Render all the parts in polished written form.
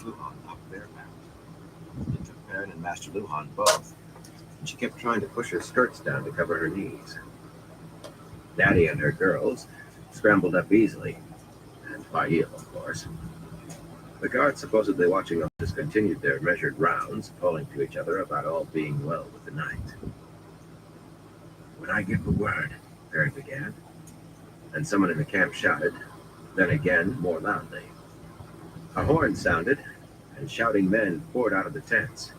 Luhan up bareback. It took Perrin and Master Luhan both, and she kept trying to push her skirts down to cover her knees. Daddy and her girls scrambled up easily, and Fail, of course. The guards supposedly watching all this continued their measured rounds, calling to each other about all being well with the night. When I give the word, Perrin began, and someone in the camp shouted, then again more loudly. A horn sounded, and shouting men poured out of the tents.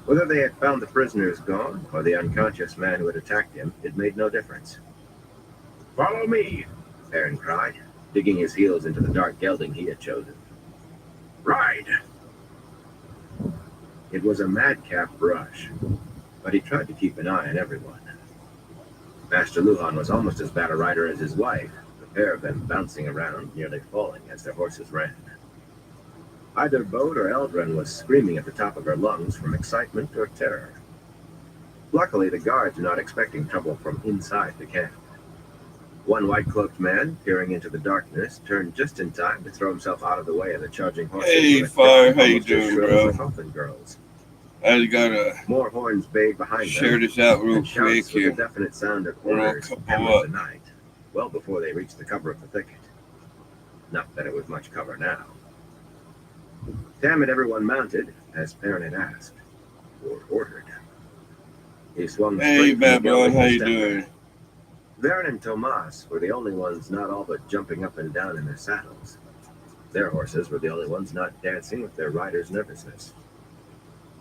Whether they had found the prisoners gone or the unconscious man who had attacked him, it made no difference. Follow me, Perrin cried, digging his heels into the dark gelding he had chosen. Ride! It was a madcap rush, but he tried to keep an eye on everyone. Master Luhan was almost as bad a rider as his wife, the pair of them bouncing around, nearly falling as their horses ran. Either Bode or Eldrin was screaming at the top of her lungs from excitement or terror. Luckily, the guards were not expecting trouble from inside the camp. One white-cloaked man, peering into the darkness, turned just in time to throw himself out of the way of the charging horses. Hey, Fire, how you doing, bro? Girls. I just gotta More horns bayed behind share them, this out real and quick shouts with here. the definite sound of We're all orders couple hammered up. the night, well before they reached the cover of the thicket. Not that it was much cover now. Tam had everyone mounted, as Perrin had asked, or ordered. He swung Hey, straight from the Babylon, gelding how and you stepped doing? Varen and Tomas were the only ones not all but jumping up and down in their saddles. Their horses were the only ones not dancing with their riders' nervousness.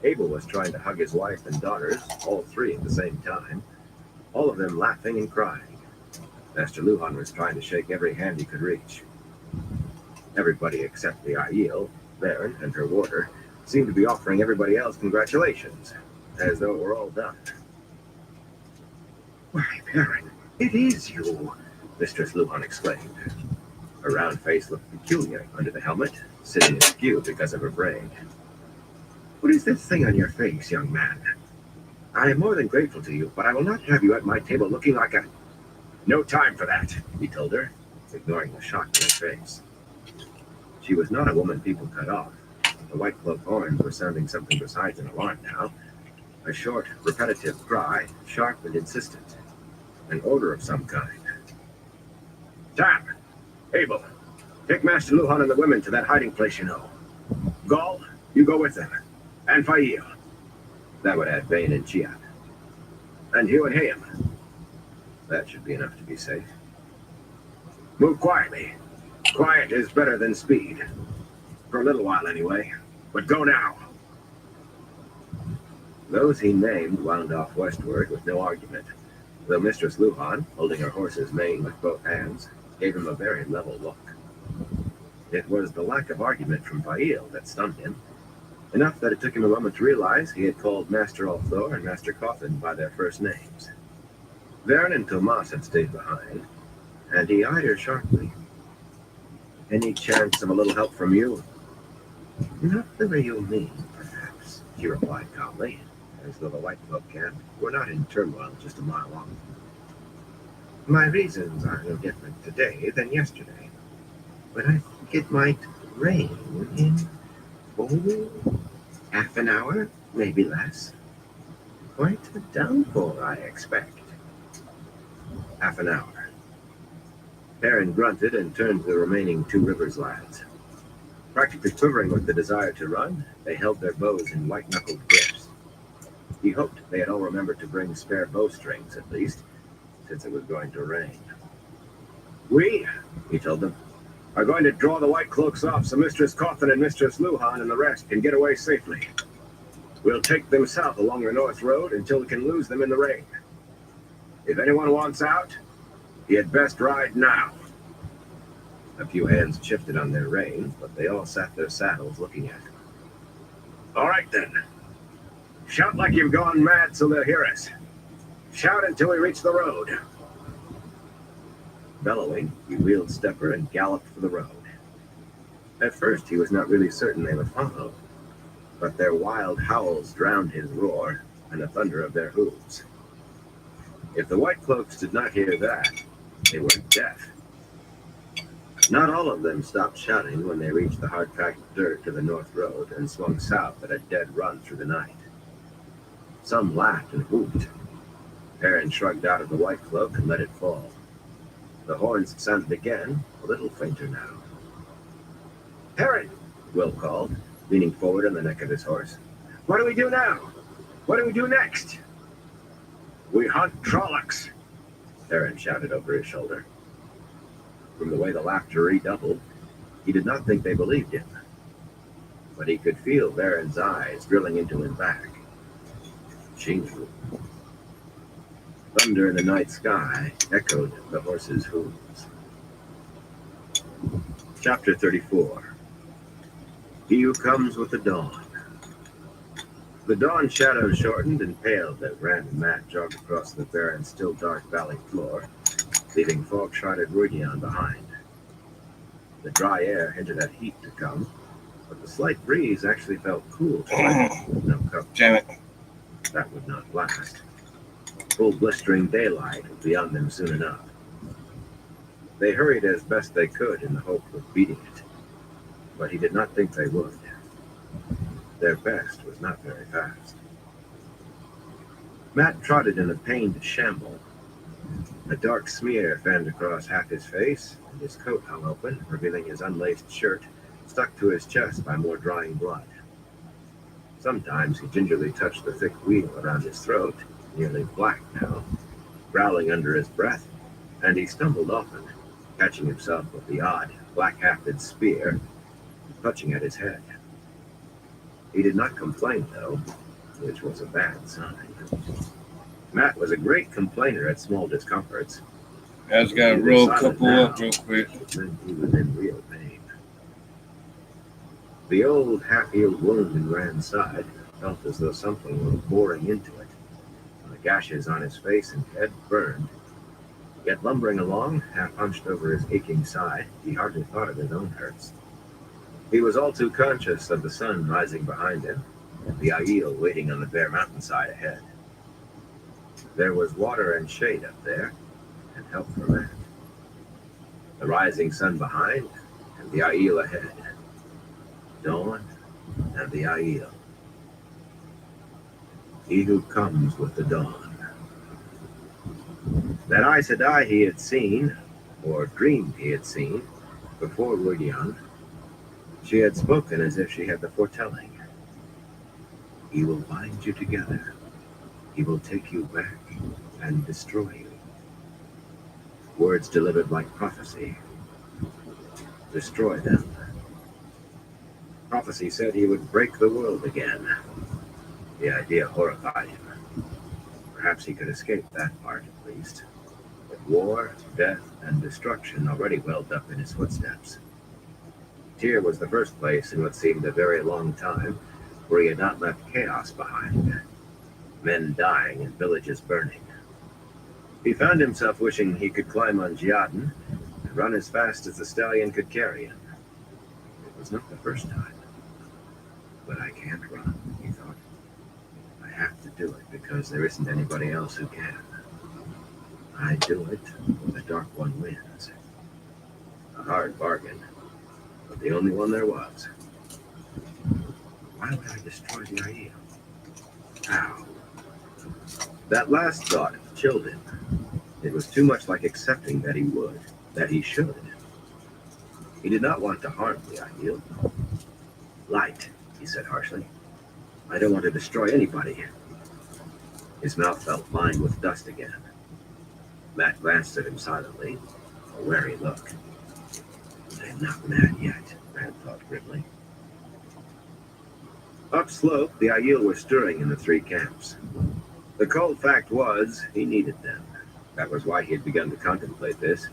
Abel was trying to hug his wife and daughters, all three at the same time, all of them laughing and crying. Master Luhan was trying to shake every hand he could reach. Everybody except the Aiel, Varen, and her warder seemed to be offering everybody else congratulations, as though it were all done. Why, Perrin, it is you, Mistress Luhan exclaimed. Her round face looked peculiar under the helmet, sitting askew because of her braid. What is this thing on your face, young man? I am more than grateful to you, but I will not have you at my table looking like a... No time for that, he told her, ignoring the shock in her face. She was not a woman people cut off. The white cloak horns were sounding something besides an alarm now. A short, repetitive cry, sharp and insistent. An order of some kind. Tam! Abel! Take Master Luhan and the women to that hiding place you know. Gall, you go with them. And Fail. That would add Bane and Chiat. And Hugh and Hayam. That should be enough to be safe. Move quietly. Quiet is better than speed. For a little while anyway. But go now. Those he named wound off westward with no argument, though Mistress Luhan, holding her horse's mane with both hands, gave him a very level look. It was the lack of argument from Fail that stunned him, enough that it took him a moment to realize he had called Master Althor and Master Coffin by their first names. Varen and Tomas had stayed behind, and he eyed her sharply. Any chance of a little help from you? Not the way you mean, perhaps, he replied calmly, as though the white cloak camp were not in turmoil just a mile off. My reasons are no different today than yesterday, but I think it might rain in, half an hour, maybe less. Quite a downpour, I expect. Half an hour. Perrin grunted and turned to the remaining Two Rivers lads. Practically quivering with the desire to run, they held their bows in white-knuckled grips. He hoped they had all remembered to bring spare bowstrings, at least, since it was going to rain. We, he told them, are going to draw the white cloaks off so Mistress Coffin and Mistress Luhan and the rest can get away safely. We'll take them south along the North Road until we can lose them in the rain. If anyone wants out, he had best ride now. A few hands shifted on their reins, but they all sat their saddles looking at him. All right, then. Shout like you've gone mad so they'll hear us. Shout until we reach the road. Bellowing, he wheeled Stepper and galloped for the road. At first, he was not really certain they would follow, but their wild howls drowned his roar and the thunder of their hooves. If the White Cloaks did not hear that, they were deaf. Not all of them stopped shouting when they reached the hard-packed dirt to the north road and swung south at a dead run through the night. Some laughed and whooped. Perrin shrugged out of the white cloak and let it fall. The horns sounded again, a little fainter now. "Perrin!" Will called, leaning forward on the neck of his horse. "What do we do now? What do we do next?" "We hunt Trollocs," Perrin shouted over his shoulder. From the way the laughter redoubled, he did not think they believed him. But he could feel Varen's eyes drilling into him back. Shingu. Thunder in the night sky echoed the horses' hooves. Chapter 34. He Who Comes with the Dawn. The dawn shadows shortened and paled as Rand and Matt jogged across the barren, still dark valley floor, leaving fog-shrouded Ruidion behind. The dry air hinted at heat to come, but the slight breeze actually felt cool to Rand with no cover. Damn it. That would not last. Full blistering daylight would be on them soon enough. They hurried as best they could in the hope of beating it, but he did not think they would. Their best was not very fast. Matt trotted in a pained shamble. A dark smear fanned across half his face, and his coat hung open, revealing his unlaced shirt stuck to his chest by more drying blood. Sometimes he gingerly touched the thick wheal around his throat, nearly black now, growling under his breath, and he stumbled often, catching himself with the odd, black-hafted spear, clutching at his head. He did not complain, though, which was a bad sign. Matt was a great complainer at small discomforts. I just gotta roll a couple up real quick. Then he was in real pain. The old half-healed wound in Rand's side felt as though something were boring into it, and the gashes on his face and head burned. Yet lumbering along, half hunched over his aching side, he hardly thought of his own hurts. He was all too conscious of the sun rising behind him, and the Aiel waiting on the bare mountainside ahead. There was water and shade up there, and help for Matt. The rising sun behind, and the Aiel ahead. Dawn, and the Aiel. He who comes with the dawn. That Aes Sedai he had seen, or dreamed he had seen, before Ruidion, she had spoken as if she had the foretelling. He will bind you together. He will take you back and destroy you. Words delivered like prophecy. Destroy them. Prophecy said he would break the world again. The idea horrified him. Perhaps he could escape that part at least. But war, death, and destruction already welled up in his footsteps. Tyr was the first place in what seemed a very long time where he had not left chaos behind. Men dying and villages burning. He found himself wishing he could climb on Giaden and run as fast as the stallion could carry him. It was not the first time. But I can't run, he thought. I have to do it because there isn't anybody else who can. I do it when the Dark One wins. A hard bargain, but the only one there was. Why would I destroy the Aiel? How? That last thought chilled him. It was too much like accepting that he would, that he should. He did not want to harm the Aiel. Light, he said harshly. I don't want to destroy anybody. His mouth felt lined with dust again. Matt glanced at him silently, a wary look. I'm not mad yet, Rand thought grimly. Upslope, the Aiel were stirring in the three camps. The cold fact was, he needed them. That was why he had begun to contemplate this,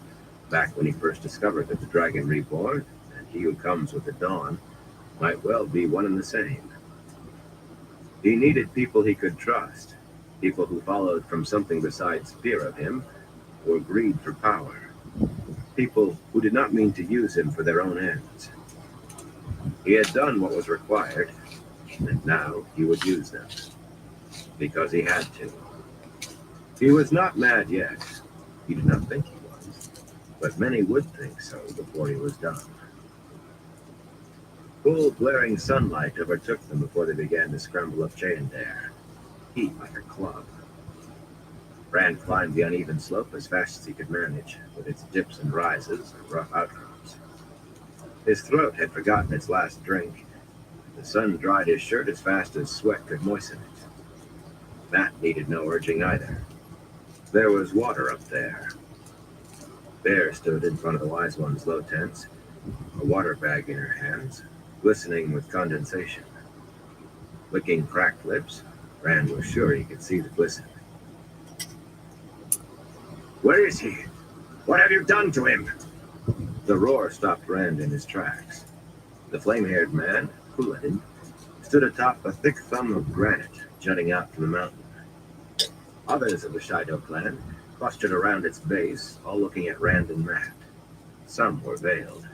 back when he first discovered that the Dragon Reborn, and he who comes with the dawn, might well be one and the same. He needed people he could trust, people who followed from something besides fear of him, or greed for power. People who did not mean to use him for their own ends. He had done what was required, and now he would use them. Because he had to. He was not mad yet. He did not think he was. but many would think so before he was done. Full glaring sunlight overtook them before they began to scramble up Dare, heat like a club. Rand climbed the uneven slope as fast as he could manage, with its dips and rises and rough outcrops. His throat had forgotten its last drink. The sun dried his shirt as fast as sweat could moisten it. That needed no urging either. There was water up there. Bear stood in front of the Wise One's low tents, a water bag in her hands, glistening with condensation. Licking cracked lips, Rand was sure he could see the glisten. Where is he? What have you done to him? The roar stopped Rand in his tracks. The flame-haired man, Couladin, stood atop a thick thumb of granite jutting out from the mountain. Others of the Shido clan clustered around its base, all looking at Rand and Matt. Some were veiled.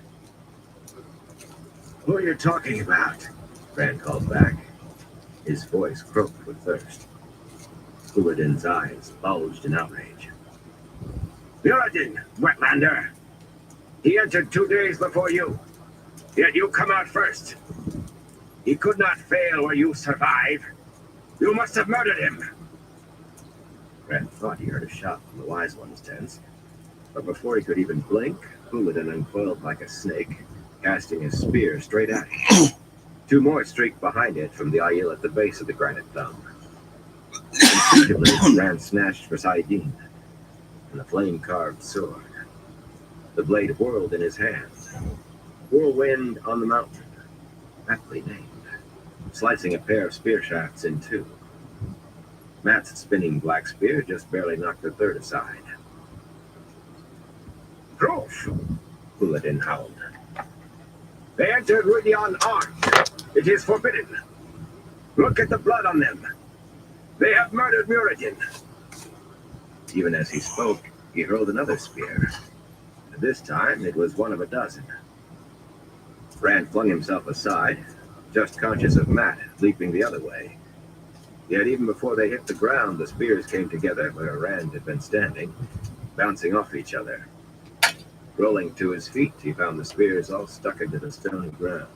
Who are you talking about? Rand called back. His voice croaked with thirst. Couladin's eyes bulged in outrage. Muradin, wetlander! He entered 2 days before you, yet you come out first. He could not fail or you survive. You must have murdered him. Rand thought he heard a shout from the Wise One's tents, but before he could even blink, Couladin uncoiled like a snake, casting his spear straight at him. 2 more streaked behind it from the Aiel at the base of the granite thumb. Instinctively, Rand snatched for Saidin, and the flame-carved sword. The blade whirled in his hands. Whirlwind on the mountain, aptly named, slicing a pair of spear shafts in 2. Matt's spinning black spear just barely knocked the third aside. Proof! Couladin howled. They entered Rudion armed. It is forbidden. Look at the blood on them. They have murdered Muradin. Even as he spoke, he hurled another spear. And this time, it was one of a dozen. Rand flung himself aside, just conscious of Matt leaping the other way. Yet even before they hit the ground, the spears came together where Rand had been standing, bouncing off each other. Rolling to his feet, he found the spears all stuck into the stony ground,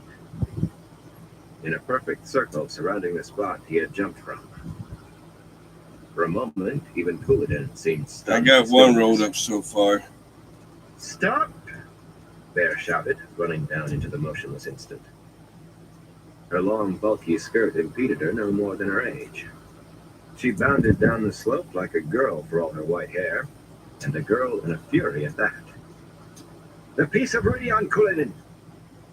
in a perfect circle surrounding the spot he had jumped from. For a moment, even Couladin seemed stunned. I got one rolled up so far. Stop! Bear shouted, running down into the motionless instant. Her long, bulky skirt impeded her no more than her age. She bounded down the slope like a girl for all her white hair, and a girl in a fury at that. The piece of Rudion, Couladin!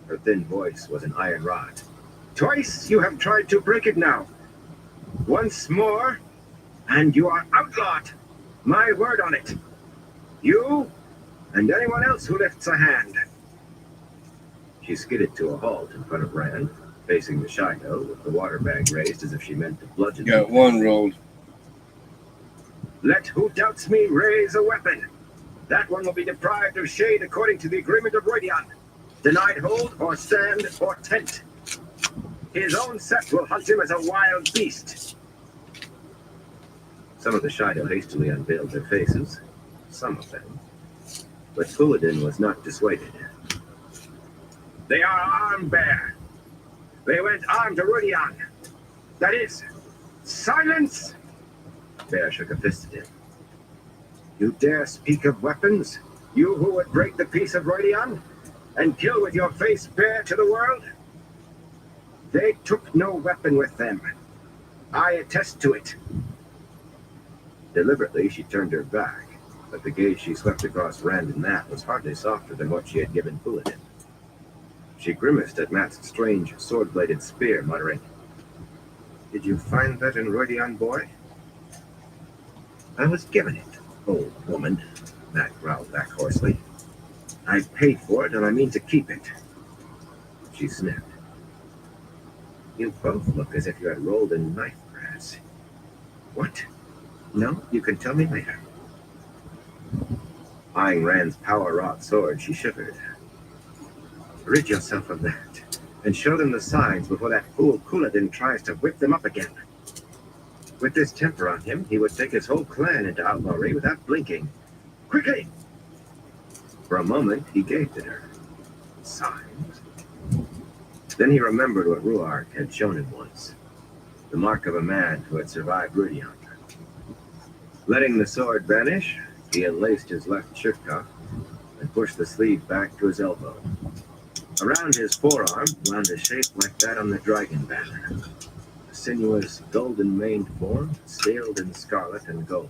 Her thin voice was an iron rod. Twice you have tried to break it now. Once more, and you are outlawed. My word on it. You and anyone else who lifts a hand. She skidded to a halt in front of Rand, facing the Shido, with the water bag raised as if she meant to bludgeon him. Got one rolled. Let who doubts me raise a weapon. That one will be deprived of shade according to the agreement of Rodion. Denied hold or stand or tent. His own set will hunt him as a wild beast. Some of the Shido hastily unveiled their faces, some of them. But Couladin was not dissuaded. They are armed, Bear. They went armed to Rudion. That is, silence! Bear shook a fist at him. You dare speak of weapons? You who would break the peace of Rudion and kill with your face bare to the world? They took no weapon with them. I attest to it. Deliberately, she turned her back, but the gaze she swept across Rand and Matt was hardly softer than what she had given Couladin. She grimaced at Matt's strange, sword-bladed spear, muttering, Did you find that in Rudion, boy? I was given it, old woman, Matt growled back hoarsely. I paid for it, and I mean to keep it. She sniffed. You both look as if you had rolled in knife grass. What? No, you can tell me later. Eyeing Rand's power-wrought sword, she shivered. Rid yourself of that, and show them the signs before that fool Couladin tries to whip them up again. With this temper on him, he would take his whole clan into outlawry without blinking. Quickly! For a moment, he gazed at her. Signs? Then he remembered what Ruark had shown him once. The mark of a man who had survived Rudian. Letting the sword vanish, he unlaced his left shirt cuff and pushed the sleeve back to his elbow. Around his forearm wound a shape like that on the dragon banner. A sinuous, golden-maned form, scaled in scarlet and gold.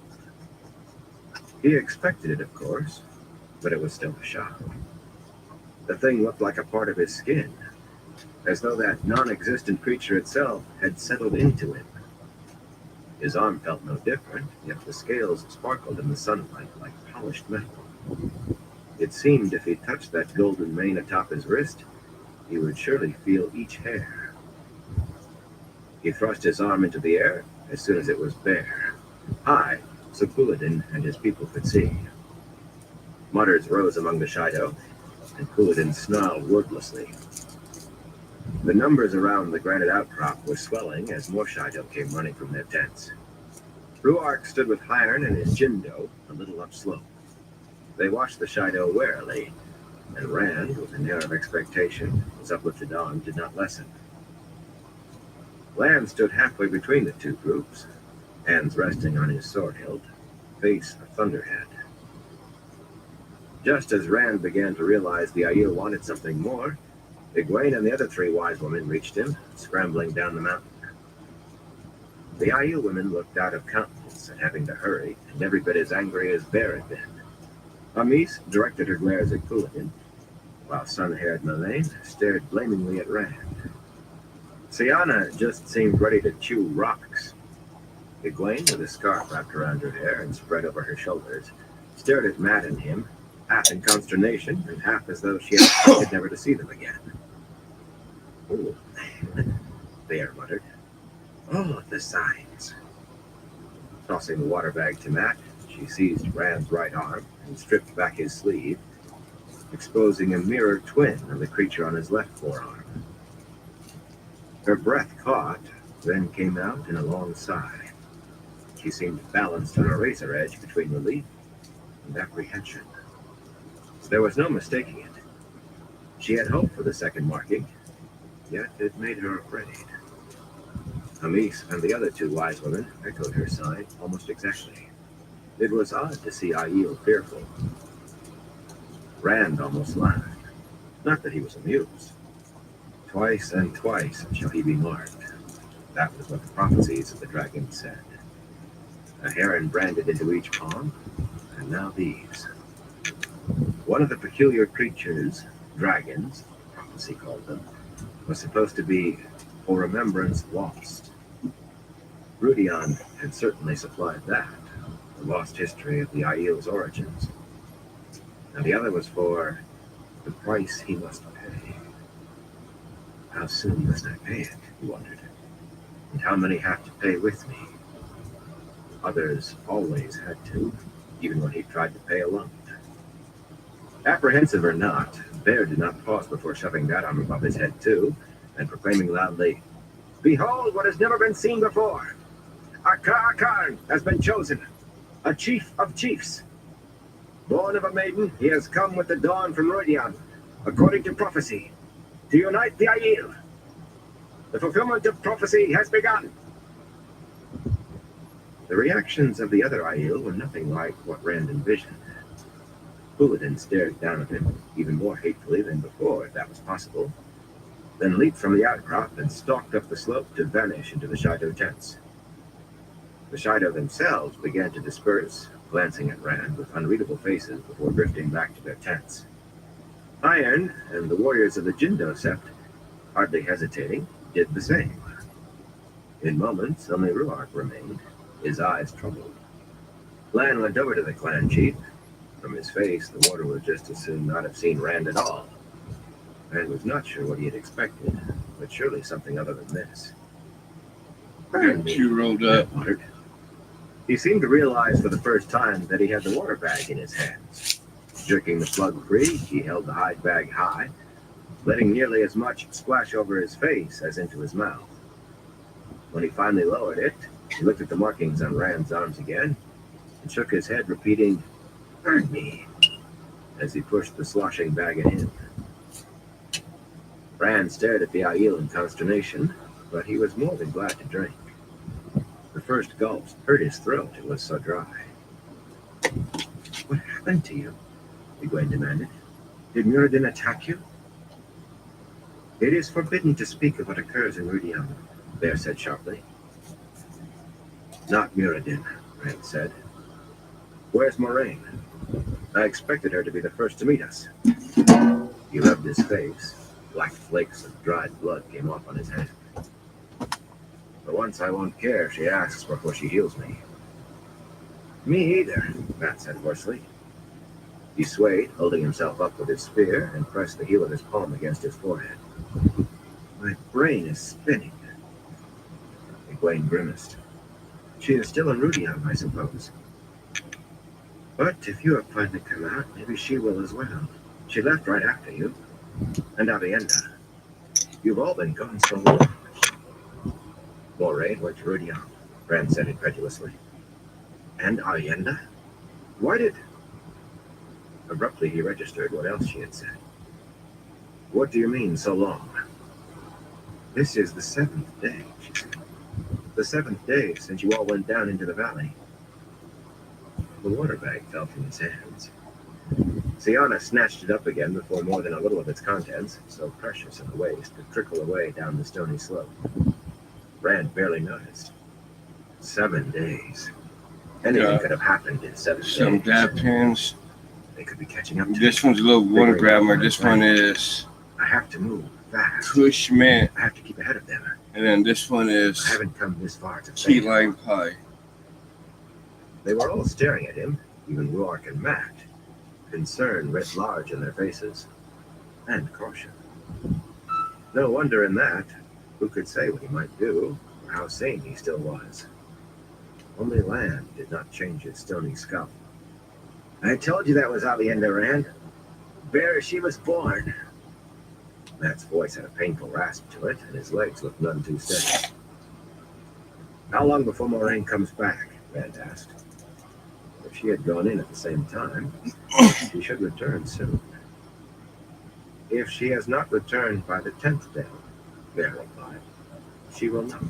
He expected it, of course, but it was still a shock. The thing looked like a part of his skin, as though that non-existent creature itself had settled into him. His arm felt no different, yet the scales sparkled in the sunlight like polished metal. It seemed if he touched that golden mane atop his wrist, he would surely feel each hair. He thrust his arm into the air as soon as it was bare, high, so Couladin and his people could see. Mutters rose among the Shido, and Couladin snarled wordlessly. The numbers around the granite outcrop were swelling as more Shido came running from their tents. Ruark stood with Hiern and his Jindo a little upslope. They watched the Shido warily, and Rand, with an air of expectation, his uplifted arm did not lessen. Lan stood halfway between the two groups, hands resting on his sword hilt, face a thunderhead. Just as Rand began to realize the Aiel wanted something more, Egwene and the other three wise women reached him, scrambling down the mountain. The Aiel women looked out of countenance at having to hurry, and every bit as angry as Bear had been. Amis directed her glares at Couladin, while sun-haired Melaine stared blamingly at Rand. Siana just seemed ready to chew rocks. Egwene, with a scarf wrapped around her hair and spread over her shoulders, stared at Matt and him, half in consternation and half as though she had expected never to see them again. "Ooh," Bear muttered. "All of the signs." Tossing the water bag to Matt, she seized Rand's right arm and stripped back his sleeve, exposing a mirror twin of the creature on his left forearm. Her breath caught, then came out in a long sigh. She seemed balanced on a razor edge between relief and apprehension. There was no mistaking it. She had hoped for the second marking, yet it made her afraid. Amis and the other two wise women echoed her sigh almost exactly. It was odd to see Aiel fearful. Rand almost laughed. Not that he was amused. Twice and twice shall he be marked. That was what the prophecies of the dragon said. A heron branded into each palm, and now these. One of the peculiar creatures, dragons, prophecy called them, was supposed to be for remembrance lost. Rudian had certainly supplied that, the lost history of the Aiel's origins. And the other was for the price he must pay. How soon must I pay it, he wondered. And how many have to pay with me? Others always had to, even when he tried to pay alone. Apprehensive or not, Bear did not pause before shoving that arm above his head too, and proclaiming loudly, "Behold what has never been seen before! Akarn has been chosen, a chief of chiefs. Born of a maiden, he has come with the dawn from Rudian, according to prophecy, to unite the Aiel. The fulfillment of prophecy has begun." The reactions of the other Aiel were nothing like what Rand envisioned. Couladin stared down at him, even more hatefully than before, if that was possible, then leaped from the outcrop and stalked up the slope to vanish into the Shido tents. The Shido themselves began to disperse, glancing at Rand with unreadable faces before drifting back to their tents. Iron and the warriors of the Jindo sept, hardly hesitating, did the same. In moments, only Ruark remained, his eyes troubled. Lan went over to the clan chief. From his face, the warder would just as soon not have seen Rand at all. Rand was not sure what he had expected, but surely something other than this. Got you rolled up. Muttered. He seemed to realize for the first time that he had the water bag in his hands. Jerking the plug free, he held the hide bag high, letting nearly as much splash over his face as into his mouth. When he finally lowered it, he looked at the markings on Rand's arms again and shook his head, repeating, "Burn me," as he pushed the sloshing bag at him. Rand stared at the Aiel in consternation, but he was more than glad to drink. The first gulps hurt his throat, it was so dry. What happened to you? Egwene demanded. Did Muradin attack you? It is forbidden to speak of what occurs in Rudian, Bear said sharply. Not Muradin, Rand said. Where's Moraine? I expected her to be the first to meet us. He rubbed his face. Black flakes of dried blood came off on his hand. For once I won't care if she asks before she heals me. Me either, Matt said hoarsely. He swayed, holding himself up with his spear, and pressed the heel of his palm against his forehead. My brain is spinning. Egwene grimaced. She is still in Rudian, I suppose. But if you have finally come out, maybe she will as well. She left right after you. And Avienda. You've all been gone so long. Moraine went to Rudian, Rand said incredulously. And Avienda? Why did... Abruptly he registered what else she had said. What do you mean, so long? This is the 7th day, she said. The 7th day since you all went down into the valley. The water bag fell from his hands. Siana snatched it up again before more than a little of its contents, so precious in the waste, could trickle away down the stony slope. Rand barely noticed. 7 days. Anything could have happened in 7 days. Some dab pins. They could be catching up to This one's a little water grabber. This one is I have to move fast. Cushman. I have to keep ahead of them. And then this one is I haven't come this far to key fail. lime pie. They were all staring at him, even Rourke and Matt. Concern writ large in their faces. And caution. No wonder in that. Who could say what he might do, or how sane he still was? Only Land did not change his stony skull. I told you that was Avienda, Rand. Bare she was born. Matt's voice had a painful rasp to it, and his legs looked none too steady. How long before Moraine comes back? Rand asked. If she had gone in at the same time, she should return soon. If she has not returned by the 10th day, Bear replied, she will not.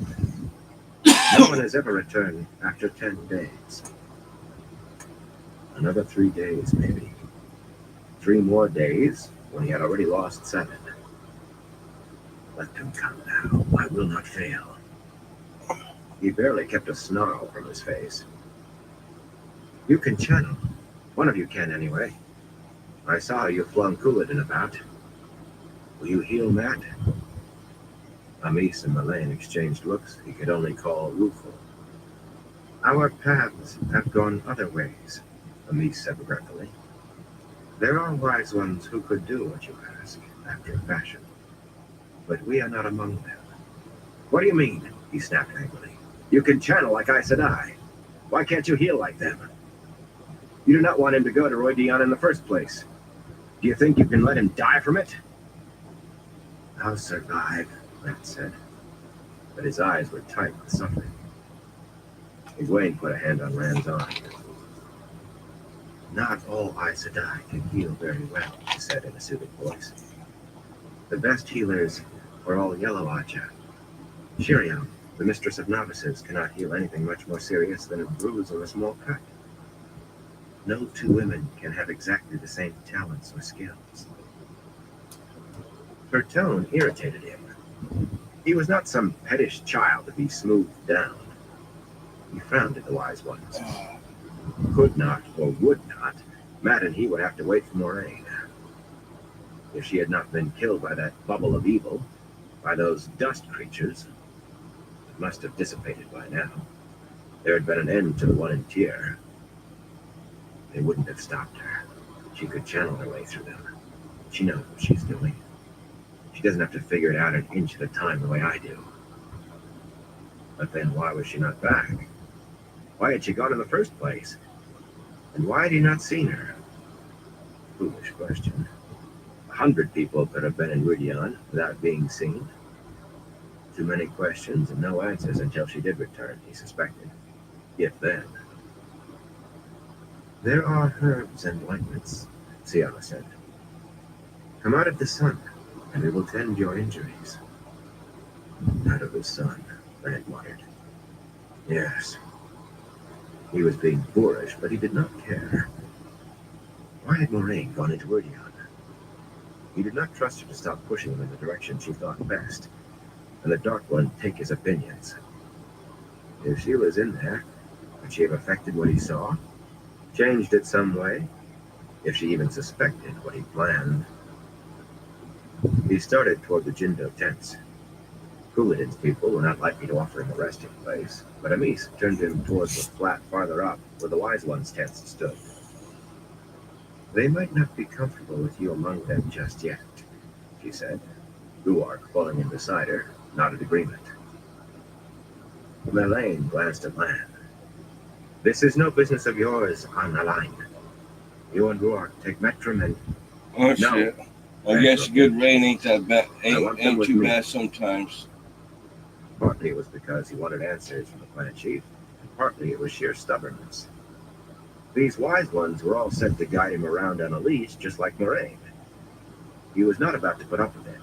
No one has ever returned after 10 days. Another 3 days, maybe. 3 more days when he had already lost 7. Let them come now. I will not fail. He barely kept a snarl from his face. You can channel. One of you can, anyway. I saw you flung Couladin about. Will you heal Matt? Amis and Malaine exchanged looks he could only call rueful. Our paths have gone other ways, Amis said regretfully. There are wise ones who could do what you ask, after a fashion. But we are not among them. What do you mean? He snapped angrily. You can channel like Aes Sedai. Why can't you heal like them? You do not want him to go to Roy Dion in the first place. Do you think you can let him die from it? I'll survive, Matt said. But his eyes were tight with suffering. Egwene put a hand on Rand's arm. Not all Aes Sedai can heal very well, he said in a soothing voice. The best healers are all Yellow Aja. Shiriam, the mistress of novices, cannot heal anything much more serious than a bruise or a small cut. No 2 women can have exactly the same talents or skills. Her tone irritated him. He was not some pettish child to be smoothed down. He frowned at the wise ones. Could not, or would not, Matt and he would have to wait for Moraine. If she had not been killed by that bubble of evil, by those dust creatures, it must have dissipated by now. There had been an end to the one in Tyr. They wouldn't have stopped her. She could channel her way through them. She knows what she's doing. She doesn't have to figure it out an inch at a time the way I do. But then why was she not back? Why had she gone in the first place? And why had he not seen her? Foolish question. 100 people could have been in Rudion without being seen. Too many questions and no answers until she did return, he suspected. If then. There are herbs and ointments, Siana said. Come out of the sun, and we will tend your injuries. Out of the sun, Rand muttered. Yes. He was being boorish, but he did not care. Why had Moraine gone into Rodion? He did not trust her to stop pushing him in the direction she thought best, and the Dark One take his opinions. If she was in there, would she have affected what he saw? Changed it some way? If she even suspected what he planned? He started toward the Jindo tents. Couladin's people were not likely to offer him a resting place, but Amis turned him towards the flat farther up where the Wise One's tents stood. They might not be comfortable with you among them just yet, she said. Ruark, falling in beside her, nodded agreement. Melaine glanced at Lan. This is no business of yours, Annaline. You and Ruark take Metrum and... Oh, No. shit. I guess good rain ain't that bad. Ain't too bad sometimes. Partly it was because he wanted answers from the clan chief, and partly it was sheer stubbornness. These Wise Ones were all set to guide him around on a leash, just like Moraine. He was not about to put up with it.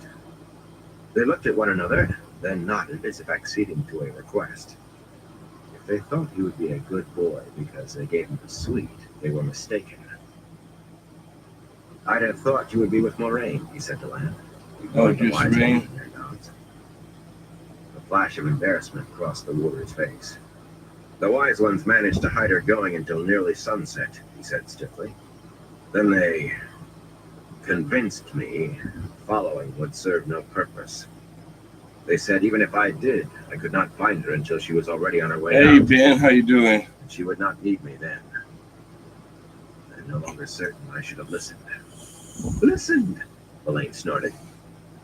They looked at one another, then nodded as if acceding to a request. If they thought he would be a good boy because they gave him a sweet, they were mistaken. I'd have thought you would be with Moraine, he said to Lan. Oh, just rain? A flash of embarrassment crossed the warrior's face. The Wise Ones managed to hide her going until nearly sunset, he said stiffly. Then they convinced me following would serve no purpose. They said even if I did, I could not find her until she was already on her way Hey, out. Ben, how you doing? And she would not need me then. I'm no longer certain I should have listened. Listened, Elaine snorted.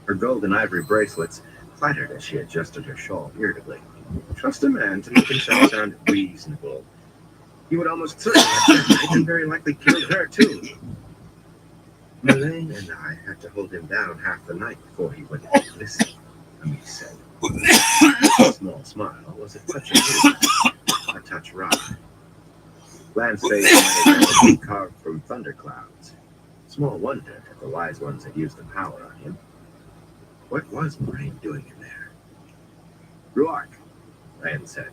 Her gold and ivory bracelets clattered as she adjusted her shawl irritably. Trust a man to make himself sound reasonable. He would almost certainly have said it and very likely killed her, too. Elaine and I had to hold him down half the night before he would listen, Amis said. A small smile was a touch of a touch rough. Lan's face might have been carved from thunderclouds. Small wonder that the Wise Ones had used the power on him. What was Moraine doing in there? Ruark, Rand said.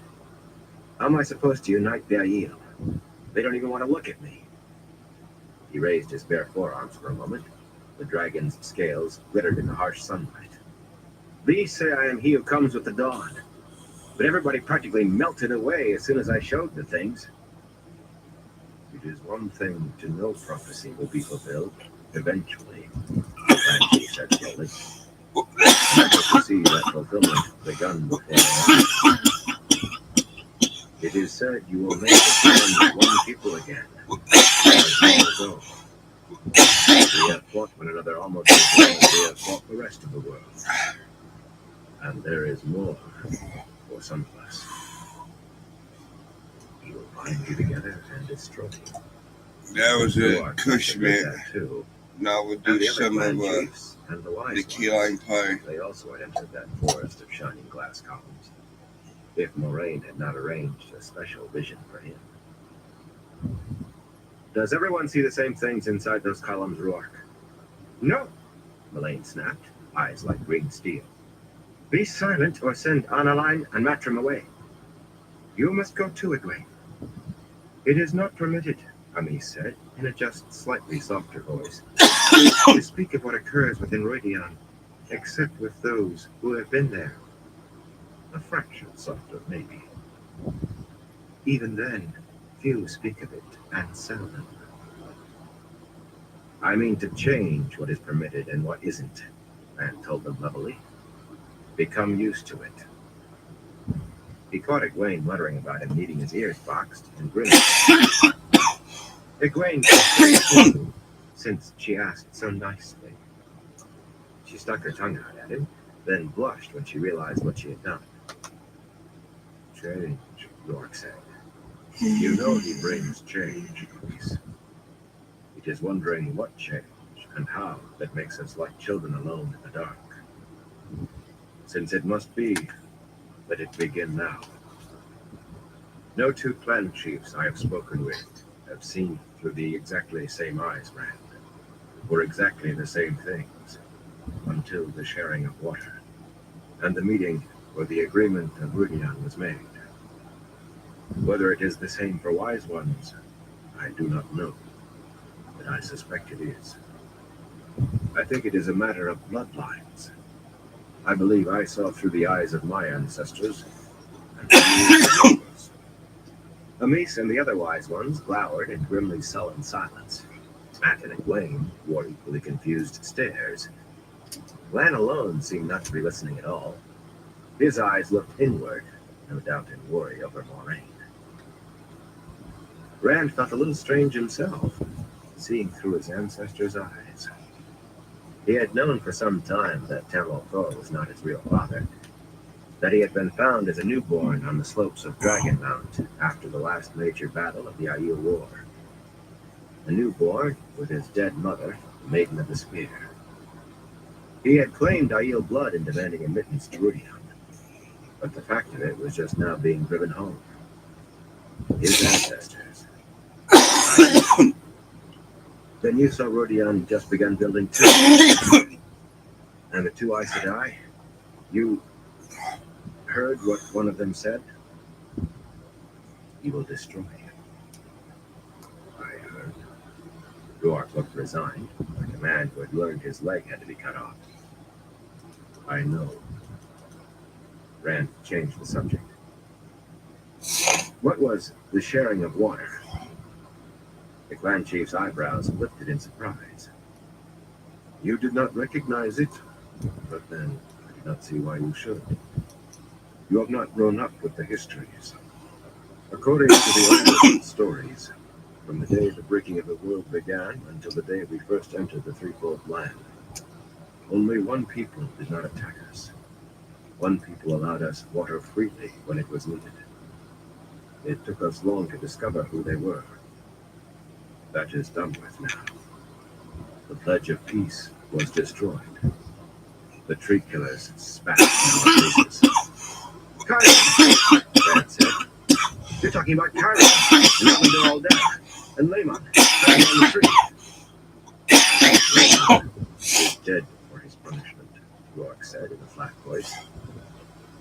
How am I supposed to unite the Aiel? They don't even want to look at me. He raised his bare forearms for a moment. The dragon's scales glittered in the harsh sunlight. These say I am he who comes with the dawn. But everybody practically melted away as soon as I showed the things. It is one thing to know prophecy will be fulfilled, eventually, Randy said slowly. And I hope to see that fulfillment begun before I am. It is said you will make the dawn one people again, as long ago. We have fought one another almost as long as we have fought the rest of the world. And there is more for some of us. We will bind you together and destroy you. That was it. Ruark Cushman. that too. Now we'll And do the other some clan of chiefs and the the Wise key Ones. lime pie. They also had entered that forest of shining glass columns. If Moraine had not arranged a special vision for him. Does everyone see the same things inside those columns, Ruark? No, Melaine snapped, eyes like green steel. Be silent or send Annaline and Matrim away. You must go too, Egwene. It is not permitted, Amis said, in a just slightly softer voice, to speak of what occurs within Rodion, except with those who have been there. A fraction softer, maybe. Even then, few speak of it, and seldom. I mean to change what is permitted and what isn't, Rand told them levelly. Become used to it. He caught Egwene muttering about him needing his ears boxed and grinned. Egwene too, since she asked so nicely. She stuck her tongue out at him, then blushed when she realized what she had done. Change, York said. You know he brings change, Reese. It is wondering what change and how that makes us like children alone in the dark. Since it must be, let it begin now. No two clan chiefs I have spoken with have seen through the exactly same eyes, Rand. were exactly the same things until the sharing of water and the meeting where the agreement of Rudian was made. Whether it is the same for wise ones, I do not know, but I suspect it is. I think it is a matter of bloodlines. I believe I saw through the eyes of my ancestors and through yours. Amis and the other wise ones glowered in grimly sullen silence. Matt and Egwene wore equally confused stares. Lan alone seemed not to be listening at all. His eyes looked inward, no doubt in worry over Moraine. Rand felt a little strange himself, seeing through his ancestors' eyes. He had known for some time that Tamil Thor was not his real father, that he had been found as a newborn on the slopes of Dragon Mount after the last major battle of the Aiel War. A newborn with his dead mother, the Maiden of the Spear. He had claimed Aiel blood in demanding admittance to Rudian, but the fact of it was just now being driven home. His ancestors. Then you saw Rudian just begun building two. And the two Aes Sedai, you heard what one of them said? He will destroy him. I heard. Roark looked resigned, like a man who had learned his leg had to be cut off. I know. Rand changed the subject. What was the sharing of water? The clan chief's eyebrows lifted in surprise. You did not recognize it, but then I do not see why you should. You have not grown up with the histories. According to the old stories, from the day the breaking of the world began until the day we first entered the threefold land, only one people did not attack us. One people allowed us water freely when it was needed. It took us long to discover who they were. That is done with now. The pledge of peace was destroyed. The tree killers spat in our faces. Kyron, Brad said. You're talking about Kyron, and that one they're all dead. And Layman, hanging on the tree. Layman is dead for his punishment, Rourke said in a flat voice.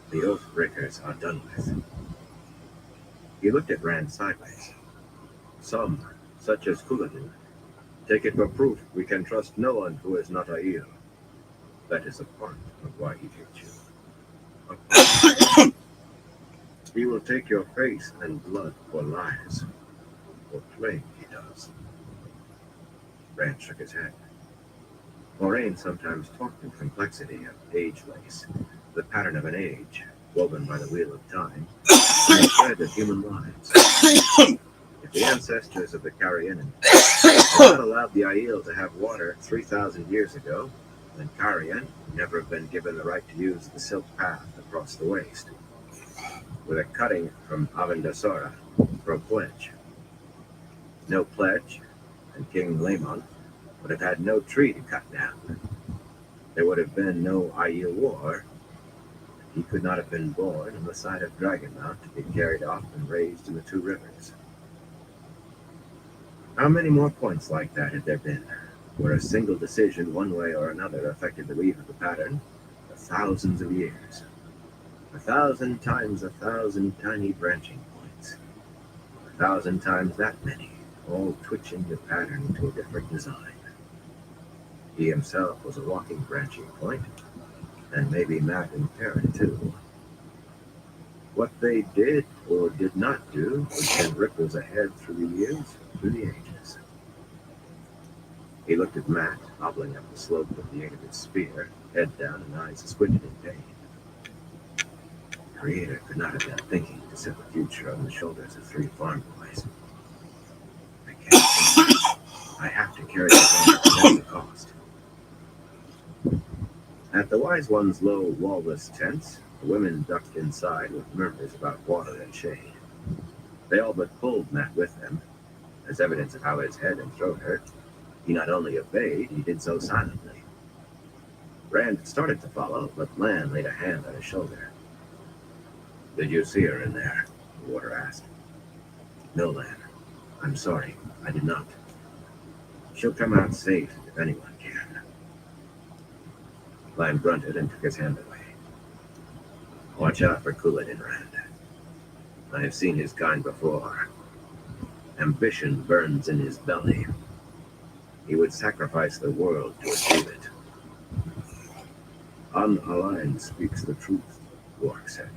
The Oathbreakers are done with. He looked at Rand sideways. Some, such as Couladin, take it for proof we can trust no one who is not Aiel. That is a part of why he hates you. A part. He will take your face and blood for lies. For plague he does. Rand shook his head. Moraine sometimes talked in complexity of age lace, the pattern of an age, woven by the wheel of time, and the thread of human lives. If the ancestors of the Carianan had not allowed the Aiel to have water 3,000 years ago, then Carian would never have been given the right to use the silk path across the waste, with a cutting from Avendasora for a pledge. No pledge, and King Layman would have had no tree to cut down. There would have been no Aiel War. He could not have been born on the side of Dragonmount to be carried off and raised in the two rivers. How many more points like that had there been, where a single decision one way or another affected the weave of the pattern for thousands of years? 1,000 times 1,000 tiny branching points. 1,000 times that many, all twitching the pattern into a different design. He himself was a walking branching point, and maybe Matt and Karen too. What they did or did not do would send ripples ahead through the years, through the ages. He looked at Matt, hobbling up the slope of the end of his spear, head down and eyes squinted in pain. The Creator could not have been thinking to set the future on the shoulders of 3 farm boys. I can't. I have to carry it on at the cost. At the Wise One's low, wall-less tents, the women ducked inside with murmurs about water and shade. They all but pulled Matt with them. As evidence of how his head and throat hurt, he not only obeyed, he did so silently. Rand started to follow, but Lan laid a hand on his shoulder. Did you see her in there? The warder asked. No, Lan. I'm sorry, I did not. She'll come out safe if anyone can. Clan grunted and took his hand away. Watch out for Couladin, Rand. I have seen his kind before. Ambition burns in his belly. He would sacrifice the world to achieve it. Unaligned speaks the truth, Wark said.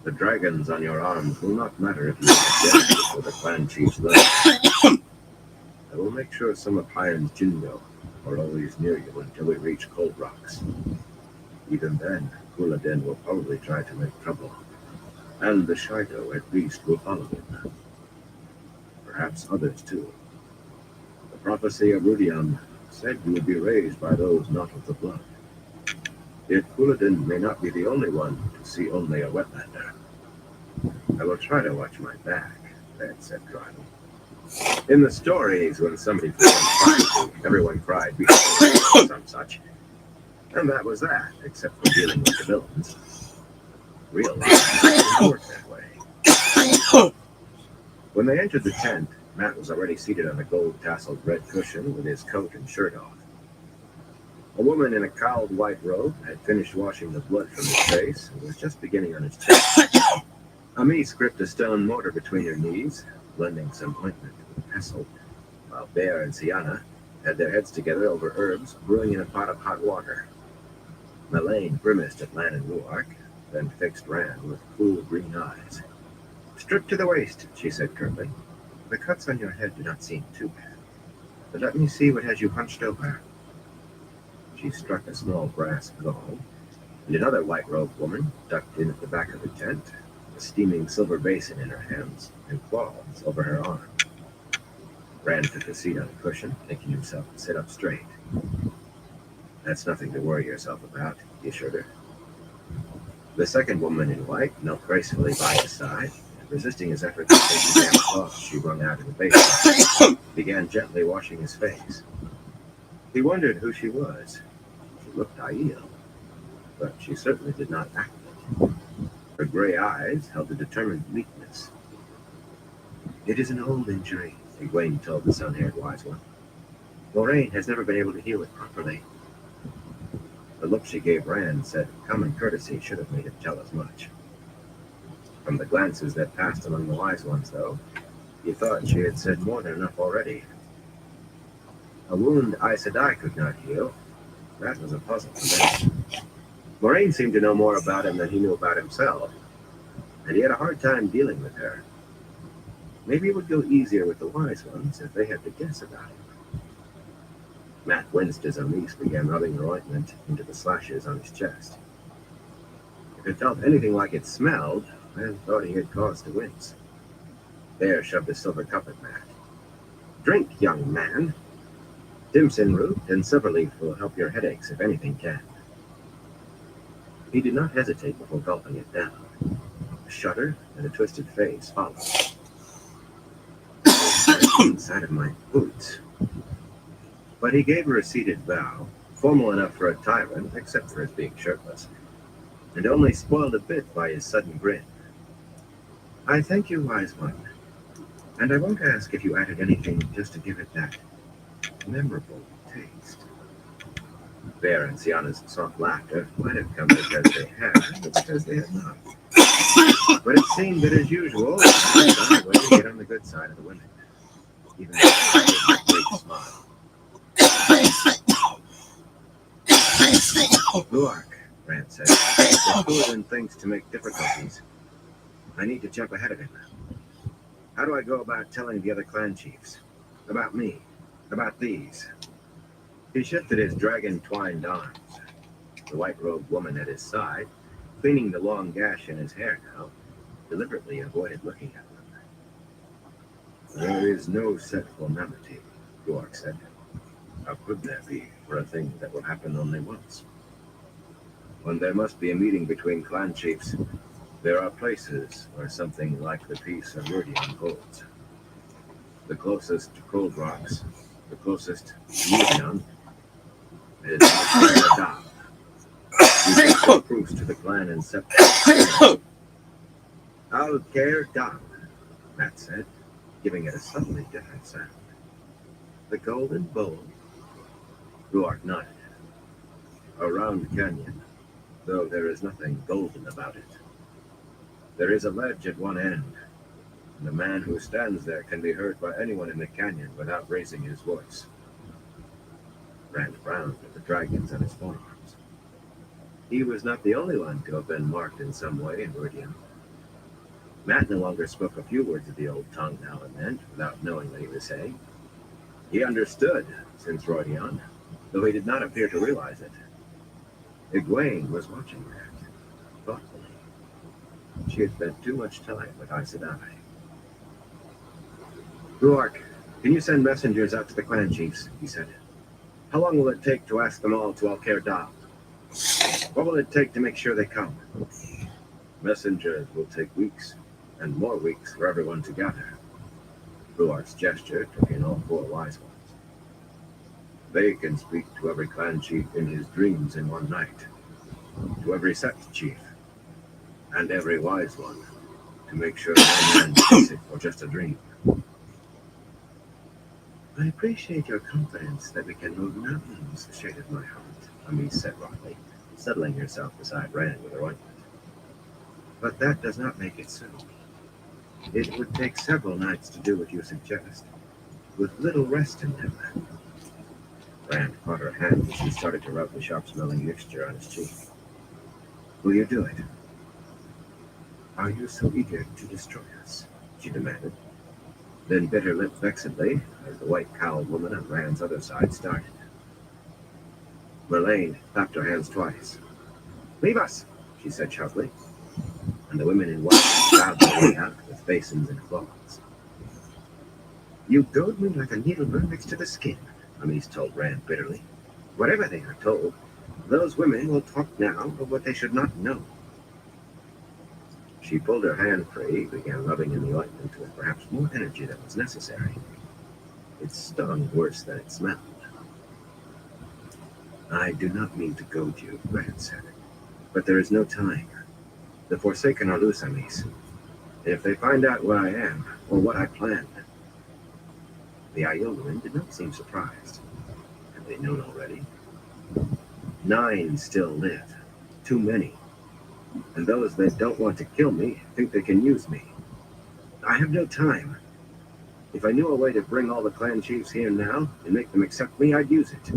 The dragons on your arms will not matter if you are dead before the clan chiefs learn. I will make sure some of Hyan's Jindo are always near you until we reach Cold Rocks. Even then, Couladin will probably try to make trouble, and the Shido at least will follow him. Perhaps others too. The prophecy of Rudion said you would be raised by those not of the blood. Yet Couladin may not be the only one to see only a wetlander. I will try to watch my back, Red said dryly. In the stories, when somebody performed prophecy, everyone cried because or some such. And that was that, except for dealing with the villains. Real life doesn't work that way. When they entered the tent, Matt was already seated on a gold-tasseled red cushion with his coat and shirt off. A woman in a cowled white robe had finished washing the blood from his face and was just beginning on his chest. Amis gripped a stone mortar between her knees, blending some ointment with pestle, while Bear and Sienna had their heads together over herbs brewing in a pot of hot water. Melaine grimaced at Lan and Ruark, then fixed Rand with cool green eyes. Stripped to the waist, she said curtly. The cuts on your head do not seem too bad. But let me see what has you hunched over. She struck a small brass gong, and another white-robed woman ducked in at the back of the tent, a steaming silver basin in her hands and claws over her arm. Rand took a seat on a cushion, making himself sit up straight. That's nothing to worry yourself about, he assured her. The second woman in white knelt gracefully by his side, and resisting his effort to take the damp cloth she wrung out in the basin, began gently washing his face. He wondered who she was. She looked Aiel, but she certainly did not act it. Her gray eyes held a determined bleakness. It is an old injury, Egwene told the sun-haired wise one. Moraine has never been able to heal it properly. The look she gave Rand said common courtesy should have made him tell as much. From the glances that passed among the wise ones, though, he thought she had said more than enough already. A wound Aes Sedai could not heal, that was a puzzle for them. Moraine seemed to know more about him than he knew about himself, and he had a hard time dealing with her. Maybe it would go easier with the wise ones if they had to guess about him. Matt winced as Amis began rubbing her ointment into the slashes on his chest. If it felt anything like it smelled, Rand thought he had cause to wince. Bear shoved a silver cup at Matt. Drink, young man. Dimson root and silverleaf will help your headaches if anything can. He did not hesitate before gulping it down. A shudder and a twisted face followed. Inside of my boots. But he gave her a seated bow, formal enough for a tyrant, except for his being shirtless, and only spoiled a bit by his sudden grin. I thank you, wise one, and I won't ask if you added anything just to give it that memorable taste. Bear and Sienna's soft laughter might have come because they had, but because they had not. But it seemed that, as usual, they found a way to get on the good side of the women. Even though they gave a great smile. Ruark, Rand said, there's Couladin things to make difficulties. I need to jump ahead of him. How do I go about telling the other clan chiefs? About me? About these? He shifted his dragon-twined arms. The white-robed woman at his side, cleaning the long gash in his hair now, deliberately avoided looking at them. There is no set formality, Ruark said. How could there be for a thing that will happen only once? When there must be a meeting between clan chiefs, there are places where something like the peace of Rudion holds. The closest to Cold Rocks, the closest to Rudion, is Al-Qaeda. You can show proofs to the clan in September. Al-Qaeda, Matt said, giving it a subtly different sound. The Golden Bowl? Ruark nodded. A round canyon, though there is nothing golden about it. There is a ledge at one end, and the man who stands there can be heard by anyone in the canyon without raising his voice. Rand frowned at the dragons on his forearms. He was not the only one to have been marked in some way in Rhuidean. Matt no longer spoke a few words of the old tongue now and then, without knowing what he was saying. He understood, since Rhuidean, though he did not appear to realize it. Egwene was watching that, thoughtfully. She had spent too much time with Aes Sedai. Ruark, can you send messengers out to the clan chiefs? He said. How long will it take to ask them all to Alcair Dal? What will it take to make sure they come? Messengers will take weeks, and more weeks for everyone to gather. Ruark's gesture took in all 4 wise ones. They can speak to every clan chief in his dreams in one night, to every sect chief, and every wise one, to make sure no man takes it for just a dream. I appreciate your confidence that we can move mountains, shaded my heart, Amis said roughly, settling herself beside Rand with her ointment. But that does not make it so. It would take several nights to do what you suggest, with little rest in them. Rand caught her hand as she started to rub the sharp-smelling mixture on his cheek. Will you do it? Are you so eager to destroy us? She demanded. Then bit her lip vexedly as the white-cowled woman on Rand's other side started. Merlane clapped her hands twice. Leave us, she said sharply, and the women in white bowed their way out with basins and cloths. You goad me like a needle burn next to the skin, Amis told Rand bitterly. Whatever they are told, those women will talk now of what they should not know. She pulled her hand free, began rubbing in the ointment with perhaps more energy than was necessary. It stung worse than it smelled. I do not mean to goad you, Rand said, but there is no time. The Forsaken are loose, Amis. And if they find out where I am, or what I planned. The Aiel women did not seem surprised. Had they known already? 9 still live. Too many. And those that don't want to kill me think they can use me. I have no time. If I knew a way to bring all the clan chiefs here now and make them accept me, I'd use it.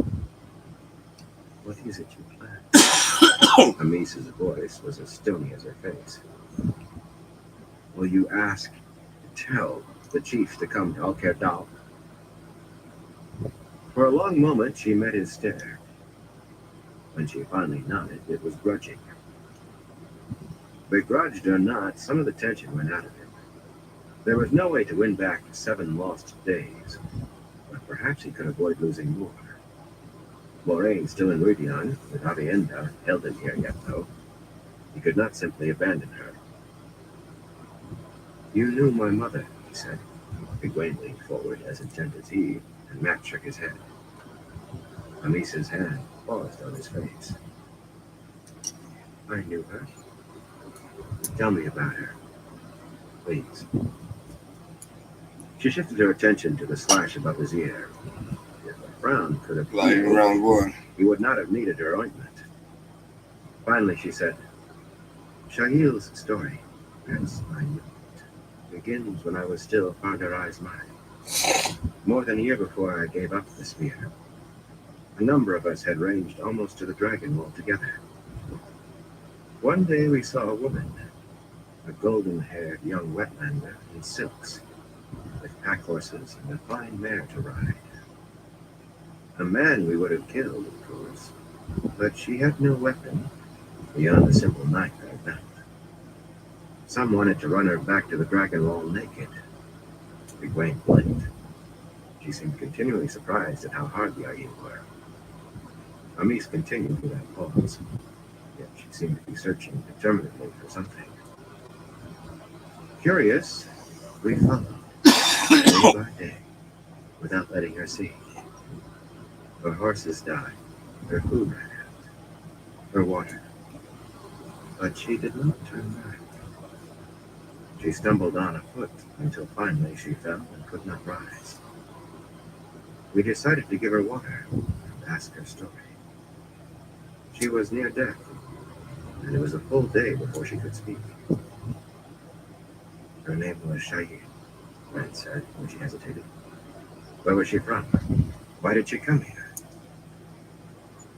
What is it you plan? Amis's voice was as stony as her face. Will you tell the chiefs to come to Alcair Dal? For a long moment she met his stare. When she finally nodded, it was grudging. Begrudged or not, some of the tension went out of him. There was no way to win back 7 lost days, but perhaps he could avoid losing more. Moraine still in Rhuidean, with Avienda held in here yet, though. He could not simply abandon her. You knew my mother, he said. Egwene leaned forward as intent as he, and Matt shook his head. Amis's hand paused on his face. I knew her. Tell me about her, please. She shifted her attention to the slash above his ear. If a frown could have Like around one. he would not have needed her ointment. Finally, she said, Shahil's story, as I knew it, begins when I was still Father Ai's mind. More than a year before I gave up the spear. A number of us had ranged almost to the dragon wall together. One day we saw a woman, a golden-haired young wetlander in silks, with pack horses and a fine mare to ride. A man we would have killed, of course, but she had no weapon beyond the simple knife at her belt. Some wanted to run her back to the dragon wall naked. Egwene blinked. She seemed continually surprised at how hard the Aiel were. Amis continued without pause, yet she seemed to be searching determinedly for something. Curious, we followed, day by day, without letting her see. Her horses died, her food ran out, her water. But she did not turn back. She stumbled on afoot until finally she fell and could not rise. We decided to give her water and ask her story. She was near death, and it was a full day before she could speak. Her name was Shayi, Rand said when she hesitated. Where was she from? Why did she come here?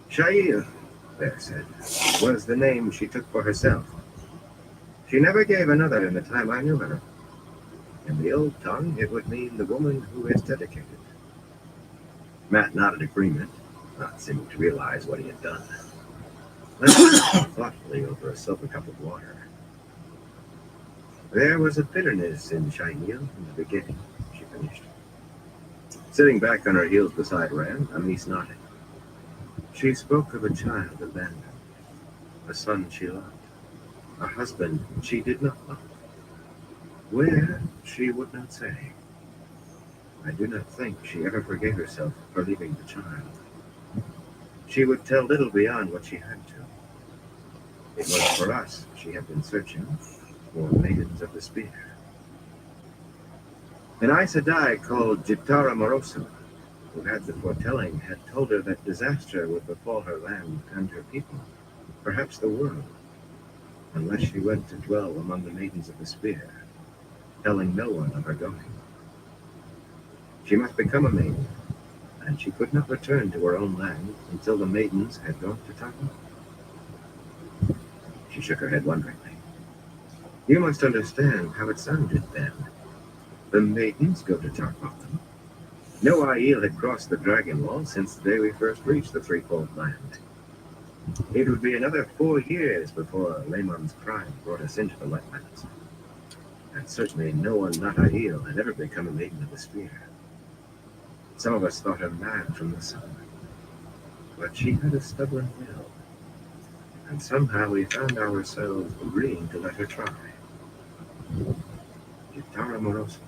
Shayi, Bear said, was the name she took for herself. She never gave another in the time I knew her. In the old tongue, it would mean the woman who is dedicated. Matt nodded agreement, not seeming to realize what he had done. Left thoughtfully over a silver cup of water. There was a bitterness in Shail in the beginning, she finished. Sitting back on her heels beside Rand, Amis nodded. She spoke of a child abandoned, a son she loved, a husband she did not love. Where, she would not say. I do not think she ever forgave herself for leaving the child. She would tell little beyond what she had to. It was for us she had been searching for maidens of the spear. An Aes Sedai called Jitara Morosu, who had the foretelling, had told her that disaster would befall her land and her people, perhaps the world, unless she went to dwell among the maidens of the spear, telling no one of her going. She must become a maiden, and she could not return to her own land until the maidens had gone to Tarkon. She shook her head wonderingly. You must understand how it sounded then. The maidens go to Tarkon. No Aiel had crossed the Dragon Wall since the day we first reached the Threefold Land. It would be another 4 years before Lehman's crime brought us into the wetlands. And certainly no one not Aiel had ever become a maiden of the spear. Some of us thought her mad from the sun. But she had a stubborn will. And somehow we found ourselves agreeing to let her try. Jitara Moroso.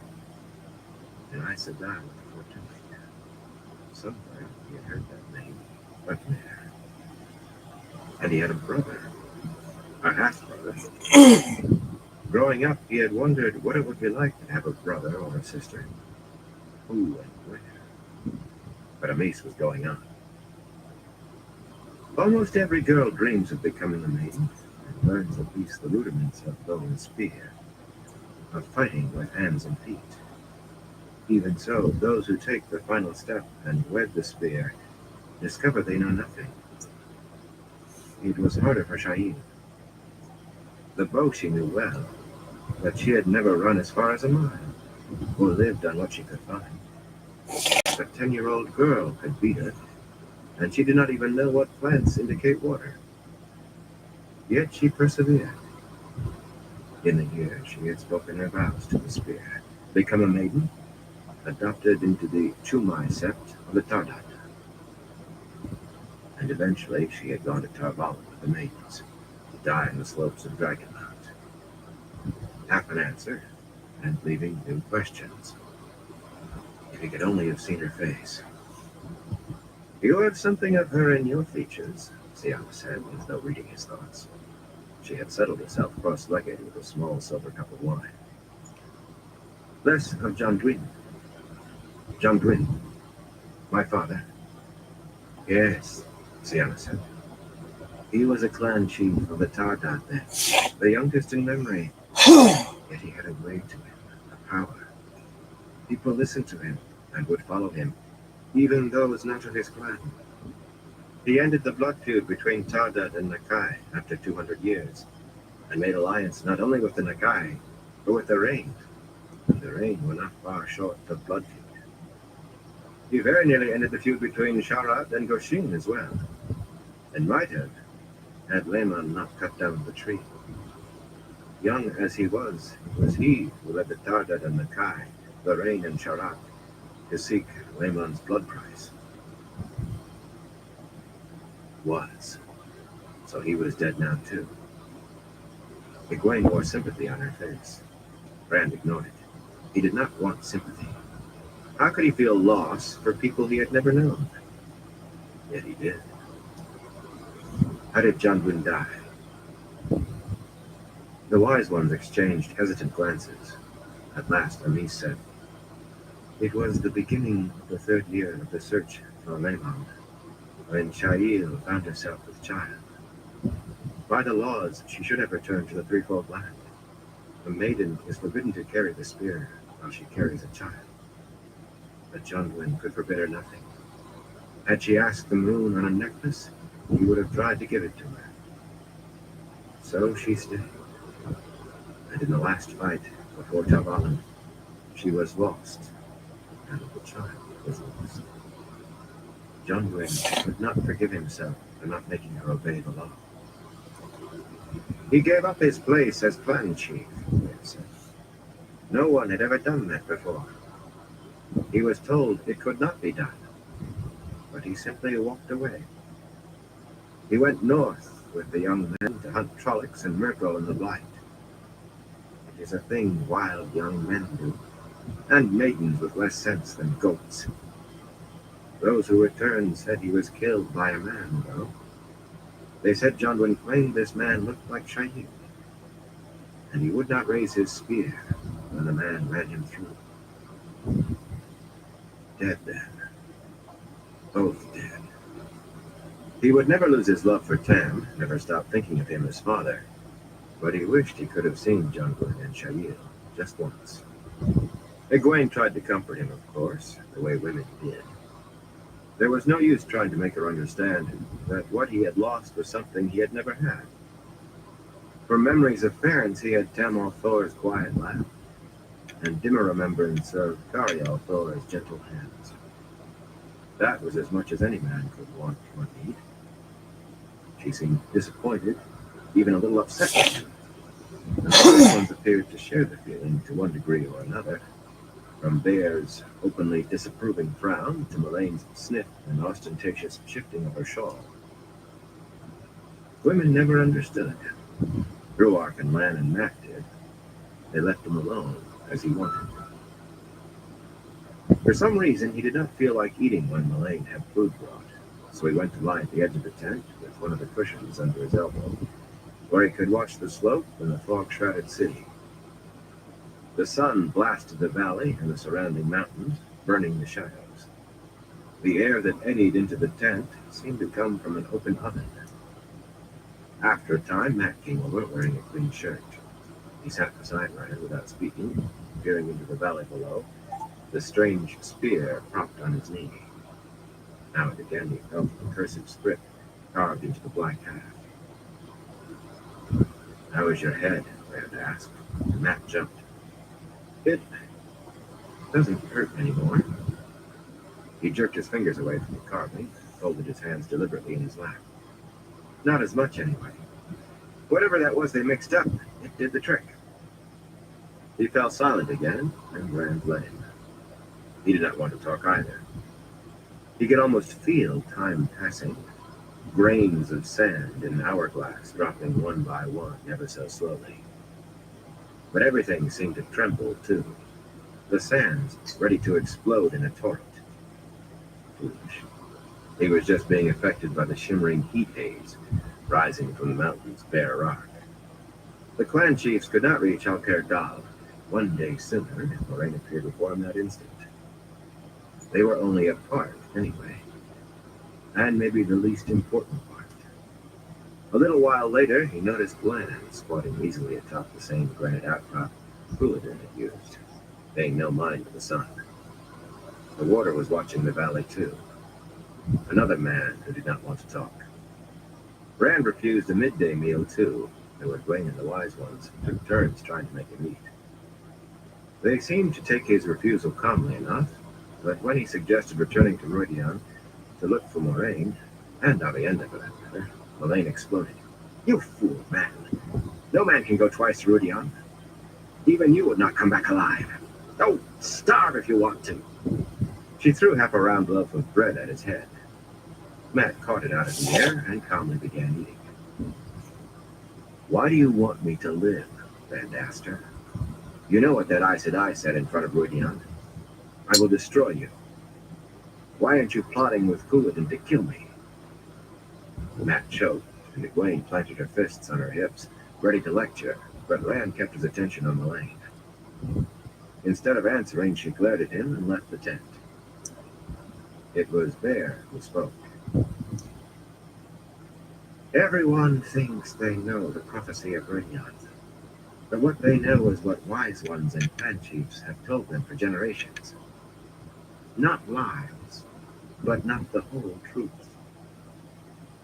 And I said that with the fortune. Somewhere he had heard that name, but where? And he had a brother, a half-brother. Growing up, he had wondered what it would be like to have a brother or a sister. Who and where? But Amis was going on. Almost every girl dreams of becoming a maiden and learns at least the rudiments of bow and spear, of fighting with hands and feet. Even so, those who take the final step and wed the spear discover they know nothing. It was harder for Shahin. The bow she knew well, but she had never run as far as a mile, or lived on what she could find. A 10-year-old girl could beat her, and she did not even know what plants indicate water. Yet she persevered. In the year she had spoken her vows to the spear, become a maiden, adopted into the Chumai sept of the Tardat. And eventually she had gone to Tarvalin with the maidens, to die on the slopes of Dragonmount. Half an answer, and leaving new questions. If he could only have seen her face. You have something of her in your features, Siama said, as though reading his thoughts. She had settled herself cross-legged with a small silver cup of wine. Less of John Dwin. John Dwin, my father. Yes, Siama said. He was a clan chief of the Tardat then, the youngest in memory. Yet he had a way to him, a power. People listened to him and would follow him, even those not of his clan. He ended the blood feud between Tardat and Nakai after 200 years, and made alliance not only with the Nakai, but with the Rain. And the Rain were not far short of blood feud. He very nearly ended the feud between Sharat and Goshin as well, and might have, had Lehman not cut down the tree. Young as he was, it was he who led the Tardat and Nakai, the Rain and Sharat, to seek Lehman's blood price. Was. So he was dead now too. Egwene wore sympathy on her face. Rand ignored it. He did not want sympathy. How could he feel loss for people he had never known? Yet he did. How did John Gwyn die? The wise ones exchanged hesitant glances. At last, Amis said, It was the beginning of the third year of the search for Layland, when Shail found herself with child. By the laws, she should have returned to the threefold land. A maiden is forbidden to carry the spear while she carries a child. But Jundwin could forbid her nothing. Had she asked the moon on a necklace, he would have tried to give it to her. So she stayed, and in the last fight before Pt.11, she was lost, and the child was lost. Jundwin could not forgive himself for not making her obey the law. He gave up his place as clan chief, they said. No one had ever done that before. He was told it could not be done, but he simply walked away. He went north with the young men to hunt trollocs and merkel in the light. It is a thing wild young men do, and maidens with less sense than goats. Those who returned said he was killed by a man, though. They said Jundwin claimed this man looked like Shail, and he would not raise his spear when the man ran him through. Dead then. Both dead. He would never lose his love for Tam, never stop thinking of him as father, but he wished he could have seen Jundwin and Shail just once. Egwene tried to comfort him, of course, the way women did. There was no use trying to make her understand that what he had lost was something he had never had. From memories of parents, he had Tamil Thor's quiet laugh, and dimmer remembrance of Cariel Thor's gentle hands. That was as much as any man could want or need. She seemed disappointed, even a little upset with him. The other ones appeared to share the feeling to one degree or another, from Bear's openly disapproving frown to Melane's sniff and ostentatious shifting of her shawl. Women never understood. Ruark and Lan and Mac did. They left him alone, as he wanted. For some reason, he did not feel like eating when Melaine had food brought, so he went to lie at the edge of the tent with one of the cushions under his elbow, where he could watch the slope and the fog-shrouded city. The sun blasted the valley and the surrounding mountains, burning the shadows. The air that eddied into the tent seemed to come from an open oven. After a time, Mac came over wearing a clean shirt. He sat beside Ryder without speaking, peering into the valley below, the strange spear propped on his knee. Now and again he felt the cursive script carved into the black half. "How is your head?" Rand asked. Mac jumped. "It doesn't hurt anymore." He jerked his fingers away from the carving, folded his hands deliberately in his lap. "Not as much, anyway. Whatever that was they mixed up, it did the trick." He fell silent again, and Rand let him. He did not want to talk either. He could almost feel time passing, grains of sand in an hourglass dropping one by one ever so slowly. But everything seemed to tremble, too. The sands ready to explode in a torrent. Foolish. He was just being affected by the shimmering heat haze rising from the mountain's bare rock. The clan chiefs could not reach Alker Dal one day sooner if Moraine appeared before him that instant. They were only a part, anyway, and maybe the least important part. A little while later, he noticed Lan squatting easily atop the same granite outcrop Couladin had used, paying no mind to the sun. The water was watching the valley, too. Another man who did not want to talk. Rand refused a midday meal, too, though Egwene and the Wise Ones took turns trying to make him eat. They seemed to take his refusal calmly enough, but when he suggested returning to Meridian to look for Moraine, and Avienda for that matter, Melaine exploded. "You fool, man. No man can go twice to Meridian. Even you would not come back alive. Go starve if you want to." She threw half a round loaf of bread at his head. Matt caught it out of the air and calmly began eating. "Why do you want me to live?" Rand asked her. "You know what that Aes Sedai said in front of Meridian. I will destroy you. Why aren't you plotting with Couladin to kill me?" Matt choked, and Egwene planted her fists on her hips, ready to lecture, but Rand kept his attention on Melaine. Instead of answering, she glared at him and left the tent. It was Bear who spoke. Everyone thinks they know the prophecy of Ringyat, but what they know is what wise ones and clan chiefs have told them for generations. Not lies, but not the whole truth.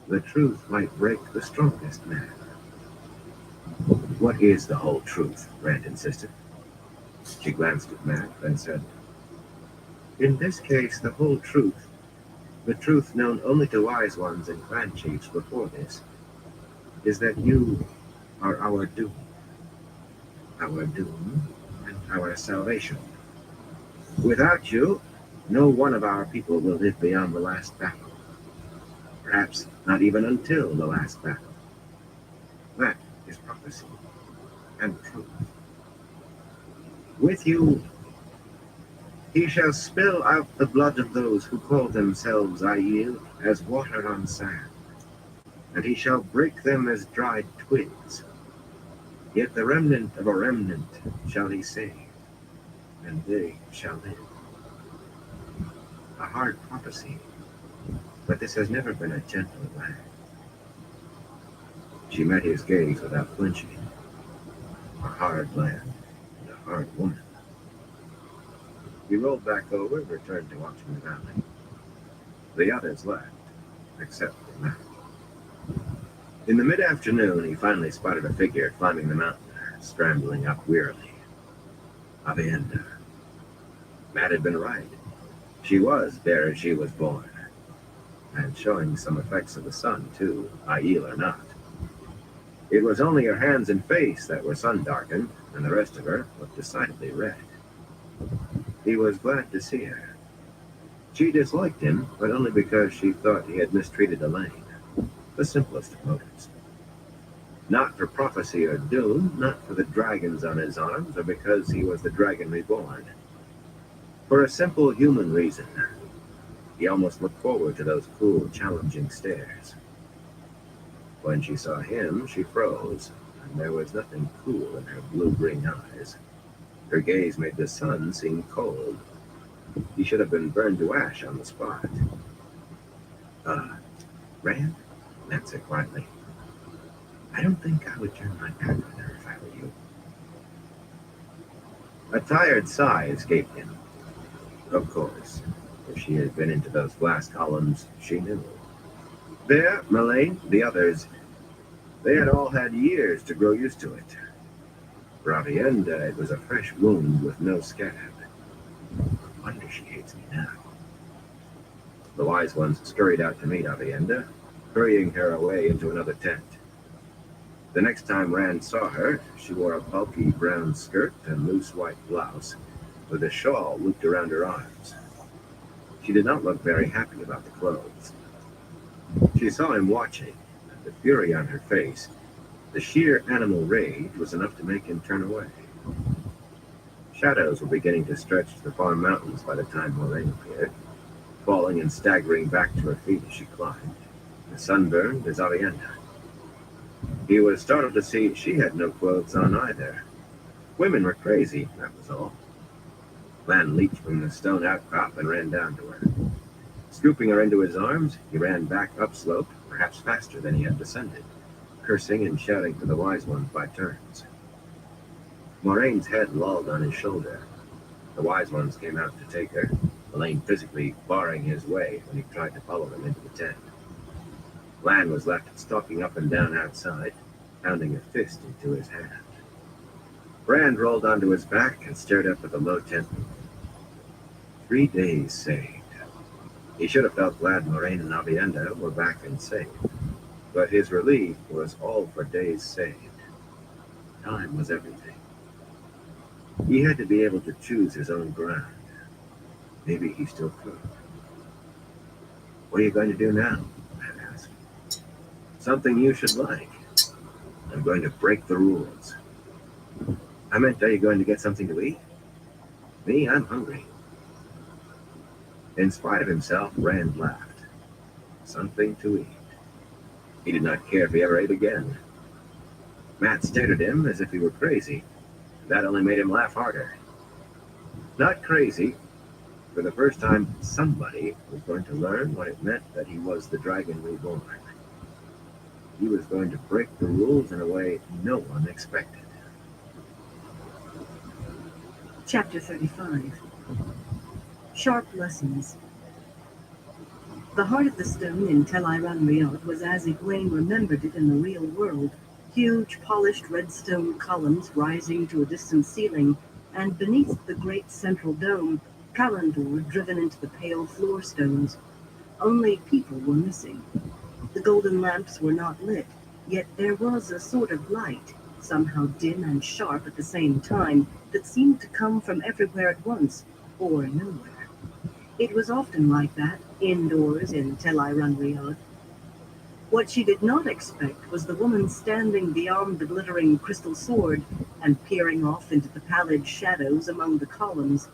The truth might break the strongest man. What is the whole truth? Rand insisted. She glanced at Matt, then said, in this case, the whole truth, the truth known only to wise ones and clan chiefs before this, is that you are our doom. Our doom and our salvation. Without you, no one of our people will live beyond the last battle. Perhaps not even until the last battle. That is prophecy and truth. With you, he shall spill out the blood of those who call themselves Aiel as water on sand, and he shall break them as dried twigs. Yet the remnant of a remnant shall he save, and they shall live. A hard prophecy, but this has never been a gentle land. She met his gaze without flinching. A hard land and a hard woman. He rolled back over and returned to watching the valley. The others left, except for Matt. In the mid-afternoon, he finally spotted a figure climbing the mountain, scrambling up wearily. Avienda. Matt had been right. She was there as she was born, and showing some effects of the sun, too, Aiel or not. It was only her hands and face that were sun-darkened, and the rest of her looked decidedly red. He was glad to see her. She disliked him, but only because she thought he had mistreated Elaine. The simplest of motives. Not for prophecy or doom, not for the dragons on his arms, or because he was the dragon reborn. For a simple human reason. He almost looked forward to those cool, challenging stares. When she saw him, she froze, and there was nothing cool in her blue-green eyes. Her gaze made the sun seem cold. He should have been burned to ash on the spot. Rand? Matt said quietly. I don't think I would turn my back on her if I were you. A tired sigh escaped him. Of course, if she had been into those glass columns, she knew. There, Melaine, the others, they had all had years to grow used to it. For Avienda, it was a fresh wound with no scab. No wonder she hates me now. The wise ones scurried out to meet Avienda, hurrying her away into another tent. The next time Rand saw her, she wore a bulky brown skirt and loose white blouse, with a shawl looped around her arms. She did not look very happy about the clothes. She saw him watching, and the fury on her face, the sheer animal rage, was enough to make him turn away. Shadows were beginning to stretch to the far mountains by the time Moraine appeared, falling and staggering back to her feet as she climbed, as sunburned as Avienda. He was startled to see she had no clothes on either. Women were crazy, that was all. Lan leaped from the stone outcrop and ran down to her. Scooping her into his arms, he ran back upslope, perhaps faster than he had descended, cursing and shouting to the wise ones by turns. Moraine's head lolled on his shoulder. The wise ones came out to take her, Elaine physically barring his way when he tried to follow them into the tent. Lan was left stalking up and down outside, pounding a fist into his hand. Rand rolled onto his back and stared up at the low tent. 3 days saved. He should have felt glad Moraine and Avienda were back and safe, but his relief was all for days saved. Time was everything. He had to be able to choose his own ground. Maybe he still could. What are you going to do now? Matt asked. Something you should like. I'm going to break the rules. I meant, are you going to get something to eat? Me, I'm hungry. In spite of himself, Rand laughed. Something to eat. He did not care if he ever ate again. Matt stared at him as if he were crazy. That only made him laugh harder. Not crazy. For the first time, somebody was going to learn what it meant that he was the dragon reborn. He was going to break the rules in a way no one expected. Chapter 35. Sharp Lessons. The heart of the stone in Tel Riyadh was as Egwene remembered it in the real world. Huge, polished red stone columns rising to a distant ceiling, and beneath the great central dome, Kalendor driven into the pale floor stones. Only people were missing. The golden lamps were not lit, yet there was a sort of light, somehow dim and sharp at the same time, that seemed to come from everywhere at once, or nowhere. It was often like that, indoors in Tel Riyadh. What she did not expect was the woman standing beyond the glittering crystal sword and peering off into the pallid shadows among the columns.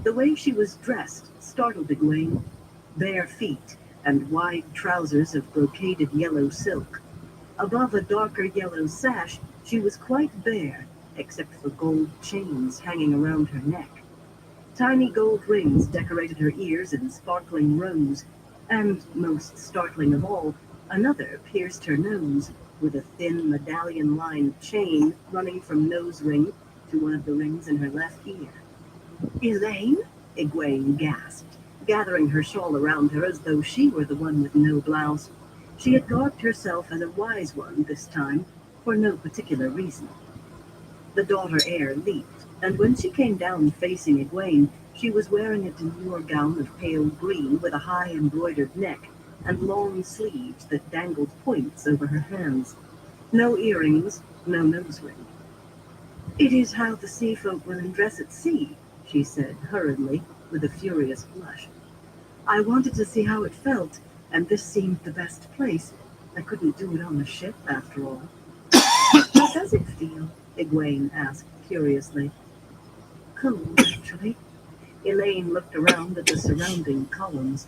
The way she was dressed startled Egwene. Bare feet and wide trousers of brocaded yellow silk. Above a darker yellow sash, she was quite bare, except for gold chains hanging around her neck. Tiny gold rings decorated her ears in sparkling rows, and, most startling of all, another pierced her nose, with a thin medallion-lined chain running from nose ring to one of the rings in her left ear. "Elaine?" Egwene gasped, gathering her shawl around her as though she were the one with no blouse. She had garbed herself as a wise one this time, for no particular reason. The daughter heir leaped, and when she came down facing Egwene, she was wearing a demure gown of pale green with a high embroidered neck and long sleeves that dangled points over her hands. No earrings, no nose ring. "It is how the sea folk women dress at sea," she said hurriedly, with a furious blush. "I wanted to see how it felt, and this seemed the best place. I couldn't do it on a ship, after all." "How does it feel?" Egwene asked curiously. "Cold, actually." Elaine looked around at the surrounding columns.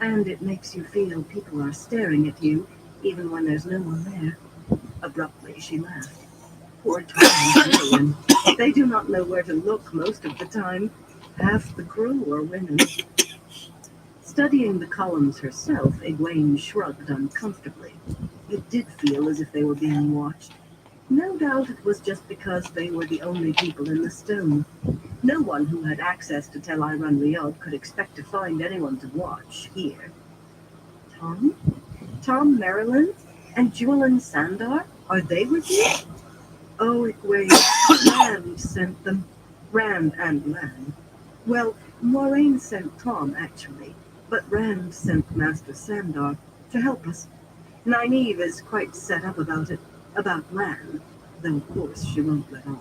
"And it makes you feel people are staring at you, even when there's no one there." Abruptly, she laughed. "Poor Tom and Marion. They do not know where to look most of the time. Half the crew are women." Studying the columns herself, Egwene shrugged uncomfortably. It did feel as if they were being watched. No doubt it was just because they were the only people in the stone. No one who had access to Tel Riyadh could expect to find anyone to watch here. "Tom? Tom Marilyn? And Jewelin Sandar? Are they with you?" "Oh, Egwene, Rand sent them." "Rand and Lan. Well, Moraine sent Tom, actually, but Rand sent Master Sandar to help us. Nynaeve is quite set up about it, about Lan, though of course she won't let on."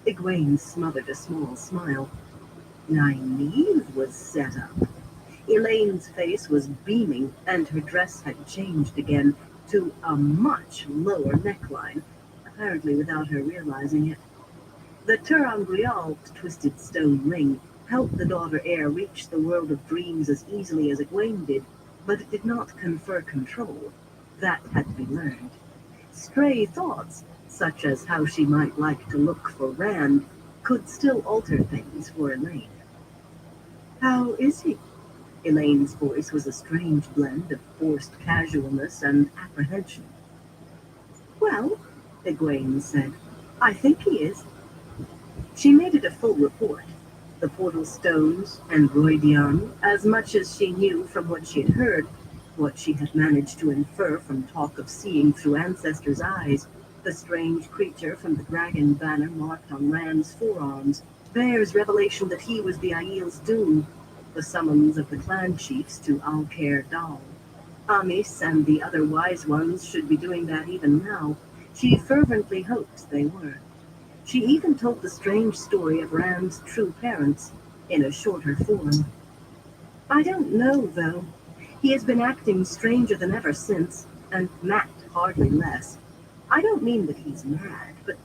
Egwene smothered a small smile. Nynaeve was set up. Elaine's face was beaming, and her dress had changed again to a much lower neckline, apparently without her realizing it. The Turangrial twisted stone ring helped the daughter heir reach the world of dreams as easily as Egwene did, but it did not confer control. That had to be learned. Stray thoughts, such as how she might like to look for Rand, could still alter things for Elaine. "How is he?" Elaine's voice was a strange blend of forced casualness and apprehension. "Well," Egwene said, "I think he is." She made it a full report. The portal stones and Roydian, as much as she knew from what she had heard, what she had managed to infer from talk of seeing through ancestors' eyes, the strange creature from the dragon banner marked on Rand's forearms, Bear's revelation that he was the Aiel's doom, the summons of the clan chiefs to Alcair Dal. Amis and the other wise ones should be doing that even now. She fervently hoped they were. She even told the strange story of Rand's true parents, in a shorter form. "I don't know, though. He has been acting stranger than ever since, and Matt hardly less. I don't mean that he's mad, but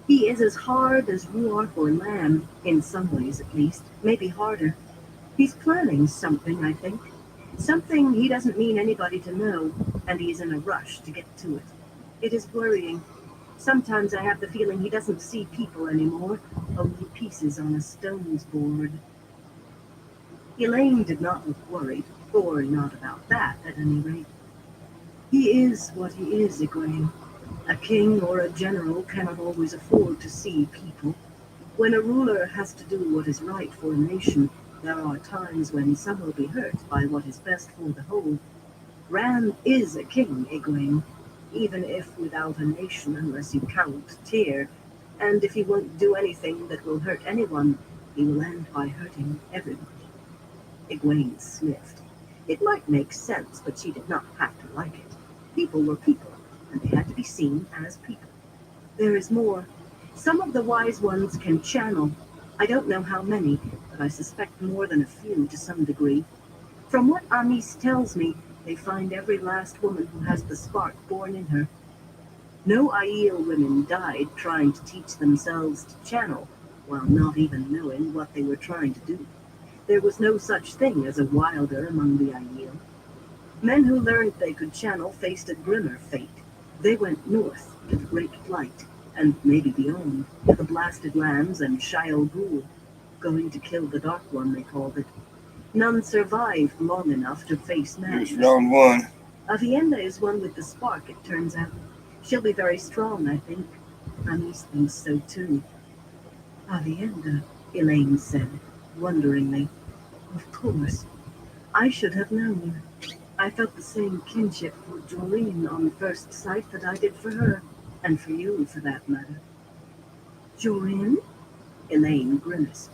he is as hard as Ruark or Lamb, in some ways at least, maybe harder. He's planning something, I think. Something he doesn't mean anybody to know, and he's in a rush to get to it. It is worrying." Sometimes I have the feeling he doesn't see people anymore, only pieces on a stone's board. Elaine did not look worried, or not about that, at any rate. He is what he is, Egwene. A king or a general cannot always afford to see people. When a ruler has to do what is right for a nation, there are times when some will be hurt by what is best for the whole. Rand is a king, Egwene, even if without a nation unless you count Tyr, and if he won't do anything that will hurt anyone, he will end by hurting everyone. Egwene sniffed. It might make sense, but she did not have to like it. People were people, and they had to be seen as people. There is more. Some of the wise ones can channel. I don't know how many, but I suspect more than a few to some degree. From what Amis tells me, they find every last woman who has the spark born in her. No Aiel women died trying to teach themselves to channel, while not even knowing what they were trying to do. There was no such thing as a wilder among the Aiel. Men who learned they could channel faced a grimmer fate. They went north to the Great Flight, and maybe beyond, to the Blasted Lands and Shaiel Ghul. Going to kill the Dark One, they called it. None survived long enough to face Here's madness. round one. Avienda is one with the spark, it turns out. She'll be very strong, I think. Amis thinks so too. Avienda, Elaine said, wonderingly. Of course. I should have known. I felt the same kinship for Doreen on first sight that I did for her, and for you, for that matter. Doreen? Elaine grimaced.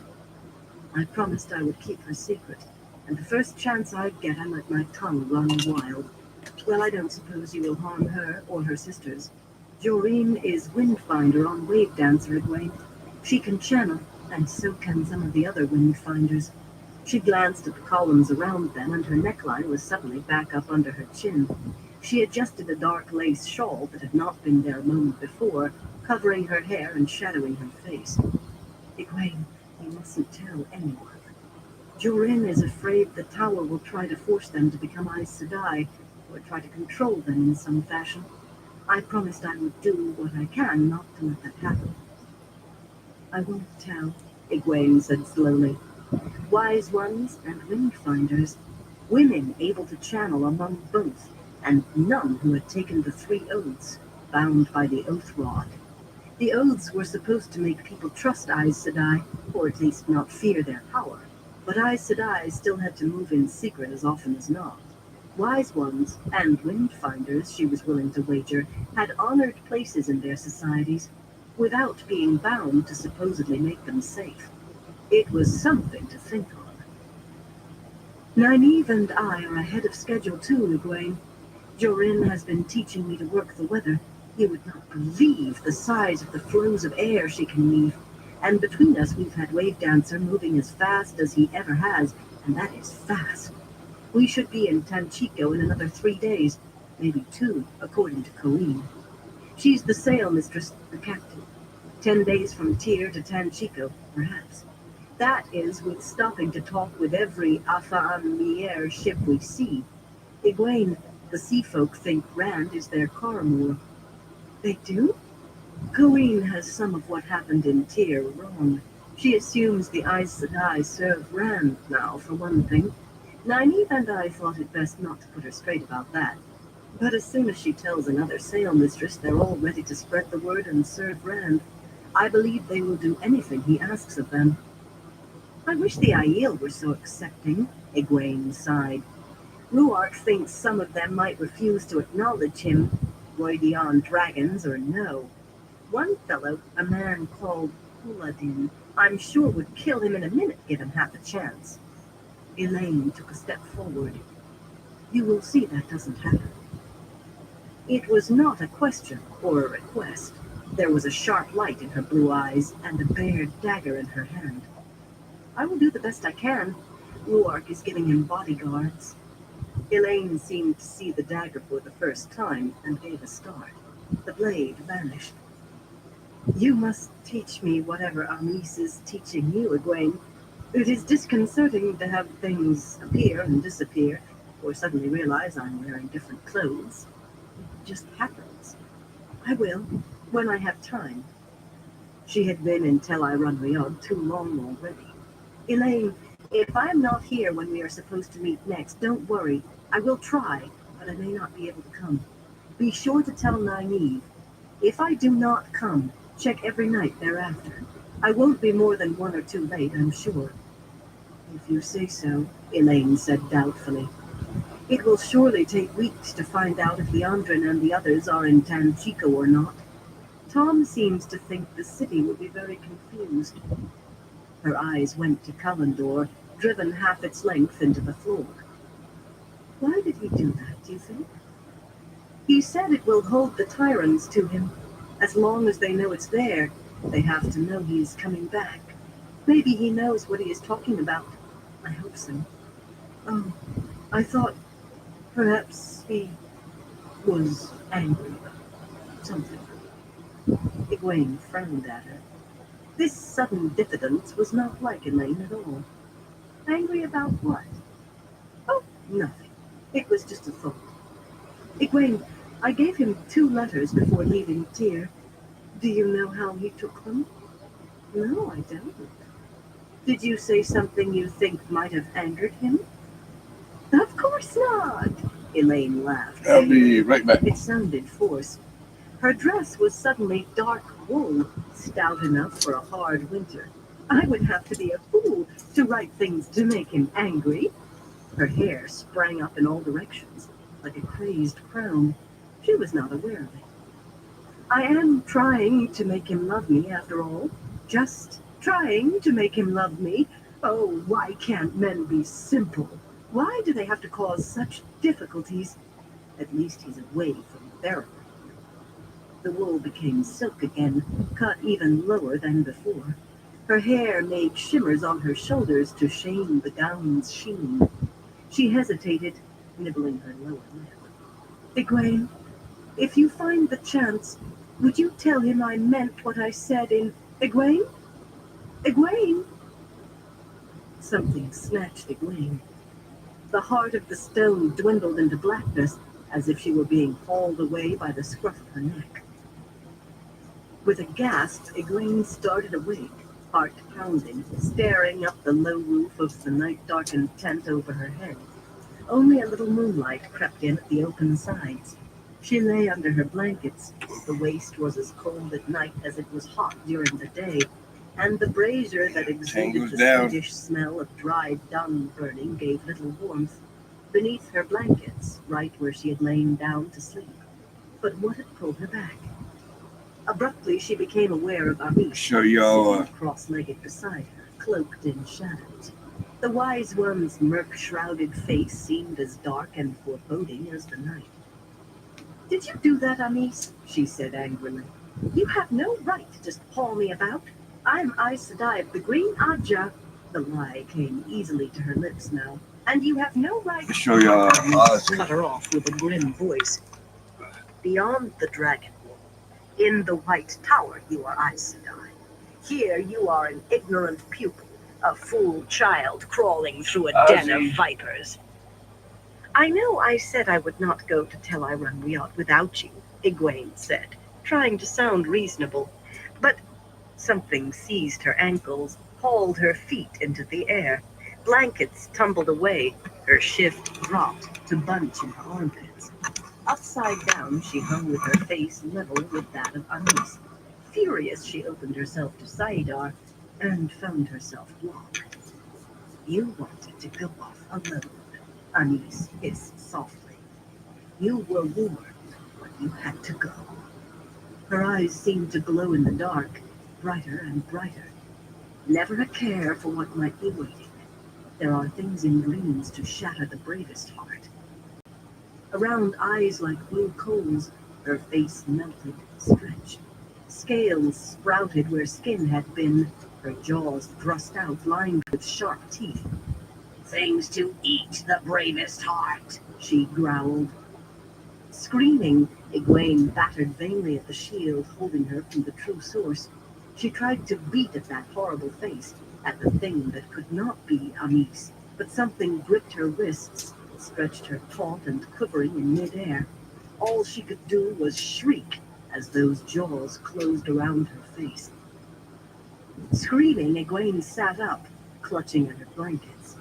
I promised I would keep her secret, and the first chance I'd get I let my tongue run wild. Well, I don't suppose you will harm her or her sisters. Doreen is Windfinder on Wave Dancer, Egwene. She can channel, and so can some of the other Windfinders. She glanced at the columns around them, and her neckline was suddenly back up under her chin. She adjusted a dark lace shawl that had not been there a moment before, covering her hair and shadowing her face. Egwene, you mustn't tell anyone. Jorin is afraid the tower will try to force them to become Aes Sedai, or try to control them in some fashion. I promised I would do what I can not to let that happen. I won't tell, Egwene said slowly. Wise ones and Windfinders, women able to channel among both, and none who had taken the 3 oaths, bound by the Oath Rod. The oaths were supposed to make people trust Aes Sedai, or at least not fear their power. But Aes Sedai still had to move in secret as often as not. Wise ones, and Windfinders, she was willing to wager, had honored places in their societies, without being bound to supposedly make them safe. It was something to think on. Nynaeve and I are ahead of schedule too, Egwene. Jorin has been teaching me to work the weather. You would not believe the size of the flows of air she can weave. And between us we've had Wave Dancer moving as fast as he ever has, and that is fast. We should be in Tanchico in another 3 days, maybe 2, according to Colleen. She's the sail mistress, the captain. 10 days from Tyr to Tanchico, perhaps. That is with stopping to talk with every Afa'am ship we see. Egwene, the sea folk think Rand is their Caramor. They do? Colleen has some of what happened in Tyr wrong. She assumes the Aes Sedai serve Rand now, for one thing. Nynaeve and I thought it best not to put her straight about that. But as soon as she tells another sail mistress, they're all ready to spread the word and serve Rand. I believe they will do anything he asks of them. I wish the Aiel were so accepting, Egwene sighed. Ruark thinks some of them might refuse to acknowledge him, Roydion dragons or no. One fellow, a man called Huladin, I'm sure would kill him in a minute given half a chance. Elaine took a step forward. You will see that doesn't happen. It was not a question or a request. There was a sharp light in her blue eyes and a bared dagger in her hand. I will do the best I can. Ruark is giving him bodyguards. Elaine seemed to see the dagger for the first time and gave a start. The blade vanished. You must teach me whatever Amis is teaching you, Egwene. It is disconcerting to have things appear and disappear, or suddenly realize I'm wearing different clothes. It just happens. I will. When I have time. She had been in Tel Riyadh too long already. Elaine, if I am not here when we are supposed to meet next, don't worry. I will try, but I may not be able to come. Be sure to tell Nynaeve. If I do not come, check every night thereafter. I won't be more than 1 or 2 late, I'm sure. If you say so, Elaine said doubtfully. It will surely take weeks to find out if Leandrin and the others are in Tanchico or not. Tom seems to think the city will be very confused. Her eyes went to Kalendor, driven half its length into the floor. Why did he do that, do you think? He said it will hold the tyrants to him. As long as they know it's there, they have to know he is coming back. Maybe he knows what he is talking about. I hope so. Oh, I thought perhaps he was angry about something. Egwene frowned at her. This sudden diffidence was not like Elaine at all. Angry about what? Oh, nothing. It was just a thought. Egwene, I gave him 2 letters before leaving Tyr. Do you know how he took them? No, I don't. Did you say something you think might have angered him? Of course not, Elaine laughed. I'll be right back. It sounded forced. Her dress was suddenly dark wool, stout enough for a hard winter. I would have to be a fool to write things to make him angry. Her hair sprang up in all directions, like a crazed crown. She was not aware of it. I am trying to make him love me, after all. Just trying to make him love me. Oh, why can't men be simple? Why do they have to cause such difficulties? At least he's away from therapy. The wool became silk again, cut even lower than before. Her hair made shimmers on her shoulders to shame the gown's sheen. She hesitated, nibbling her lower lip. Egwene, if you find the chance, would you tell him I meant what I said in Egwene? Egwene! Something snatched Egwene. The heart of the stone dwindled into blackness, as if she were being hauled away by the scruff of her neck. With a gasp, Egwene started awake, heart pounding, staring up the low roof of the night-darkened tent over her head. Only a little moonlight crept in at the open sides. She lay under her blankets. The waist was as cold at night as it was hot during the day, and the brazier that exuded the sweetish smell of dried dung burning gave little warmth. Beneath her blankets, right where she had lain down to sleep. But what had pulled her back? Abruptly, she became aware of Amis, sitting cross-legged beside her, cloaked in shadows. The wise one's murk-shrouded face seemed as dark and foreboding as the night. Did you do that, Amis? She said angrily. You have no right to just haul me about. I'm Aes Sedai of the Green Ajah. The lie came easily to her lips now. And you have no right to cut her off with a grim voice. Beyond the dragon wall, in the White Tower, you are Aes Sedai. Here you are an ignorant pupil, a fool child crawling through a den of vipers. I know I said I would not go to Tel Riyadh without you, Egwene said, trying to sound reasonable. But something seized her ankles, hauled her feet into the air. Blankets tumbled away, her shift dropped to bunch in her armpits. Upside down, she hung with her face level with that of Anis. Furious, she opened herself to Saidar and found herself blocked. You wanted to go off alone, Anis hissed softly. You were warned, but you had to go. Her eyes seemed to glow in the dark, brighter and brighter. Never a care for what might be waiting. There are things in dreams to shatter the bravest heart. Around eyes like blue coals, her face melted, stretched. Scales sprouted where skin had been, her jaws thrust out, lined with sharp teeth. Things to eat the bravest heart, she growled. Screaming, Egwene battered vainly at the shield holding her from the true source. She tried to beat at that horrible face, at the thing that could not be Amis, but something gripped her wrists, stretched her taut and quivering in midair. All she could do was shriek as those jaws closed around her face. Screaming, Egwene sat up, clutching at her blankets.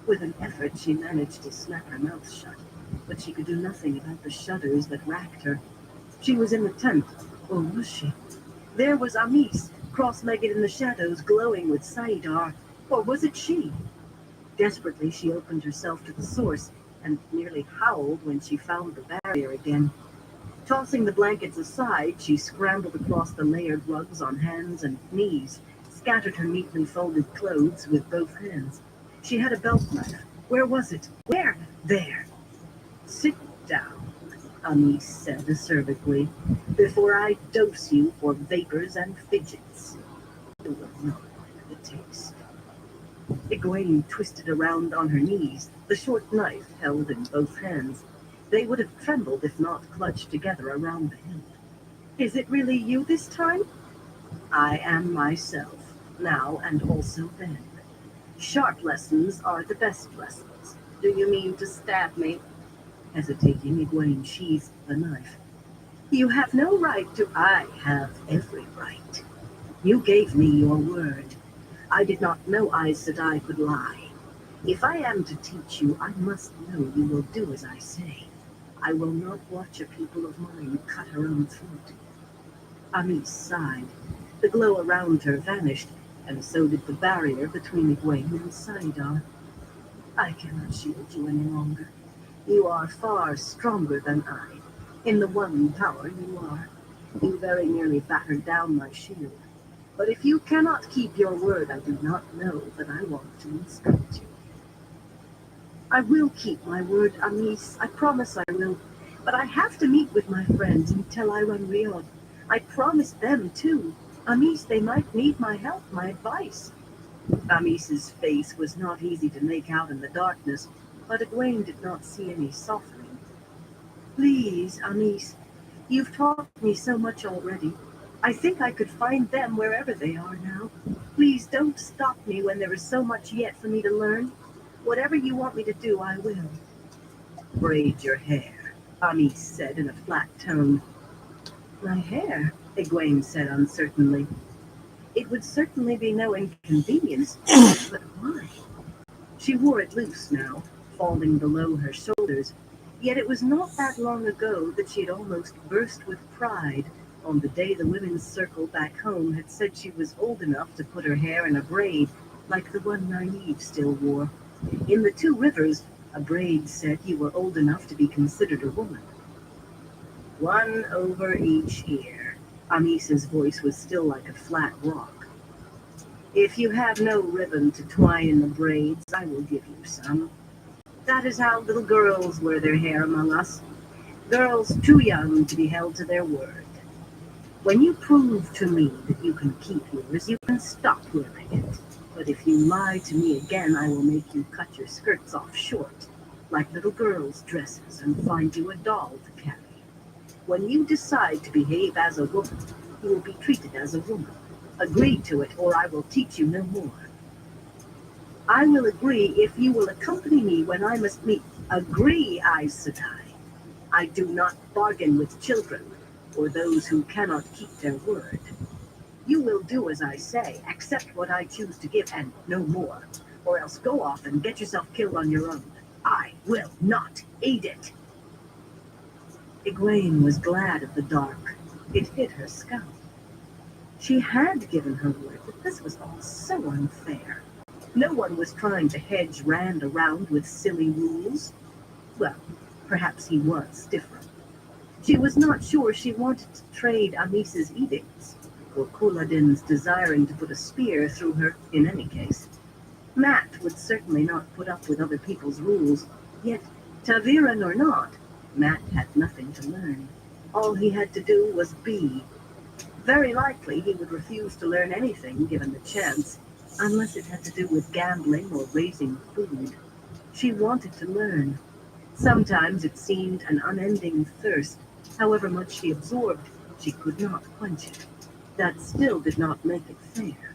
With an effort, she managed to snap her mouth shut, but she could do nothing about the shudders that racked her. She was in the tent, or was she? There was Amis, cross-legged in the shadows, glowing with Saidar, or was it she? Desperately, she opened herself to the source, and nearly howled when she found the barrier again. Tossing the blankets aside, she scrambled across the layered rugs on hands and knees, scattered her neatly folded clothes with both hands. She had a belt knife. Where was it? Where? There. Sit down, Amis said acervically, before I dose you for vapors and fidgets. You will not like the taste. Egwene twisted around on her knees, the short knife held in both hands. They would have trembled if not clutched together around the hilt. Is it really you this time? I am myself, now and also then. Sharp lessons are the best lessons. Do you mean to stab me? Hesitating, Egwene sheathed the knife. You have no right to. I have every right. You gave me your word. I did not know Aes Sedai could lie. If I am to teach you, I must know you will do as I say. I will not watch a people of mine cut her own throat. Amis sighed. The glow around her vanished, and so did the barrier between Egwene and Saidar. I cannot shield you any longer. You are far stronger than I. In the one power you are. You very nearly battered down my shield. But if you cannot keep your word, I do not know that I want to instruct you. I will keep my word, Amis. I promise I will. But I have to meet with my friends in Tel-Iran Riyadh. I promised them, too. Amis, they might need my help, my advice. Amis's face was not easy to make out in the darkness, but Egwene did not see any softening. Please, Amis, you've taught me so much already. I think I could find them wherever they are now. Please don't stop me when there is so much yet for me to learn. Whatever you want me to do, I will. Braid your hair, Amis said in a flat tone. My hair, Egwene said uncertainly. It would certainly be no inconvenience, but why? She wore it loose now, falling below her shoulders, yet it was not that long ago that she had almost burst with pride on the day the women's circle back home had said she was old enough to put her hair in a braid like the one Nynaeve still wore. In the Two Rivers, a braid said you were old enough to be considered a woman. One over each ear. Amis's voice was still like a flat rock. If you have no ribbon to twine in the braids, I will give you some. That is how little girls wear their hair among us. Girls too young to be held to their word. When you prove to me that you can keep yours, you can stop wearing it. But if you lie to me again, I will make you cut your skirts off short, like little girls' dresses, and find you a doll to carry. When you decide to behave as a woman, you will be treated as a woman. Agree to it, or I will teach you no more. I will agree if you will accompany me when I must meet. Agree, Aes Sedai. I do not bargain with children, or those who cannot keep their word. You will do as I say, accept what I choose to give, and no more, or else go off and get yourself killed on your own. I will not aid it. Egwene was glad of the dark. It hid her scalp. She had given her word, but this was all so unfair. No one was trying to hedge Rand around with silly rules. Well, perhaps he was different. She was not sure she wanted to trade Amis's edicts, or Couladin's desiring to put a spear through her in any case. Matt would certainly not put up with other people's rules, yet, Taviran or not, Matt had nothing to learn. All he had to do was be. Very likely he would refuse to learn anything given the chance, unless it had to do with gambling or raising food. She wanted to learn. Sometimes it seemed an unending thirst. However much she absorbed, she could not quench it. That still did not make it fair.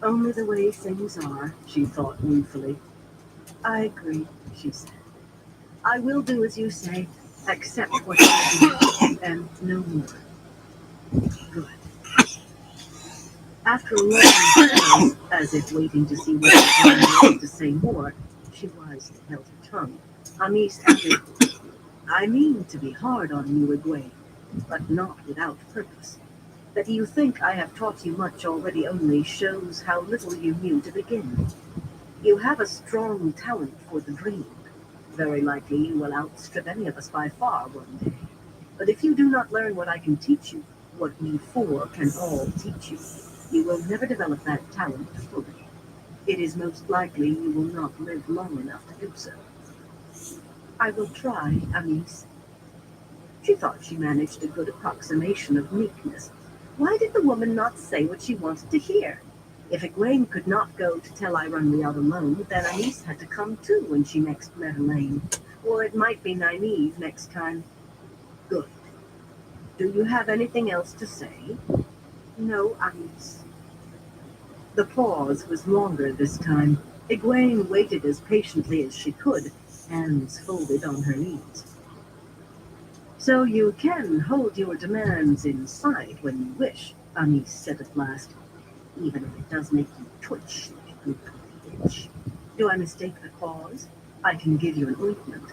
Only the way things are, she thought ruefully. I agree, she said. I will do as you say, accept what I do, and no more. Good. After a long pause, as if waiting to see whether Egwene wanted to say more, she wisely held her tongue. Amis added, I mean to be hard on you, Egwene, but not without purpose. That you think I have taught you much already only shows how little you knew to begin. You have a strong talent for the dream. Very likely you will outstrip any of us by far one day. But if you do not learn what I can teach you, what we four can all teach you, you will never develop that talent fully. It is most likely you will not live long enough to do so. I will try, Amis. She thought she managed a good approximation of meekness. Why did the woman not say what she wanted to hear? If Egwene could not go to tell Ironweald alone, then Anis had to come too when she next met Elaine. Or it might be Nynaeve next time. Good. Do you have anything else to say? No, Anis. The pause was longer this time. Egwene waited as patiently as she could, hands folded on her knees. So you can hold your demands inside when you wish, Anis said at last, even if it does make you twitch like a good puppy itch. Do I mistake the cause? I can give you an ointment.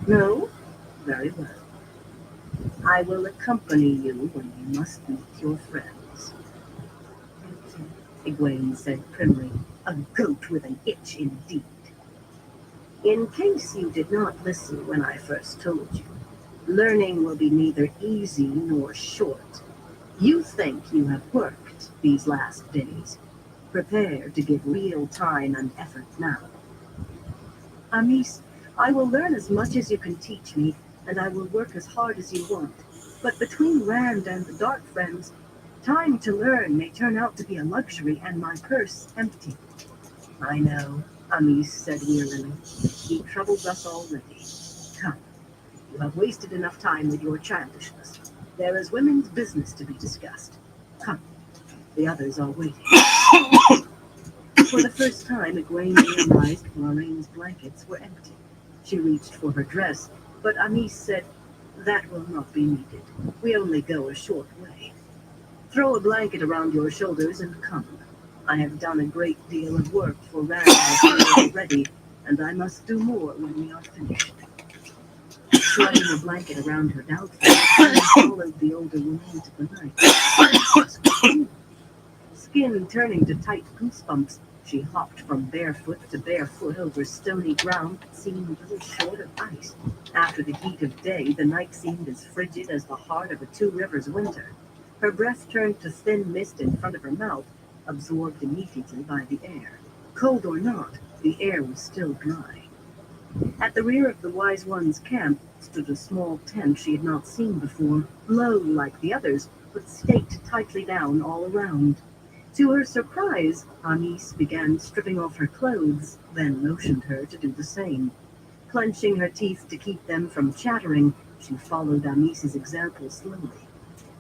No? Very well. I will accompany you when you must meet your friends. Thank you, Egwene said primly. A goat with an itch indeed. In case you did not listen when I first told you, learning will be neither easy nor short. You think you have worked these last days. Prepare to give real time and effort now. Amis, I will learn as much as you can teach me, and I will work as hard as you want. But between Rand and the Dark Friends, time to learn may turn out to be a luxury and my purse empty. I know, Amis said wearily. He troubles us already. Come, you have wasted enough time with your childishness. There is women's business to be discussed. Come, the others are waiting. For the first time, Egwene realized Lorraine's blankets were empty. She reached for her dress, but Amis said, That will not be needed. We only go a short way. Throw a blanket around your shoulders and come. I have done a great deal of work for Randall already, and I must do more when we are finished. Sliding a blanket around her doubtfully, she followed the older woman into the night. Skin turning to tight goosebumps, she hopped from barefoot to barefoot over stony ground that seemed little short of ice. After the heat of day, the night seemed as frigid as the heart of a Two Rivers winter. Her breath turned to thin mist in front of her mouth, absorbed immediately by the air. Cold or not, the air was still dry. At the rear of the Wise One's camp stood a small tent she had not seen before, low like the others, but staked tightly down all around. To her surprise, Anis began stripping off her clothes, then motioned her to do the same. Clenching her teeth to keep them from chattering, she followed Amis's example slowly.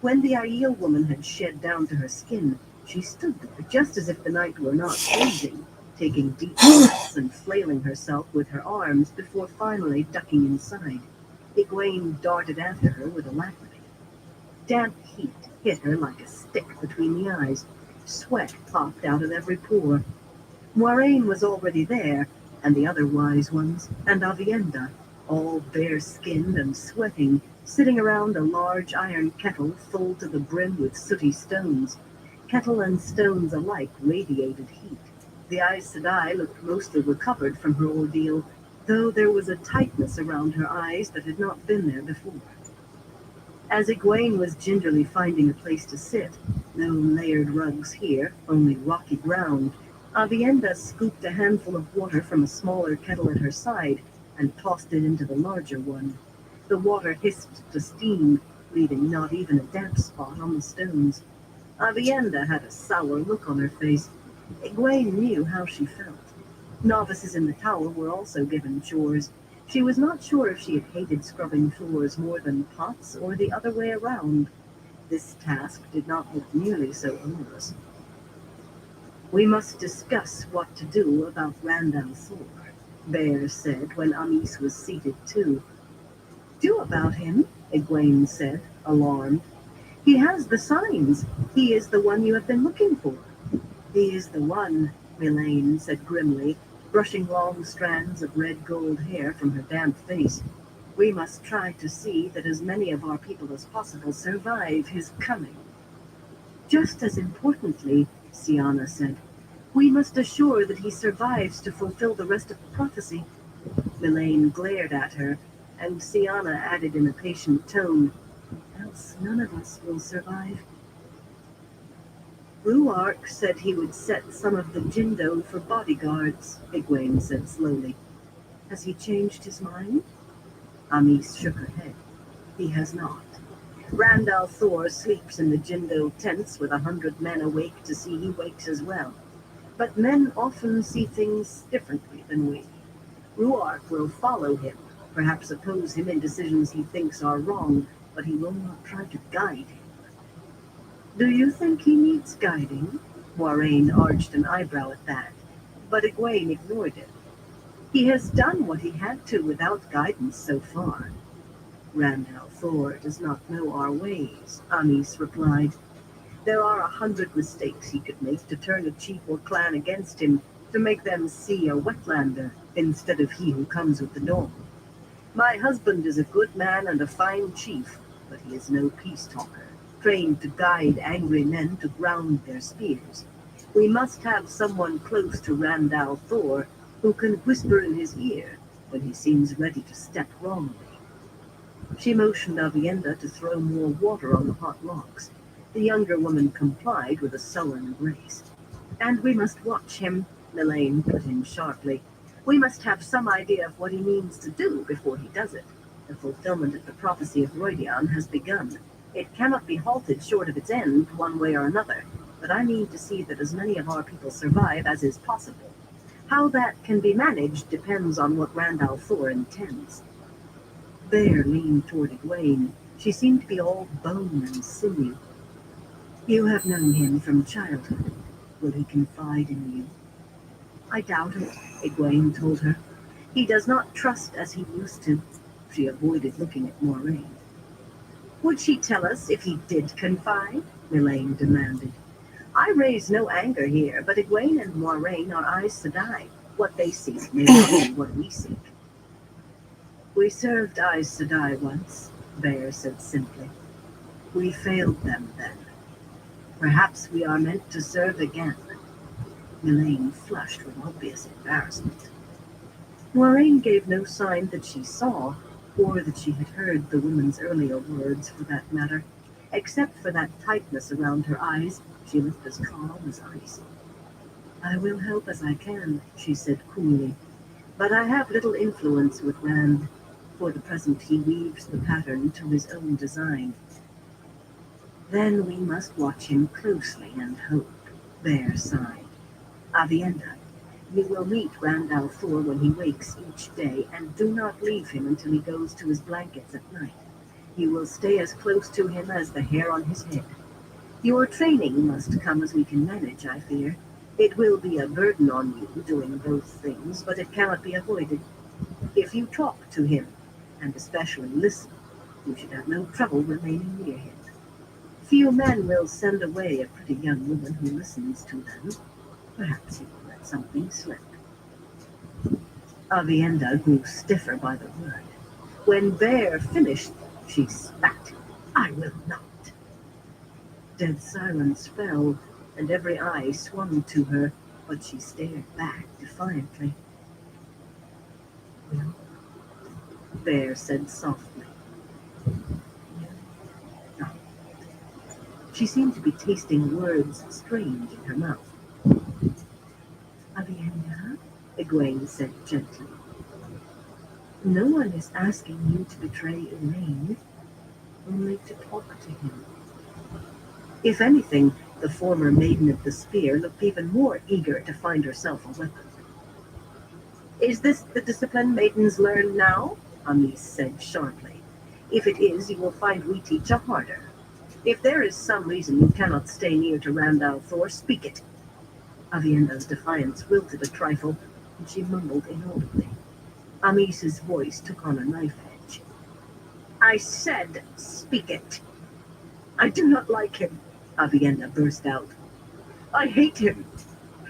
When the Aiel woman had shed down to her skin, she stood there just as if the night were not freezing, taking deep breaths and flailing herself with her arms before finally ducking inside. Egwene darted after her with alacrity. Damp heat hit her like a stick between the eyes. Sweat popped out of every pore. Moiraine was already there, and the other Wise Ones, and Avienda, all bare-skinned and sweating, sitting around a large iron kettle full to the brim with sooty stones. Kettle and stones alike radiated heat. The Aes Sedai looked mostly recovered from her ordeal, though there was a tightness around her eyes that had not been there before. As Egwene was gingerly finding a place to sit, no layered rugs here, only rocky ground, Avienda scooped a handful of water from a smaller kettle at her side and tossed it into the larger one. The water hissed to steam, leaving not even a damp spot on the stones. Avienda had a sour look on her face. Egwene knew how she felt. Novices in the tower were also given chores. She was not sure if she had hated scrubbing floors more than pots or the other way around. This task did not look nearly so onerous. We must discuss what to do about Randall Thor, Bear said when Amis was seated too. Do about him? Egwene said, alarmed. He has the signs. He is the one you have been looking for. He is the one, Elaine said grimly, brushing long strands of red gold hair from her damp face. We must try to see that as many of our people as possible survive his coming. Just as importantly, Siana said, we must assure that he survives to fulfill the rest of the prophecy. Elaine glared at her, and Siana added in a patient tone, else none of us will survive. Ruark said he would set some of the Jindo for bodyguards, Egwene said slowly. Has he changed his mind? Amis shook her head. He has not. Randall Thor sleeps in the Jindo tents with 100 men awake to see he wakes as well. But men often see things differently than we. Ruark will follow him, perhaps oppose him in decisions he thinks are wrong, but he will not try to guide him. Do you think he needs guiding? Moiraine arched an eyebrow at that, but Egwene ignored it. He has done what he had to without guidance so far. Randall Thor does not know our ways, Amis replied. There are 100 mistakes he could make to turn a chief or clan against him, to make them see a wetlander instead of he who comes with the dawn. My husband is a good man and a fine chief, but he is no peace talker, trained to guide angry men to ground their spears. We must have someone close to Randall Thor who can whisper in his ear when he seems ready to step wrongly. She motioned Avienda to throw more water on the hot logs. The younger woman complied with a sullen grace. And we must watch him, Elaine put in sharply. We must have some idea of what he means to do before he does it. The fulfillment of the prophecy of Roidian has begun. It cannot be halted short of its end, one way or another, but I mean to see that as many of our people survive as is possible. How that can be managed depends on what Randall Thor intends. Bear leaned toward Egwene. She seemed to be all bone and sinew. You have known him from childhood. Will he confide in you? I doubt it, Egwene told her. He does not trust as he used to. She avoided looking at Moiraine. Would she tell us if he did confide? Elaine demanded. I raise no anger here, but Egwene and Moiraine are Aes Sedai. What they seek may not be what we seek. We served Aes Sedai once, Bear said simply. We failed them then. Perhaps we are meant to serve again. Elaine flushed with obvious embarrassment. Moiraine gave no sign that she saw, or that she had heard the woman's earlier words for that matter. Except for that tightness around her eyes, she looked as calm as ice. I will help as I can, she said coolly, but I have little influence with Rand. For the present he weaves the pattern to his own design. Then we must watch him closely and hope, Bear sighed. Avienda, you will meet Randall Thor when he wakes each day, and do not leave him until he goes to his blankets at night. You will stay as close to him as the hair on his head. Your training must come as we can manage, I fear. It will be a burden on you doing both things, but it cannot be avoided. If you talk to him, and especially listen, you should have no trouble remaining near him. Few men will send away a pretty young woman who listens to them. Perhaps he will let something slip. Avienda grew stiffer by the word. When Bear finished, she spat. I will not. Dead silence fell, and every eye swung to her, but she stared back defiantly. Well, Bear said softly. No. She seemed to be tasting words strange in her mouth. Avienda, Egwene said gently. No one is asking you to betray Elaine, only to talk to him. If anything, the former Maiden of the Spear looked even more eager to find herself a weapon. Is this the discipline maidens learn now? Amis said sharply. If it is, you will find we teach a harder. If there is some reason you cannot stay near to Randall Thor, speak it. Avienda's defiance wilted a trifle, and she mumbled inaudibly. Amis's voice took on a knife edge. I said, speak it. I do not like him, Avienda burst out. I hate him!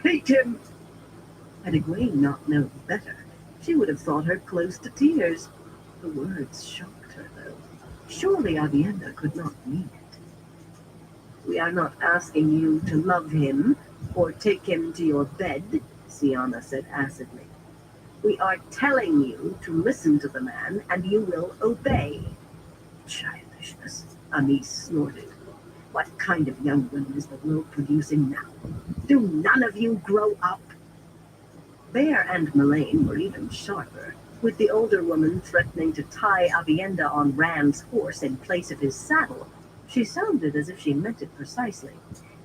Hate him! Had Egwene not known better, she would have thought her close to tears. The words shocked her, though. Surely Avienda could not mean it. We are not asking you to love him or take him to your bed, Siana said acidly. We are telling you to listen to the man, and you will obey. Childishness, Amis snorted. What kind of young women is the world producing now? Do none of you grow up? Bear and Melaine were even sharper, with the older woman threatening to tie Avienda on Rand's horse in place of his saddle. She sounded as if she meant it precisely,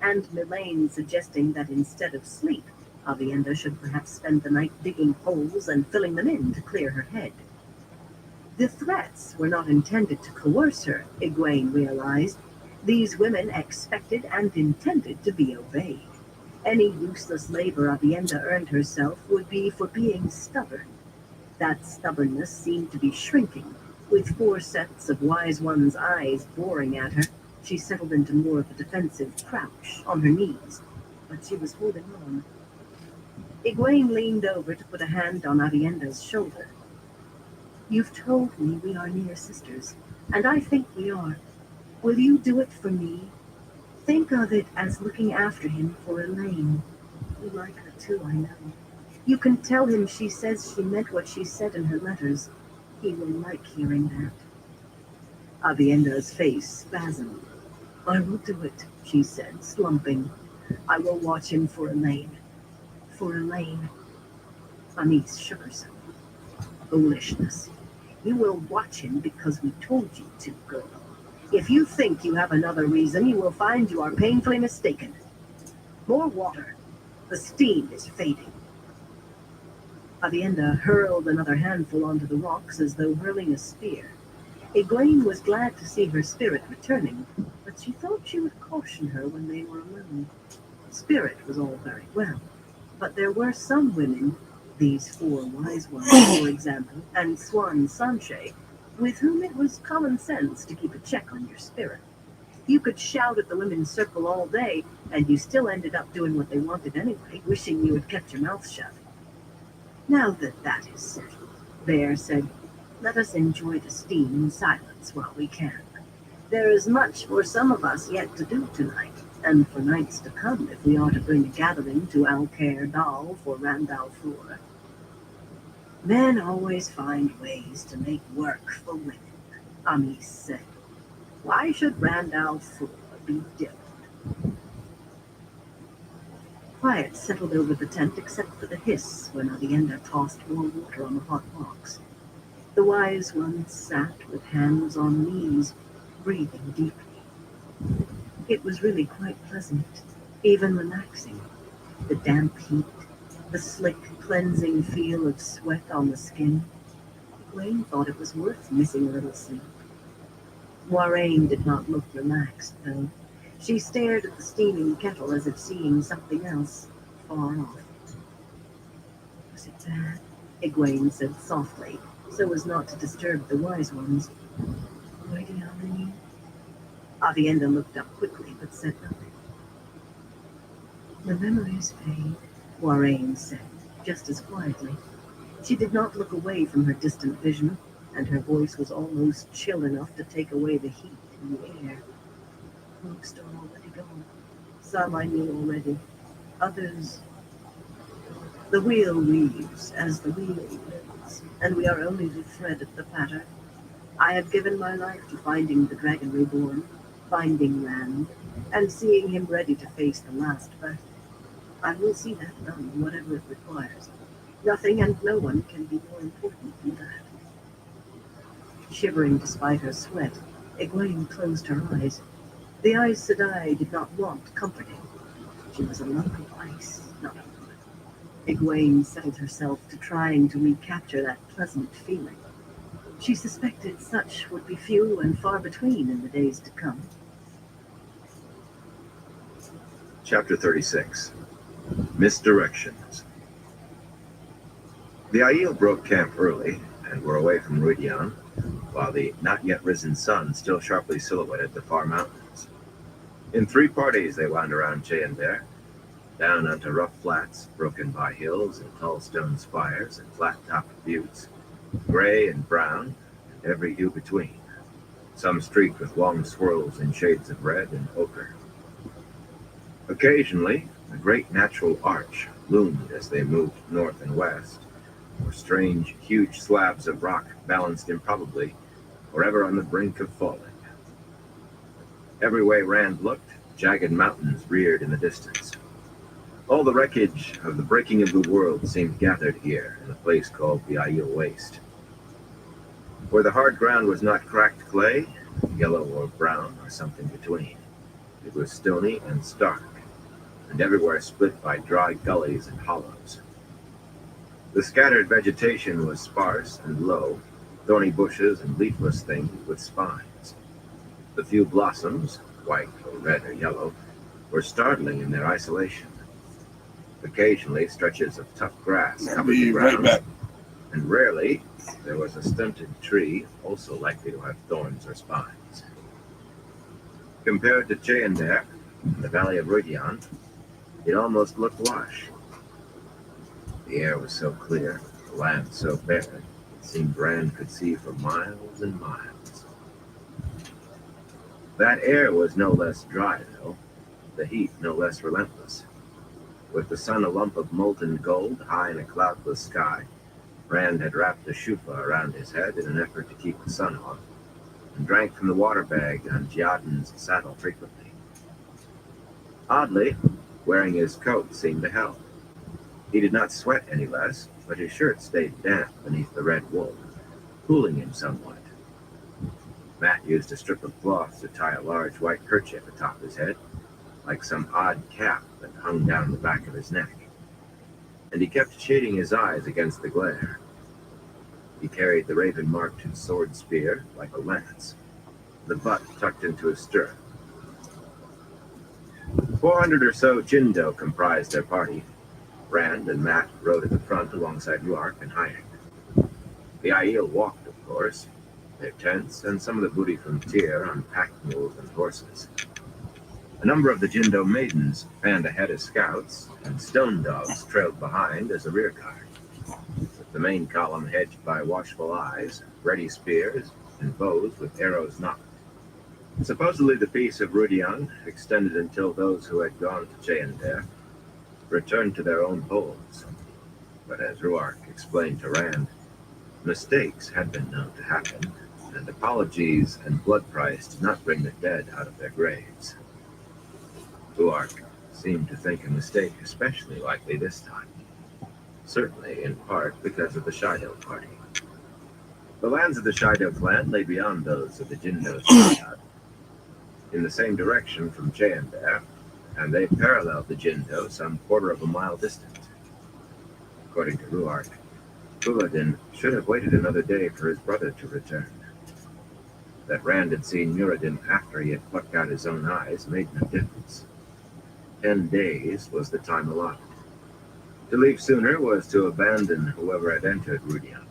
and Melaine suggesting that instead of sleep, Avienda should perhaps spend the night digging holes and filling them in to clear her head. The threats were not intended to coerce her, Egwene realized. These women expected and intended to be obeyed. Any useless labor Avienda earned herself would be for being stubborn. That stubbornness seemed to be shrinking. With 4 sets of wise one's eyes boring at her, she settled into more of a defensive crouch on her knees. But she was holding on. Egwene leaned over to put a hand on Avienda's shoulder. You've told me we are near sisters, and I think we are. Will you do it for me? Think of it as looking after him for Elaine. You like her too, I know. You can tell him she says she meant what she said in her letters. He will like hearing that. Avienda's face spasmed. I will do it, she said, slumping. I will watch him for Elaine. For Elaine. Amis shook herself. Foolishness. You will watch him because we told you to, girl. If you think you have another reason, you will find you are painfully mistaken. More water. The steam is fading. Avienda hurled another handful onto the rocks as though hurling a spear. Egwene was glad to see her spirit returning, but she thought she would caution her when they were alone. Spirit was all very well, but there were some women, these 4 wise ones, for example, and Swan Sanche, with whom it was common sense to keep a check on your spirit. You could shout at the women's circle all day, and you still ended up doing what they wanted anyway, wishing you had kept your mouth shut. Now that is settled, Bear said, let us enjoy the steam in silence while we can. There is much for some of us yet to do tonight, and for nights to come if we are to bring a gathering to Alcair Dal for Randall Flora. Men always find ways to make work for women, Amis said. Why should Randall Flora be different? Quiet settled over the tent except for the hiss when Avienda tossed more water on the hot rocks. The wise ones sat with hands on knees, breathing deeply. It was really quite pleasant, even relaxing. The damp heat, the slick, cleansing feel of sweat on the skin. Egwene thought it was worth missing a little sleep. Moiraine did not look relaxed, though. She stared at the steaming kettle as if seeing something else, far off. Was it bad? Egwene said softly, so as not to disturb the wise ones. Why do you mean? Avienda looked up quickly, but said nothing. The memories fade, Moiraine said, just as quietly. She did not look away from her distant vision, and her voice was almost chill enough to take away the heat in the air. Most are already gone. Some I knew already. Others... The wheel weaves as the wheel lives, and we are only the thread of the pattern. I have given my life to finding the dragon reborn, finding Rand, and seeing him ready to face the last battle. I will see that done, whatever it requires. Nothing and no one can be more important than that. Shivering despite her sweat, Egwene closed her eyes. The Aes Sedai did not want comforting. She was a lump of ice, not a woman. Egwene settled herself to trying to recapture that pleasant feeling. She suspected such would be few and far between in the days to come. Chapter 36. Misdirections. The Aiel broke camp early and were away from Ruidian, while the not-yet-risen sun still sharply silhouetted the far mountains. In 3 parties they wound around Cheyendair, down onto rough flats broken by hills and tall stone spires and flat-topped buttes, gray and brown, and every hue between, some streaked with long swirls in shades of red and ochre. Occasionally, a great natural arch loomed as they moved north and west, or strange, huge slabs of rock balanced improbably, forever on the brink of falling. Every way Rand looked, jagged mountains reared in the distance. All the wreckage of the breaking of the world seemed gathered here in a place called the Aiel Waste. Where the hard ground was not cracked clay, yellow or brown or something between. It was stony and stark, and everywhere split by dry gullies and hollows. The scattered vegetation was sparse and low, thorny bushes and leafless things with spines. The few blossoms, white or red or yellow, were startling in their isolation. Occasionally, stretches of tough grass I'll covered the be right ground, back. and rarely there was a stunted tree also likely to have thorns or spines. Compared to Cheyendair, in the valley of Rudian, it almost looked lush. The air was so clear, the land so bare, it seemed Rand could see for miles and miles. That air was no less dry, though, the heat no less relentless. With the sun a lump of molten gold high in a cloudless sky, Rand had wrapped a shufa around his head in an effort to keep the sun off, and drank from the water bag on Giaden's saddle frequently. Oddly, wearing his coat seemed to help. He did not sweat any less, but his shirt stayed damp beneath the red wool, cooling him somewhat. Matt used a strip of cloth to tie a large white kerchief atop his head, like some odd cap that hung down the back of his neck, and he kept shading his eyes against the glare. He carried the raven-marked sword spear like a lance, the butt tucked into his stirrup. 400 or so Jindo comprised their party. Rand and Matt rode at the front alongside Ruark and Hayek. The Aiel walked, of course, their tents and some of the booty from Tyr on pack mules and horses. A number of the Jindo maidens fanned ahead as scouts, and stone dogs trailed behind as a rear guard, with the main column hedged by watchful eyes, ready spears, and bows with arrows knocked. Supposedly the peace of Rudian extended until those who had gone to Cheyendair returned to their own homes. But as Ruark explained to Rand, mistakes had been known to happen, and apologies and blood price did not bring the dead out of their graves. Ruark seemed to think a mistake especially likely this time, certainly in part because of the Shido party. The lands of the Shido clan lay beyond those of the Jindo Shiad, in the same direction from Cheyendair, and they paralleled the Jindo some quarter of a mile distant. According to Ruark, Uladin should have waited another day for his brother to return. That Rand had seen Muradin after he had plucked out his own eyes made no difference. 10 days was the time allotted. To leave sooner was to abandon whoever had entered Rudian.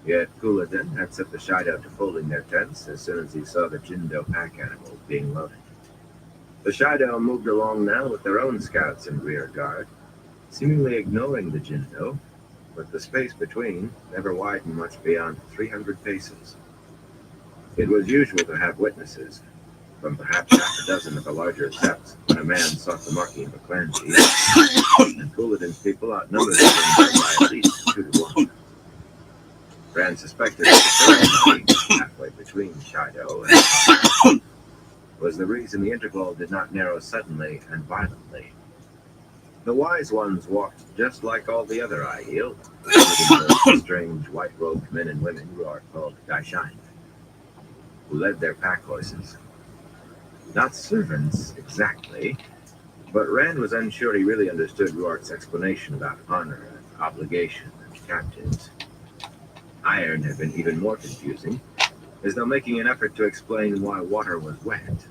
Yet Couladin had set the Shido to folding their tents as soon as he saw the Jindo pack animals being loaded. The Shido moved along now with their own scouts in rear guard, seemingly ignoring the Jindo, but the space between never widened much beyond 300 paces. It was usual to have witnesses, from perhaps half a dozen of the larger septs, when a man sought the marking of a clan chief, and Couladin's people outnumbered the Jindo by at least 2 to 1. Rand suspected that the third halfway between Shido and was the reason the interval did not narrow suddenly and violently. The wise ones walked just like all the other Aiel, including those strange white-robed men and women who are called Daishain, who led their pack horses. Not servants, exactly, but Rand was unsure he really understood Ruark's explanation about honor and obligation and captives. Iron had been even more confusing, as though making an effort to explain why water was wet.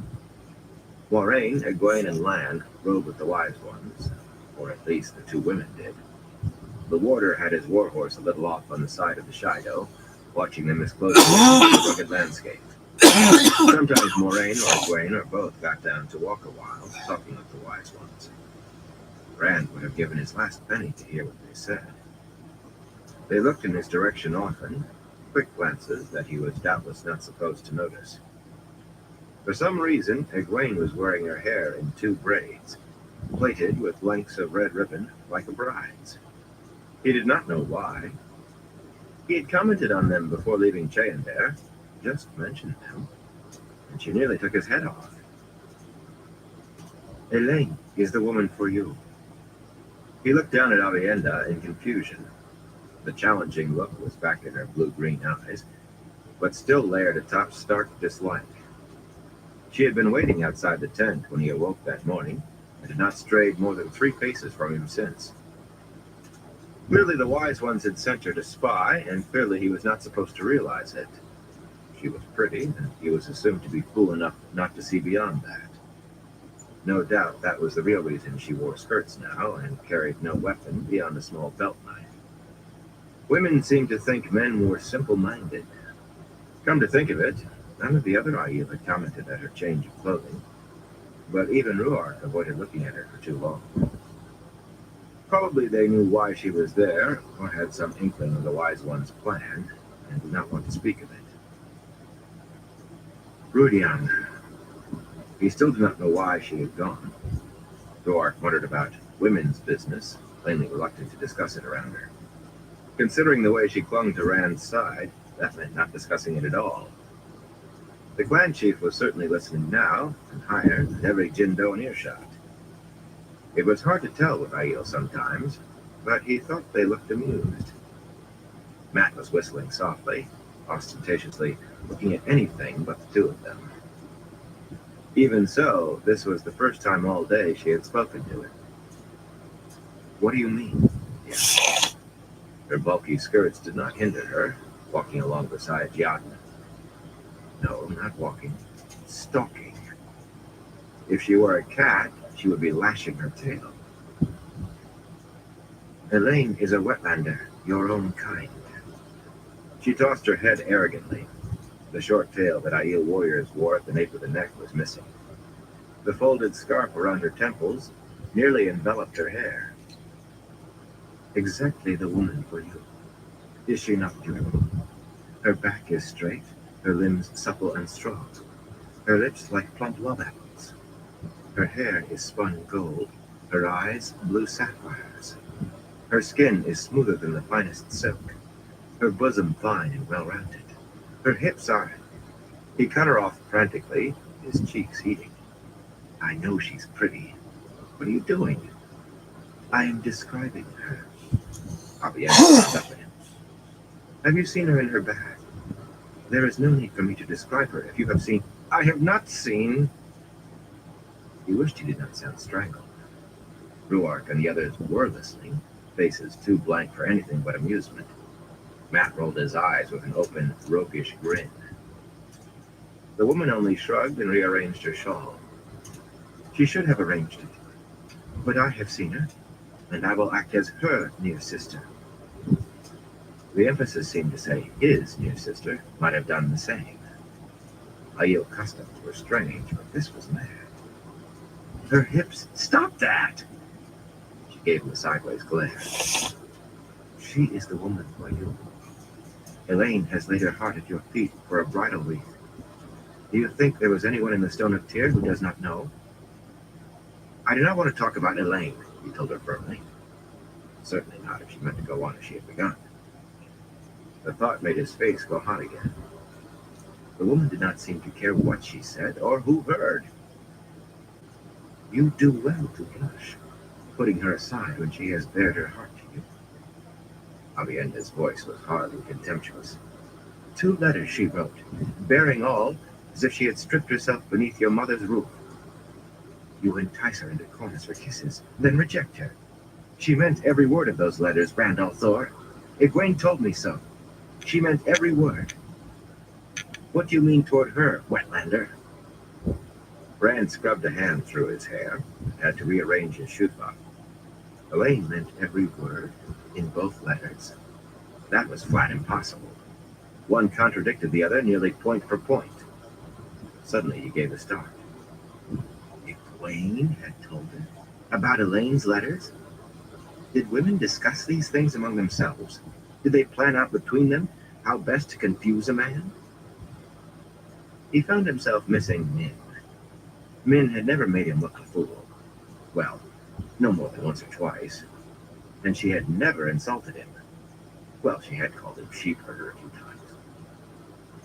Moraine, Egwene, and Lan rode with the wise ones, or at least the 2 women did. The warder had his warhorse a little off on the side of the Shido, watching them as closely as the rugged landscape. Sometimes Moraine or Egwene or both got down to walk a while, talking with the wise ones. Rand would have given his last penny to hear what they said. They looked in his direction often, quick glances that he was doubtless not supposed to notice. For some reason, Egwene was wearing her hair in 2 braids, plaited with lengths of red ribbon like a bride's. He did not know why. He had commented on them before leaving Cheyendair, just mentioned them, and she nearly took his head off. Elaine is the woman for you. He looked down at Avienda in confusion. The challenging look was back in her blue-green eyes, but still layered atop stark dislike. She had been waiting outside the tent when he awoke that morning, and had not strayed more than 3 paces from him since. Clearly the wise ones had sent her to spy, and clearly he was not supposed to realize it. She was pretty, and he was assumed to be fool enough not to see beyond that. No doubt that was the real reason she wore skirts now, and carried no weapon beyond a small belt knife. Women seemed to think men were simple-minded. Come to think of it, none of the other Aiel had commented at her change of clothing, but even Ruark avoided looking at her for too long. Probably they knew why she was there, or had some inkling of the Wise One's plan, and did not want to speak of it. Rudian. He still did not know why she had gone. Ruark wondered about women's business, plainly reluctant to discuss it around her. Considering the way she clung to Rand's side, that meant not discussing it at all. The clan chief was certainly listening now, and higher than every Jindo in earshot. It was hard to tell with Aiel sometimes, but he thought they looked amused. Matt was whistling softly, ostentatiously looking at anything but the 2 of them. Even so, this was the first time all day she had spoken to him. What do you mean? Yeah. Her bulky skirts did not hinder her, walking along beside Yadna. No, not walking. Stalking. If she were a cat, she would be lashing her tail. Elaine is a wetlander, your own kind. She tossed her head arrogantly. The short tail that Aiel warriors wore at the nape of the neck was missing. The folded scarf around her temples nearly enveloped her hair. Exactly the woman for you. Is she not beautiful? Her back is straight, her limbs supple and strong, her lips like plump love apples. Her hair is spun gold, her eyes blue sapphires. Her skin is smoother than the finest silk, her bosom fine and well-rounded. Her hips are... He cut her off frantically, his cheeks heating. I know she's pretty. What are you doing? I am describing her. Avienda looked up at him. Have you seen her in her bag? There is no need for me to describe her if you have seen... I have not seen... He wished he did not sound strangled. Ruark and the others were listening, faces too blank for anything but amusement. Matt rolled his eyes with an open, roguish grin. The woman only shrugged and rearranged her shawl. She should have arranged it. But I have seen her, and I will act as her near sister. The emphasis seemed to say his near sister might have done the same. Aiel customs were strange, but this was mad. Her hips... Stop that! She gave him a sideways glare. She is the woman for you. Elaine has laid her heart at your feet for a bridal wreath. Do you think there was anyone in the Stone of Tyr who does not know? I do not want to talk about Elaine, he told her firmly. Certainly not if she meant to go on as she had begun. The thought made his face go hot again. The woman did not seem to care what she said or who heard. You do well to blush, putting her aside when she has bared her heart to you. Avienda's voice was hard and contemptuous. 2 letters she wrote, bearing all as if she had stripped herself beneath your mother's roof. You entice her into corners for kisses, then reject her. She meant every word of those letters, Randall Thor. Egwene told me so. She meant every word. What do you mean toward her, wetlander? Rand scrubbed a hand through his hair and had to rearrange his shutba. Elaine meant every word, in both letters. That was flat impossible. One contradicted the other nearly point for point. Suddenly he gave a start. If Wayne had told her about Elaine's letters, did women discuss these things among themselves? Did they plan out between them how best to confuse a man? He found himself missing Min. Min had never made him look a fool. Well, no more than once or twice. And she had never insulted him. Well, she had called him sheep herder a few times.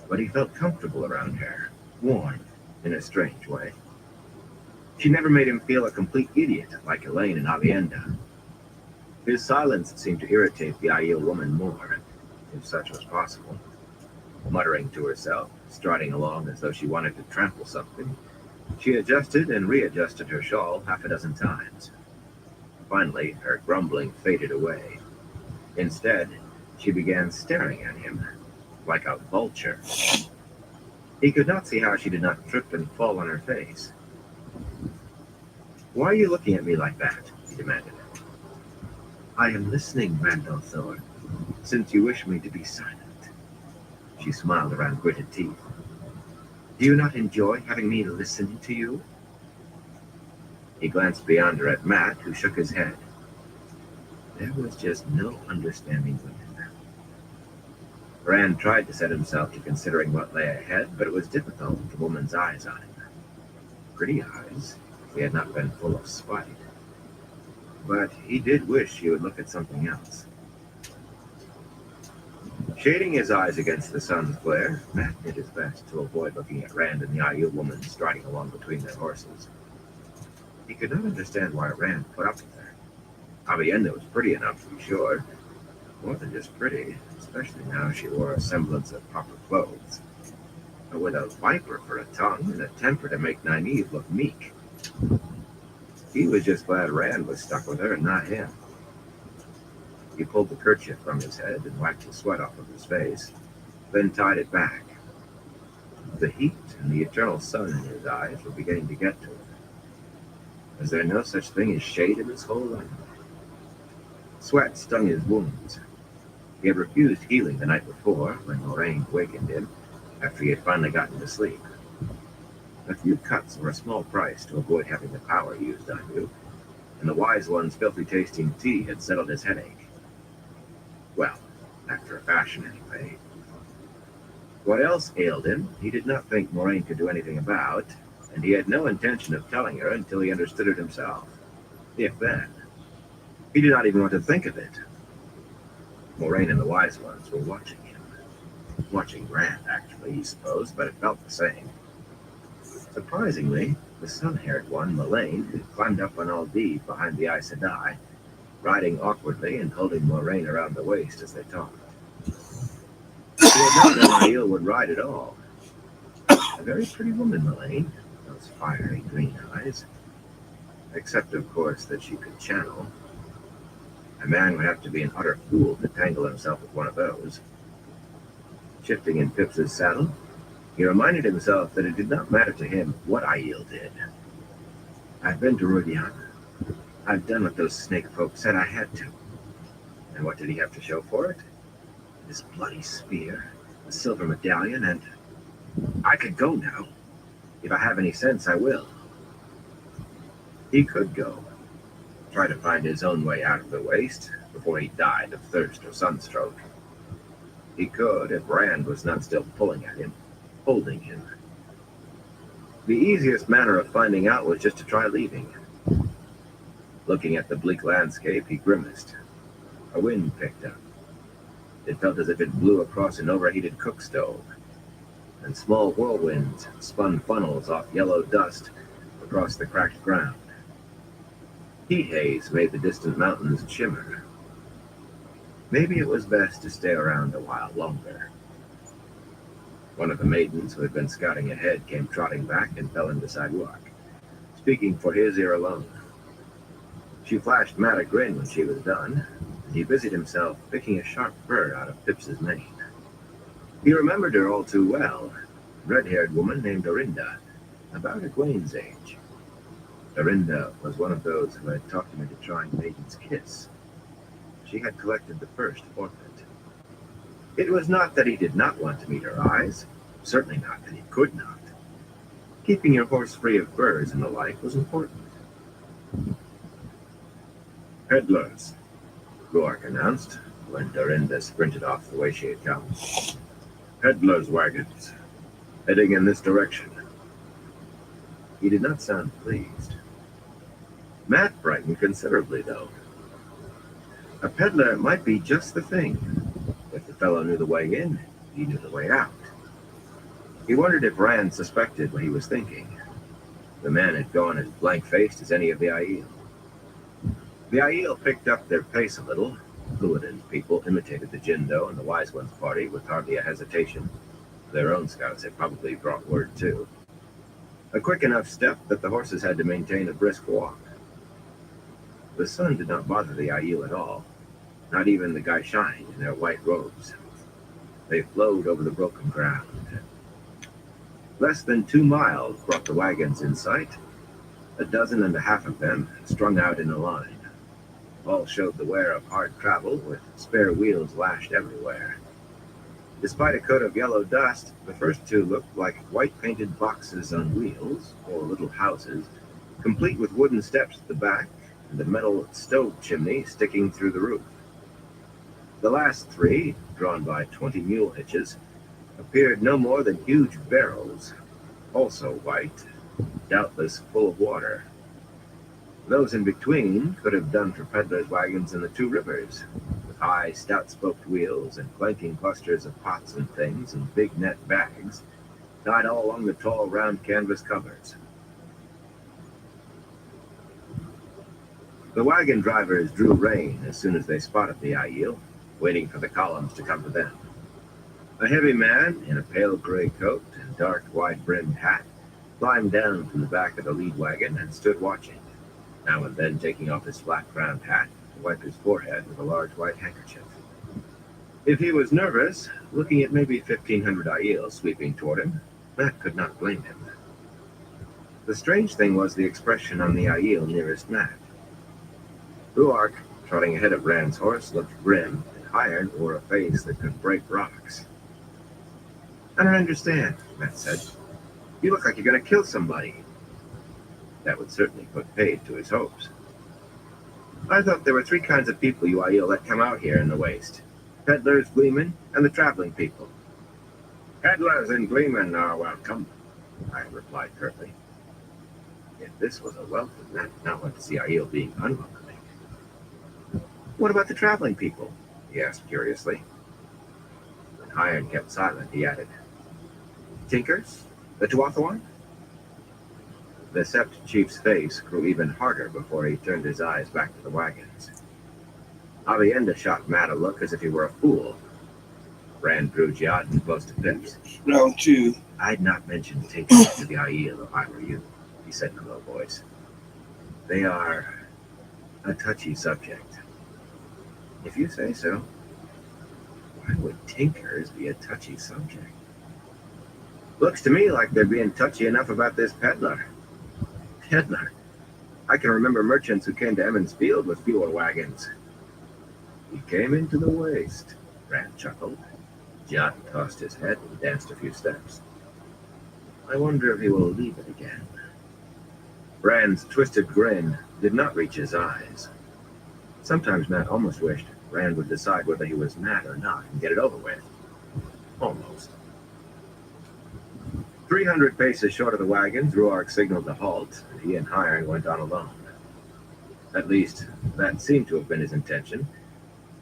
But he felt comfortable around her, warm in a strange way. She never made him feel a complete idiot like Elaine and Avienda. His silence seemed to irritate the Aiel woman more, if such was possible. Muttering to herself, striding along as though she wanted to trample something, she adjusted and readjusted her shawl half a dozen times. Finally, her grumbling faded away. Instead, she began staring at him, like a vulture. He could not see how she did not trip and fall on her face. "Why are you looking at me like that?" he demanded. "I am listening, Randall Thor, since you wish me to be silent." She smiled around gritted teeth. "Do you not enjoy having me listen to you?" He glanced beyond her at Matt, who shook his head. There was just no understanding women. Rand tried to set himself to considering what lay ahead, but it was difficult with the woman's eyes on him. Pretty eyes, if they had not been full of spite. But he did wish she would look at something else. Shading his eyes against the sun's glare, Matt did his best to avoid looking at Rand and the Aiel woman striding along between their horses. He could not understand why Rand put up with her. Avienda was pretty enough, to be sure. More than just pretty, especially now she wore a semblance of proper clothes. But with a viper for a tongue and a temper to make Nynaeve look meek. He was just glad Rand was stuck with her and not him. He pulled the kerchief from his head and wiped the sweat off of his face, then tied it back. The heat and the eternal sun in his eyes were beginning to get to him. Was there no such thing as shade in this whole life? Sweat stung his wounds. He had refused healing the night before, when Moraine wakened him, after he had finally gotten to sleep. A few cuts were a small price to avoid having the power used on you, and the Wise One's filthy-tasting tea had settled his headache. Well, after a fashion, anyway. What else ailed him, he did not think Moraine could do anything about, and he had no intention of telling her until he understood it himself. If then. He did not even want to think of it. Moraine and the Wise Ones were watching him. Watching Rand, actually, he supposed, but it felt the same. Surprisingly, the sun-haired one, Mullane, had climbed up on Aldiv behind the Aes Sedai, riding awkwardly and holding Moraine around the waist as they talked. He had not known Aiel would ride at all. A very pretty woman, Mullane, those fiery green eyes. Except, of course, that she could channel. A man would have to be an utter fool to tangle himself with one of those. Shifting in Phips's saddle, he reminded himself that it did not matter to him what Aiel did. I've been to Rudian. I've done what those snake folk said I had to. And what did he have to show for it? His bloody spear, the silver medallion, and I could go now. If I have any sense, I will. He could go. Try to find his own way out of the waste before he died of thirst or sunstroke. He could if Rand was not still pulling at him, holding him. The easiest manner of finding out was just to try leaving. Looking at the bleak landscape, he grimaced. A wind picked up. It felt as if it blew across an overheated cook stove, and small whirlwinds spun funnels off yellow dust across the cracked ground. Heat haze made the distant mountains shimmer. Maybe it was best to stay around a while longer. One of the maidens who had been scouting ahead came trotting back and fell into sidewalk, speaking for his ear alone. She flashed Matt a grin when she was done, and he busied himself picking a sharp bird out of Phips's mane. He remembered her all too well, a red-haired woman named Dorinda, about Egwene's age. Dorinda was one of those who had talked him into trying Maiden's Kiss. She had collected the first orphan. It was not that he did not want to meet her eyes, certainly not that he could not. Keeping your horse free of birds and the like was important. Peddlers, Roark announced when Dorinda sprinted off the way she had come. Peddlers' wagons, heading in this direction. He did not sound pleased. Matt brightened considerably, though. A peddler might be just the thing. If the fellow knew the way in, he knew the way out. He wondered if Rand suspected what he was thinking. The man had gone as blank-faced as any of the Aiel. The Aiel picked up their pace a little. Lúwénin's people imitated the Jindo and the Wise One's party with hardly a hesitation. Their own scouts had probably brought word, too. A quick enough step that the horses had to maintain a brisk walk. The sun did not bother the Aiel at all, not even the Gaishain in their white robes. They flowed over the broken ground. Less than 2 miles brought the wagons in sight, 12 of them strung out in a line. All showed the wear of hard travel, with spare wheels lashed everywhere. Despite a coat of yellow dust, the first 2 looked like white-painted boxes on wheels, or little houses, complete with wooden steps at the back and a metal stove chimney sticking through the roof. The last 3, drawn by 20 mule hitches, appeared no more than huge barrels, also white, doubtless full of water. Those in between could have done for peddlers' wagons in the 2 rivers, with high, stout-spoked wheels and clanking clusters of pots and things and big net bags, tied all along the tall, round canvas covers. The wagon drivers drew rein as soon as they spotted the Aiel, waiting for the columns to come to them. A heavy man in a pale gray coat and dark, wide-brimmed hat climbed down from the back of the lead wagon and stood watching, now and then taking off his flat-crowned hat to wipe his forehead with a large white handkerchief. If he was nervous, looking at maybe 1,500 Aiel sweeping toward him, Matt could not blame him. The strange thing was the expression on the Aiel nearest Matt. Ruark, trotting ahead of Rand's horse, looked grim, and Iron wore a face that could break rocks. I don't understand, Matt said. You look like you're going to kill somebody. That would certainly put paid to his hopes. I thought there were 3 kinds of people you Aiel let come out here in the waste. Peddlers, gleemen, and the traveling people. Peddlers and gleemen are welcome, I replied curtly. If this was a welcome, Matt did not want to see Aiel being unwelcoming. What about the traveling people? He asked curiously. When Iron kept silent, he added, Tinkers? The Tuathawan? The Sept chief's face grew even harder before he turned his eyes back to the wagons. Avienda shot Matt a look as if he were a fool. Rand drew Jotun close to Pips. Round 2. I'd not mention tinkers to the Aiel if I were you, he said in a low voice. They are a touchy subject. If you say so. Why would tinkers be a touchy subject? Looks to me like they're being touchy enough about this peddler. Peddler? I can remember merchants who came to Emmons Field with fewer wagons. He came into the waste, Rand chuckled. Jot tossed his head and danced a few steps. I wonder if he will leave it again. Rand's twisted grin did not reach his eyes. Sometimes Matt almost wished Rand would decide whether he was mad or not and get it over with. Almost. 300 paces short of the wagons, Ruark signaled to halt, and he and Iron went on alone. At least, that seemed to have been his intention,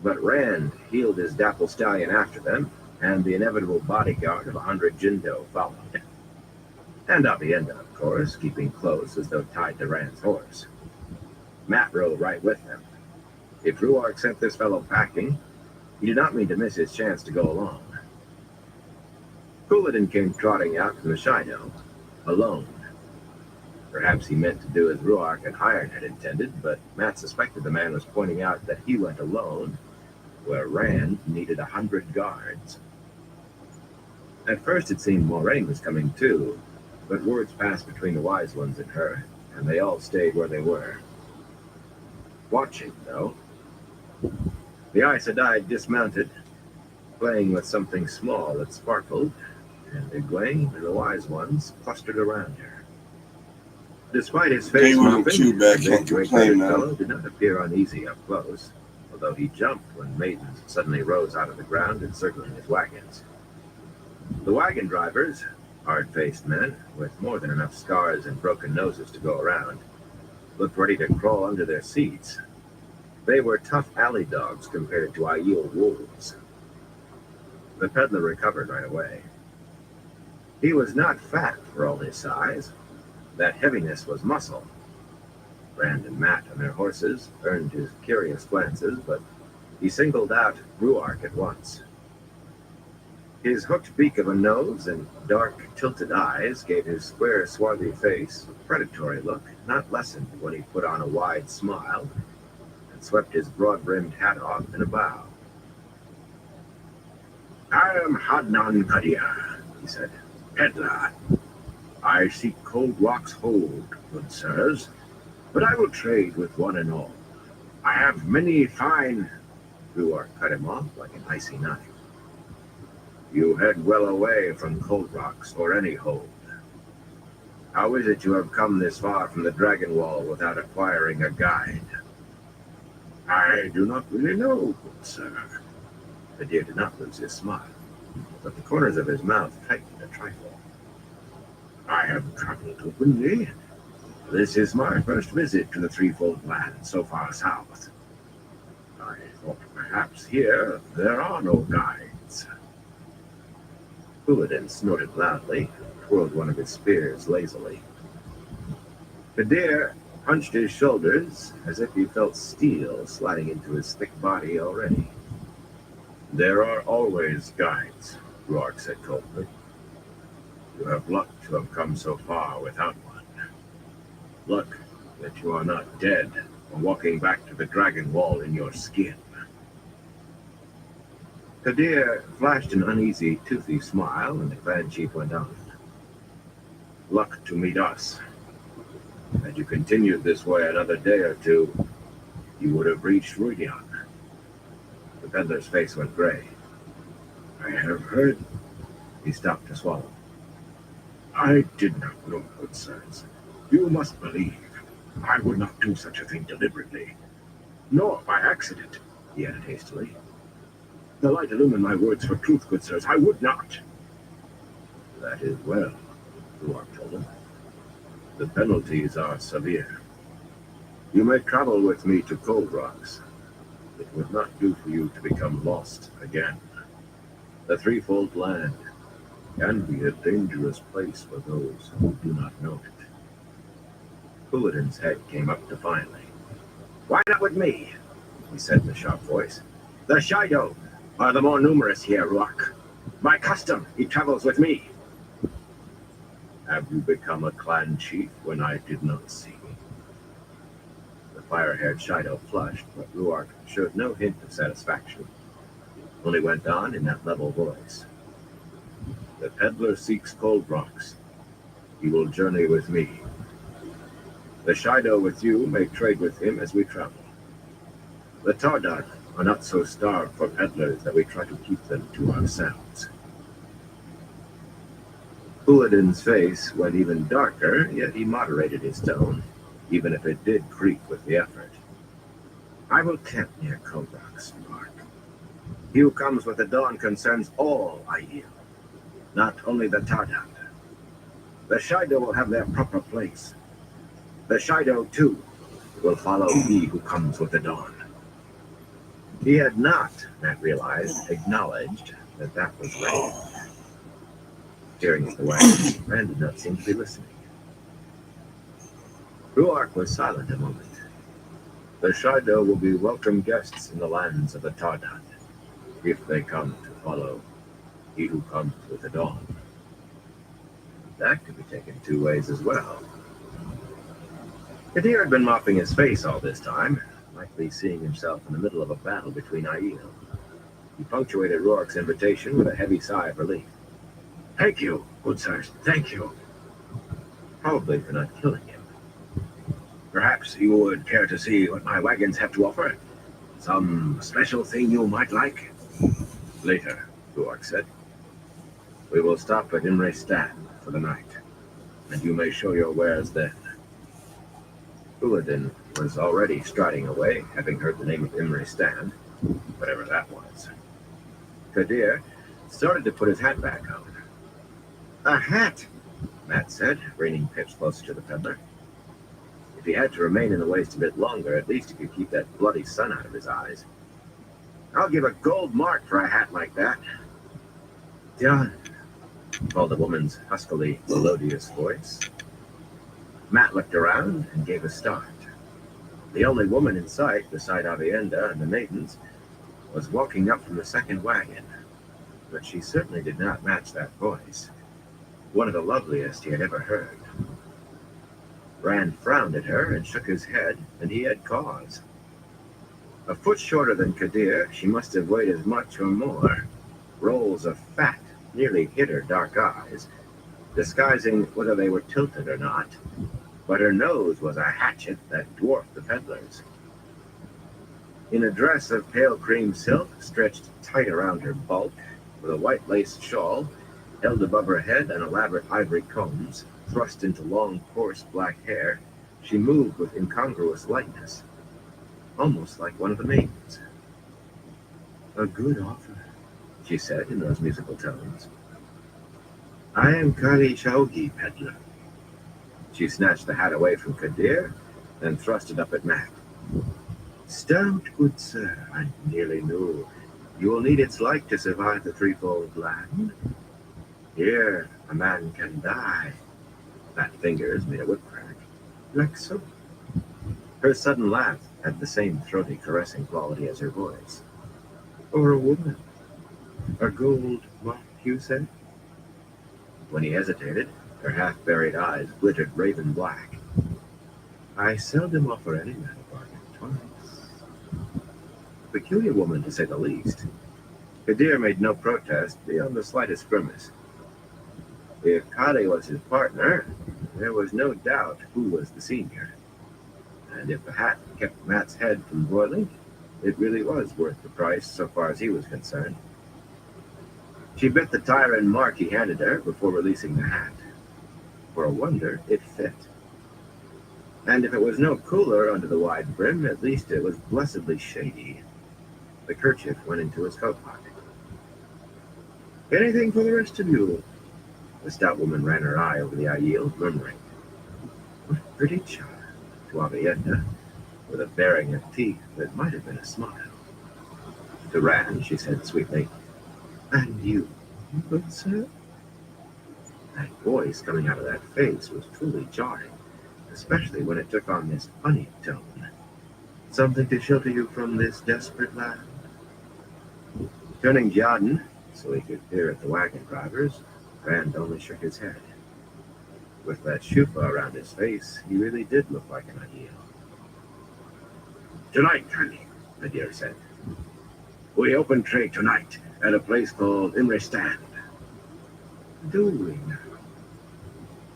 but Rand heeled his dapple stallion after them, and the inevitable bodyguard of 100 Jindo followed. And Avienda, of course, keeping close as though tied to Rand's horse. Matt rode right with them. If Ruark sent this fellow packing, he did not mean to miss his chance to go along. Couladin came trotting out from the Shido, alone. Perhaps he meant to do as Ruark and Iron had intended, but Matt suspected the man was pointing out that he went alone, where Rand needed 100 guards. At first it seemed Moraine was coming too, but words passed between the Wise Ones and her, and they all stayed where they were. Watching, though. The Aes Sedai dismounted, playing with something small that sparkled, and Egwene and the wise ones clustered around her. Despite his They face wasn't mopping, too bad, the can't big complain gray-coated now. fellow did not appear uneasy up close, although he jumped when maidens suddenly rose out of the ground encircling his wagons. The wagon drivers, hard-faced men with more than enough scars and broken noses to go around, looked ready to crawl under their seats. They were tough alley dogs compared to Aiel wolves. The peddler recovered right away. He was not fat for all his size. That heaviness was muscle. Rand and Matt and their horses earned his curious glances, but he singled out Ruark at once. His hooked beak of a nose and dark, tilted eyes gave his square, swarthy face a predatory look, not lessened when he put on a wide smile and swept his broad-brimmed hat off in a bow. "I am Hadnan Kadir," he said, "peddler. I seek Cold Rock's hold, good sirs, but I will trade with one and all. I have many fine—" Ruark cut him off like an icy knife. "You head well away from Cold Rocks or any hold. How is it you have come this far from the Dragon Wall without acquiring a guide?" "I do not really know, good sir." The deer did not lose his smile, but the corners of his mouth tightened a trifle. "I have traveled openly. This is my first visit to the Threefold Land so far south. I thought perhaps here there are no guides." Couladin snorted loudly, twirled one of his spears lazily. The deer hunched his shoulders as if he felt steel sliding into his thick body already. "There are always guides," Ruark said coldly. "You have luck to have come so far without one. Luck that you are not dead or walking back to the Dragon Wall in your skin." Kadir flashed an uneasy, toothy smile, and the clan chief went on. "Luck to meet us. Had you continued this way another day or two, you would have reached Rudian." The peddler's face went gray. "I have heard—" He stopped to swallow. "I did not know, good sirs. You must believe I would not do such a thing deliberately, nor by accident," he added hastily. "The light illumine my words for truth, good sirs. I would not." "That is well," Ruark told him. "The penalties are severe. You may travel with me to Cold Rocks. It would not do for you to become lost again. The Threefold Land can be a dangerous place for those who do not know it." Couladin's head came up defiantly. "Why not with me?" he said in a sharp voice. "The Shido are the more numerous here, Ruark. By custom, he travels with me." "Have you become a clan chief when I did not see?" The fire-haired Shido flushed, but Ruark showed no hint of satisfaction. Only went on in that level voice. "The peddler seeks Cold Rocks. He will journey with me. The Shido with you may trade with him as we travel. The Tardak are not so starved for peddlers that we try to keep them to ourselves." Couladin's face went even darker, yet he moderated his tone, even if it did creak with the effort. "I will camp near Cold Rocks, Mark. He who comes with the dawn concerns all Aiel, not only the Tardak. The Shido will have their proper place. The Shido, too, will follow he who comes with the dawn." He had not, Matt realized, acknowledged that that was right. Staring at the wagon, Rand did not seem to be listening. Ruark was silent a moment. "The Shido will be welcome guests in the lands of the Tardat, if they come to follow he who comes with the dawn." That could be taken two ways as well. Kadir had been mopping his face all this time, likely seeing himself in the middle of a battle between Aiel. He punctuated Ruark's invitation with a heavy sigh of relief. "Thank you, good sirs, thank you." Probably for not killing him. "Perhaps you would care to see what my wagons have to offer? Some special thing you might like?" "Later," Ruark said. We will stop at Imre Stan for the night, and you may show your wares then. Uladin was already striding away, having heard the name of Imre Stan, whatever that was. Kadir started to put his hat back on. A hat, Matt said, reining Pitch closer to the peddler. If he had to remain in the waist a bit longer, at least he could keep that bloody sun out of his eyes. I'll give a gold mark for a hat like that. Done, called the woman's huskily melodious voice. Matt looked around and gave a start. The only woman in sight, beside Avienda and the maidens, was walking up from the second wagon, but she certainly did not match that voice, one of the loveliest he had ever heard. Rand frowned at her and shook his head, and he had cause. A foot shorter than Kadir, she must have weighed as much or more. Rolls of fat nearly hid her dark eyes, disguising whether they were tilted or not, but her nose was a hatchet that dwarfed the peddler's. In a dress of pale cream silk stretched tight around her bulk, with a white lace shawl held above her head and elaborate ivory combs thrust into long, coarse black hair, she moved with incongruous lightness, almost like one of the maidens. A good offer, she said in those musical tones. I am Kali Shaugi, peddler. She snatched the hat away from Kadir and thrust it up at Matt. Stout, good sir, I nearly knew. You will need its like to survive the threefold land. Here, a man can die. Fat fingers made a whip crack, like so. Her sudden laugh had the same throaty, caressing quality as her voice. Or a woman. A gold mark, you said? When he hesitated, her half-buried eyes glittered raven black. I seldom offer any man a bargain twice. A peculiar woman, to say the least. Kadir made no protest beyond the slightest grimace. If Kali was his partner, there was no doubt who was the senior. And if the hat kept Matt's head from boiling, it really was worth the price so far as he was concerned. She bit the Tyran mark he handed her before releasing the hat. For a wonder, it fit. And if it was no cooler under the wide brim, at least it was blessedly shady. The kerchief went into his coat pocket. Anything for the rest of you? The stout woman ran her eye over the Aiel, murmuring, What a pretty child, to Avienda, with a baring of teeth that might have been a smile. To Rand, she said sweetly, And you, good sir? That voice coming out of that face was truly jarring, especially when it took on this honeyed tone. Something to shelter you from this desperate land? Turning Jordan, so he could peer at the wagon drivers, Rand only shook his head. With that shufa around his face, he really did look like an Aiel. Tonight, Kali, Nadir said. We open trade tonight at a place called Imre Stand. Do we now?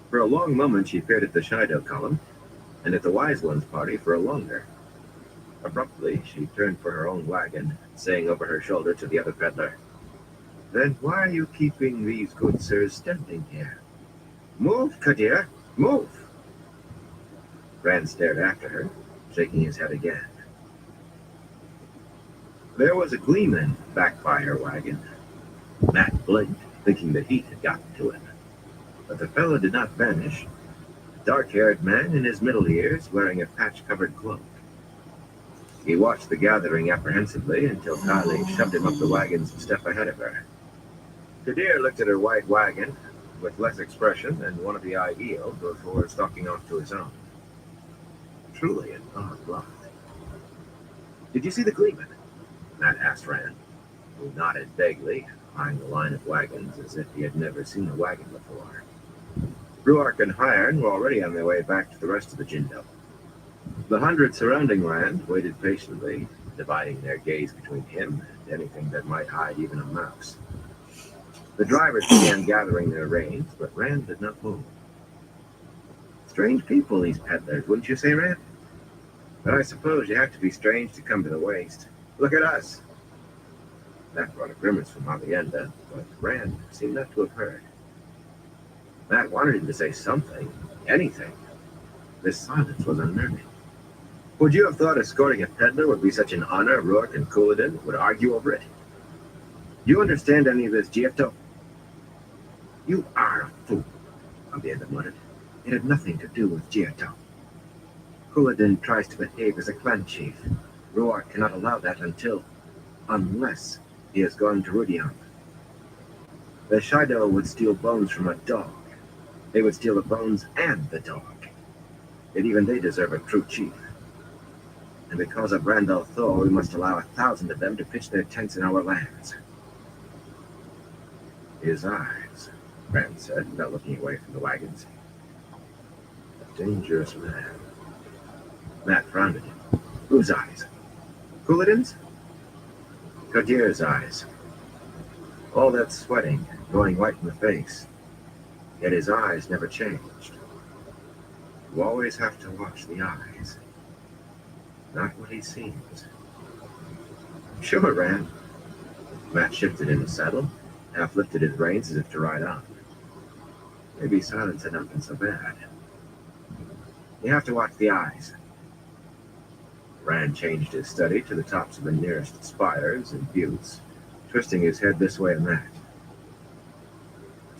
For a long moment she peered at the Shido column, and at the Wise Ones party for a longer. Abruptly, she turned for her own wagon, saying over her shoulder to the other peddler, Then why are you keeping these good sirs standing here? Move, Kadir, move! Rand stared after her, shaking his head again. There was a gleeman back by her wagon. Matt blinked, thinking the heat had gotten to him. But the fellow did not vanish. A dark-haired man in his middle years, wearing a patch-covered cloak. He watched the gathering apprehensively until Kali shoved him up the wagon's step ahead of her. Kadir looked at her white wagon with less expression than one of the Aiel before stalking off to his own. Truly an odd lot. Did you see the gleeman? Matt asked Rand, who nodded vaguely, eyeing the line of wagons as if he had never seen a wagon before. Ruark and Hiron were already on their way back to the rest of the Jindo. The 100 surrounding land waited patiently, dividing their gaze between him and anything that might hide even a mouse. The drivers began gathering their reins, but Rand did not move. Strange people, these peddlers, wouldn't you say, Rand? But I suppose you have to be strange to come to the waste. Look at us. That brought a grimace from Avienda, but Rand seemed not to have heard. Matt wanted him to say something, anything. This silence was unnerving. Would you have thought escorting a peddler would be such an honor? Rourke and Couladin would argue over it. Do you understand any of this, Giotto? You are a fool, Avienda muttered. It had nothing to do with Giotto. Couladin tries to behave as a clan chief. Rourke cannot allow that unless he has gone to Rudion. The Shido would steal bones from a dog. They would steal the bones and the dog. Yet even they deserve a true chief. And because of Randall Thor, we must allow 1,000 of them to pitch their tents in our lands. His eyes, Rand said, without looking away from the wagons. A dangerous man. Matt frowned at him. Whose eyes? Couladin's? Kadir's eyes. All that sweating, going white in the face. Yet his eyes never changed. You always have to watch the eyes. Not what he seems. Sure, Rand. Matt shifted in the saddle, half lifted his reins as if to ride on. Maybe silence had not been so bad. You have to watch the eyes. Rand changed his study to the tops of the nearest spires and buttes, twisting his head this way and that.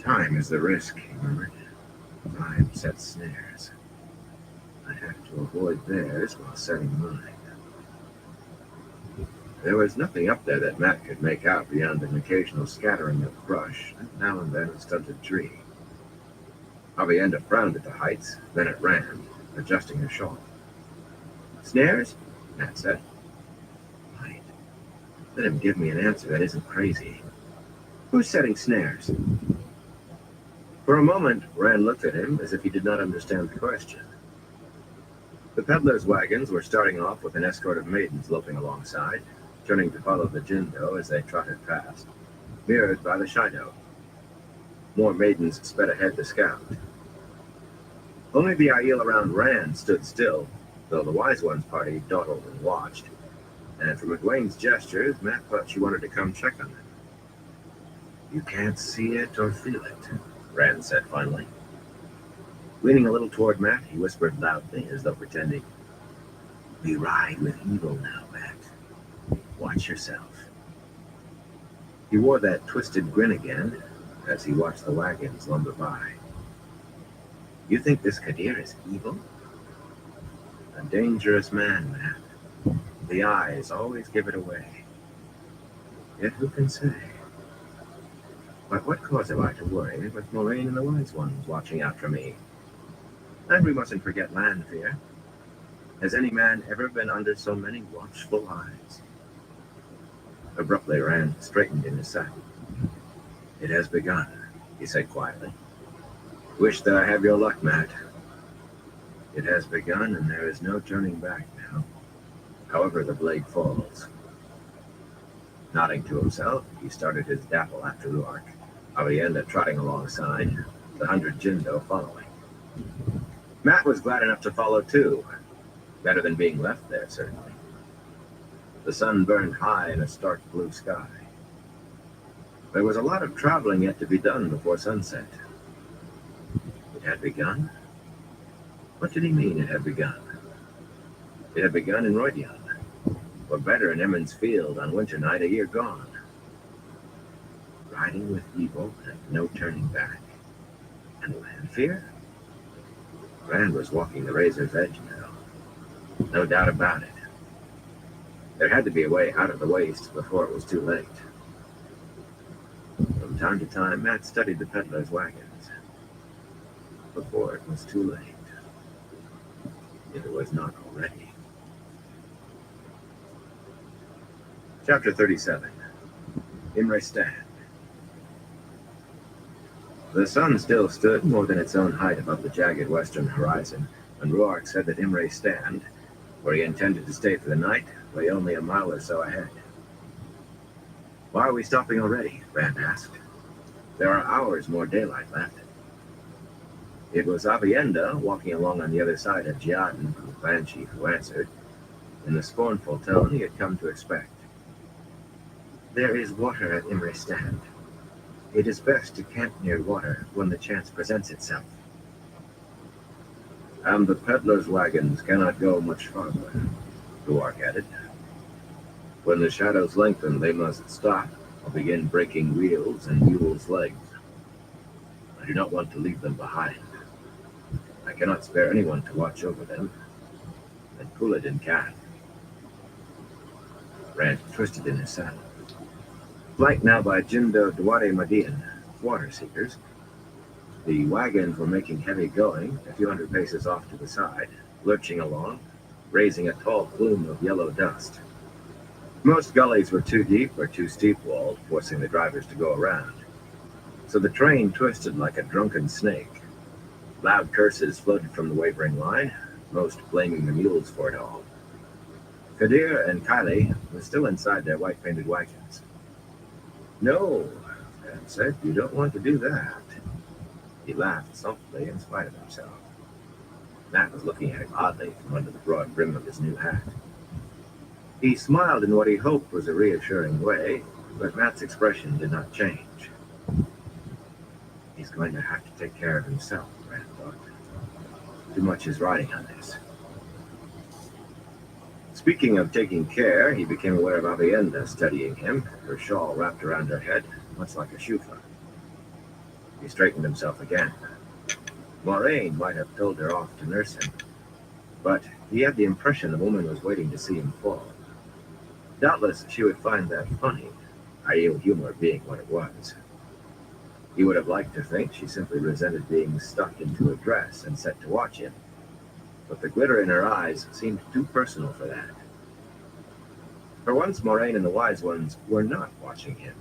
Time is the risk, he murmured. Time sets snares. I have to avoid theirs while setting mine. There was nothing up there that Matt could make out beyond an occasional scattering of brush, and now and then a stunted tree. Avienda frowned at the heights, then at Rand, adjusting her shawl. Snares? Matt said. Right. Let him give me an answer that isn't crazy. Who's setting snares? For a moment, Rand looked at him as if he did not understand the question. The peddlers' wagons were starting off with an escort of maidens loping alongside, turning to follow the Jindo as they trotted past, mirrored by the Shido. More maidens sped ahead to scout. Only the Aiel around Rand stood still, though the Wise One's party dawdled and watched, and from Egwene's gestures, Matt thought she wanted to come check on them. You can't see it or feel it, Rand said finally. Leaning a little toward Matt, he whispered loudly, as though pretending, We ride with evil now, Matt. Watch yourself. He wore that twisted grin again as he watched the wagons lumber by. You think this Kadir is evil? A dangerous man, Matt. The eyes always give it away. Yet who can say? But what cause have I to worry with Moraine and the Wise Ones watching out for me? And we mustn't forget land fear. Has any man ever been under so many watchful eyes? Abruptly, Rand straightened in his saddle. It has begun, he said quietly. Wish that I have your luck, Matt. It has begun, and there is no turning back now, however the blade falls. Nodding to himself, he started his dapple after Rourke, Avienda trotting alongside, the 100 Jindo following. Matt was glad enough to follow too. Better than being left there, certainly. The sun burned high in a stark blue sky. There was a lot of traveling yet to be done before sunset. It had begun? What did he mean it had begun? It had begun in Roydion, or better in Emmons Field on winter night a year gone. Riding with evil and no turning back. And land fear? Rand was walking the razor's edge now. No doubt about it. There had to be a way out of the waste before it was too late. From time to time, Matt studied the peddlers' wagons. Before it was too late. If it was not already. Chapter 37. Imre Stand. The sun still stood more than its own height above the jagged western horizon, and Rourke said that Imre Stand, where he intended to stay for the night, lay only a mile or so ahead. Why are we stopping already? Rand asked. There are hours more daylight left. It was Avienda, walking along on the other side of Giaden, the clan chief, who answered, in the scornful tone he had come to expect. There is water at Imre Stand. It is best to camp near water when the chance presents itself. And the peddlers' wagons cannot go much farther, Duark added. When the shadows lengthen, they must stop or begin breaking wheels and mules' legs. I do not want to leave them behind. I cannot spare anyone to watch over them, and Kuladin can. Rand twisted in his saddle. Flanked now by Jindo Duarte Madian, water seekers, the wagons were making heavy going a few hundred paces off to the side, lurching along, raising a tall plume of yellow dust. Most gullies were too deep or too steep-walled, forcing the drivers to go around. So the train twisted like a drunken snake. Loud curses floated from the wavering line, most blaming the mules for it all. Kadir and Kylie were still inside their white-painted wagons. No, Rand said, you don't want to do that. He laughed softly in spite of himself. Matt was looking at him oddly from under the broad brim of his new hat. He smiled in what he hoped was a reassuring way, but Matt's expression did not change. He's going to have to take care of himself, Rand thought. Too much is riding on this. Speaking of taking care, he became aware of Avienda studying him, her shawl wrapped around her head, much like a shufra. He straightened himself again. Moraine might have told her off to nurse him, but he had the impression the woman was waiting to see him fall. Doubtless she would find that funny, ideal humor being what it was. He would have liked to think she simply resented being stuck into a dress and set to watch him, but the glitter in her eyes seemed too personal for that. For once, Moraine and the Wise Ones were not watching him.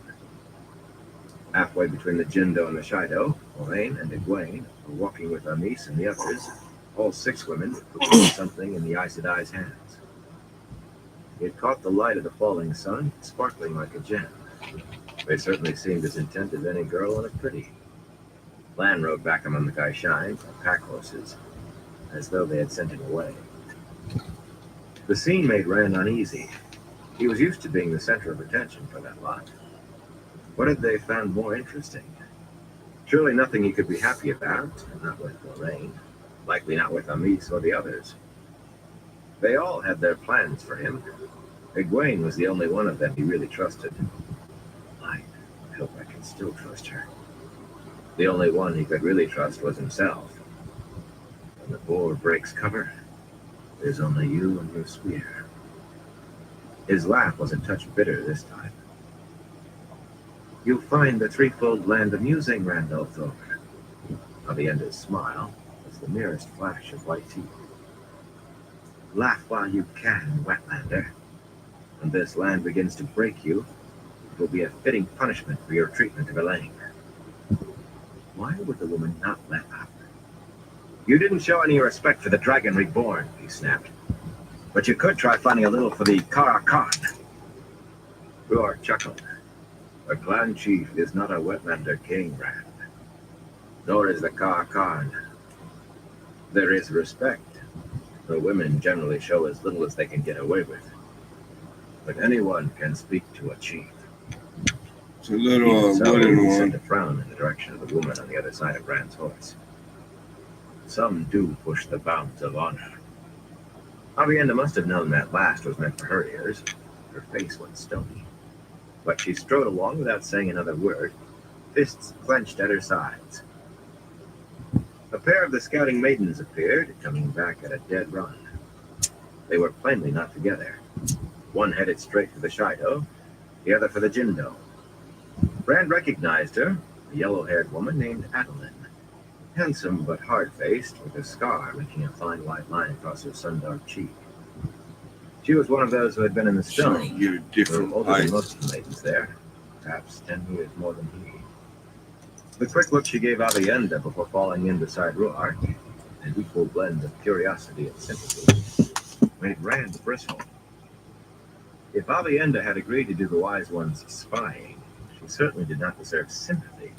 Halfway between the Jindo and the Shido, Moraine and Egwene were walking with Amis and the others, all 6 women, looking at something in the Aes Sedai's hands. He had caught the light of the falling sun, sparkling like a gem. They certainly seemed as intent as any girl on a pretty. Lan rode back among the Gaishain, pack horses, as though they had sent him away. The scene made Rand uneasy. He was used to being the center of attention for that lot. What had they found more interesting? Surely nothing he could be happy about, not with Moraine, likely not with Amis or the others. They all had their plans for him. Egwene was the only one of them he really trusted. I hope I can still trust her. The only one he could really trust was himself. When the boar breaks cover, there's only you and your spear. His laugh was a touch bitter this time. You'll find the threefold land amusing, Randall thought. Avienda's smile was the merest flash of white teeth. Laugh while you can, Wetlander. When this land begins to break you, it will be a fitting punishment for your treatment of Elaine. Why would the woman not let up? You didn't show any respect for the Dragon Reborn, he snapped. But you could try finding a little for the Kara Khan. Ruar chuckled. A clan chief is not a Wetlander king, Rand. Nor is the Kara Khan. There is respect. The women generally show as little as they can get away with. But anyone can speak to a chief. It's a little So wooden he one. sent a frown in the direction of the woman on the other side of Rand's horse. Some do push the bounds of honor. Avienda must have known that last was meant for her ears. Her face went stony. But she strode along without saying another word, fists clenched at her sides. A pair of the scouting maidens appeared, coming back at a dead run. They were plainly not together. One headed straight for the Shido, the other for the Jindo. Rand recognized her, a yellow-haired woman named Adeline. Handsome but hard-faced, with a scar making a fine white line across her sun-dark cheek. She was one of those who had been in the So stone, you're different older than height. most of the maidens there, perhaps 10 years more than he. The quick look she gave Avienda before falling in beside Ruark, an equal blend of curiosity and sympathy, made Rand bristle. If Avienda had agreed to do the Wise One's spying, she certainly did not deserve sympathy.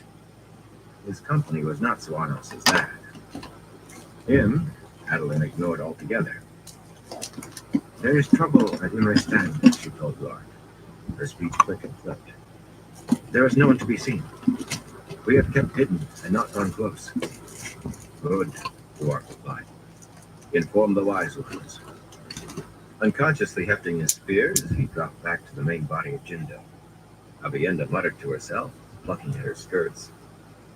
His company was not so honest as that. Him, Adeline ignored altogether. There is trouble at Imre Stand, she told Lord. Her speech clicked and flipped. There is no one to be seen. We have kept hidden and not gone close. Good, Duarte replied. Inform the wise ones. Unconsciously hefting his spear as he dropped back to the main body of Jindo. Avienda muttered to herself, plucking at her skirts,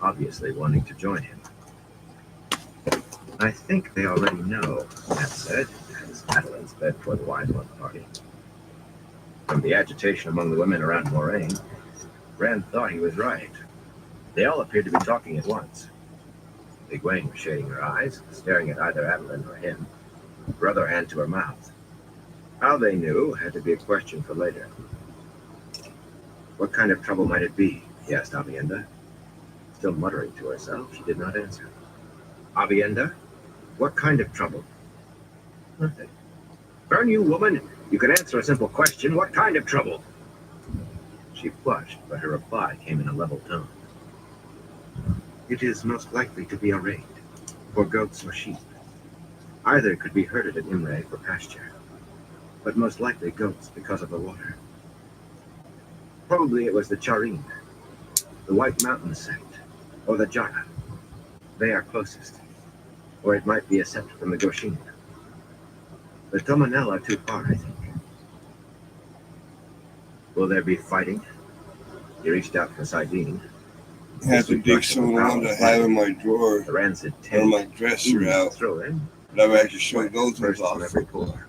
obviously wanting to join him. I think they already know, Matt said, as Madeline sped toward the wise one party. From the agitation among the women around Moraine, Rand thought he was right. They all appeared to be talking at once. Egwene was shading her eyes, staring at either Adeline or him, her other hand to her mouth. How they knew had to be a question for later. What kind of trouble might it be? He asked Avienda. Still muttering to herself, she did not answer. Avienda? What kind of trouble? Nothing. Burn you, woman! You can answer a simple question. What kind of trouble? She flushed, but her reply came in a level tone. It is most likely to be a raid, for goats or sheep. Either could be herded at Imre for pasture, but most likely goats because of the water. Probably it was the Charin, the White Mountain sect, or the Jara. They are closest. Or it might be a sect from the Goshin. The Tomanel are too far, I think. Will there be fighting? He reached out for Sidene. I have to dig some of the ones I have in my drawer The rancid or taste my dresser out. throw in. But I have to show those ones Burst off. from every pore.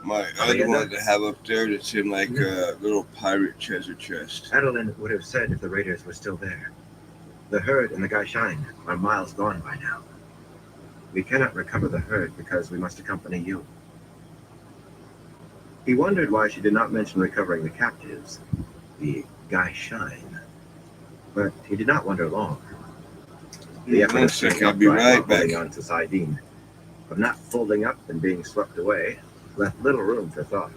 My other ones I have up there that's in like a little pirate treasure chest. Adeline would have said if the raiders were still there. The herd and the Gaishain are miles gone by now. We cannot recover the herd because we must accompany you. He wondered why she did not mention recovering the captives, the Gaishain. But he did not wonder long. The effort of I'll staying be upright right while back. holding on to Sidene, of not folding up and being swept away, left little room for thought.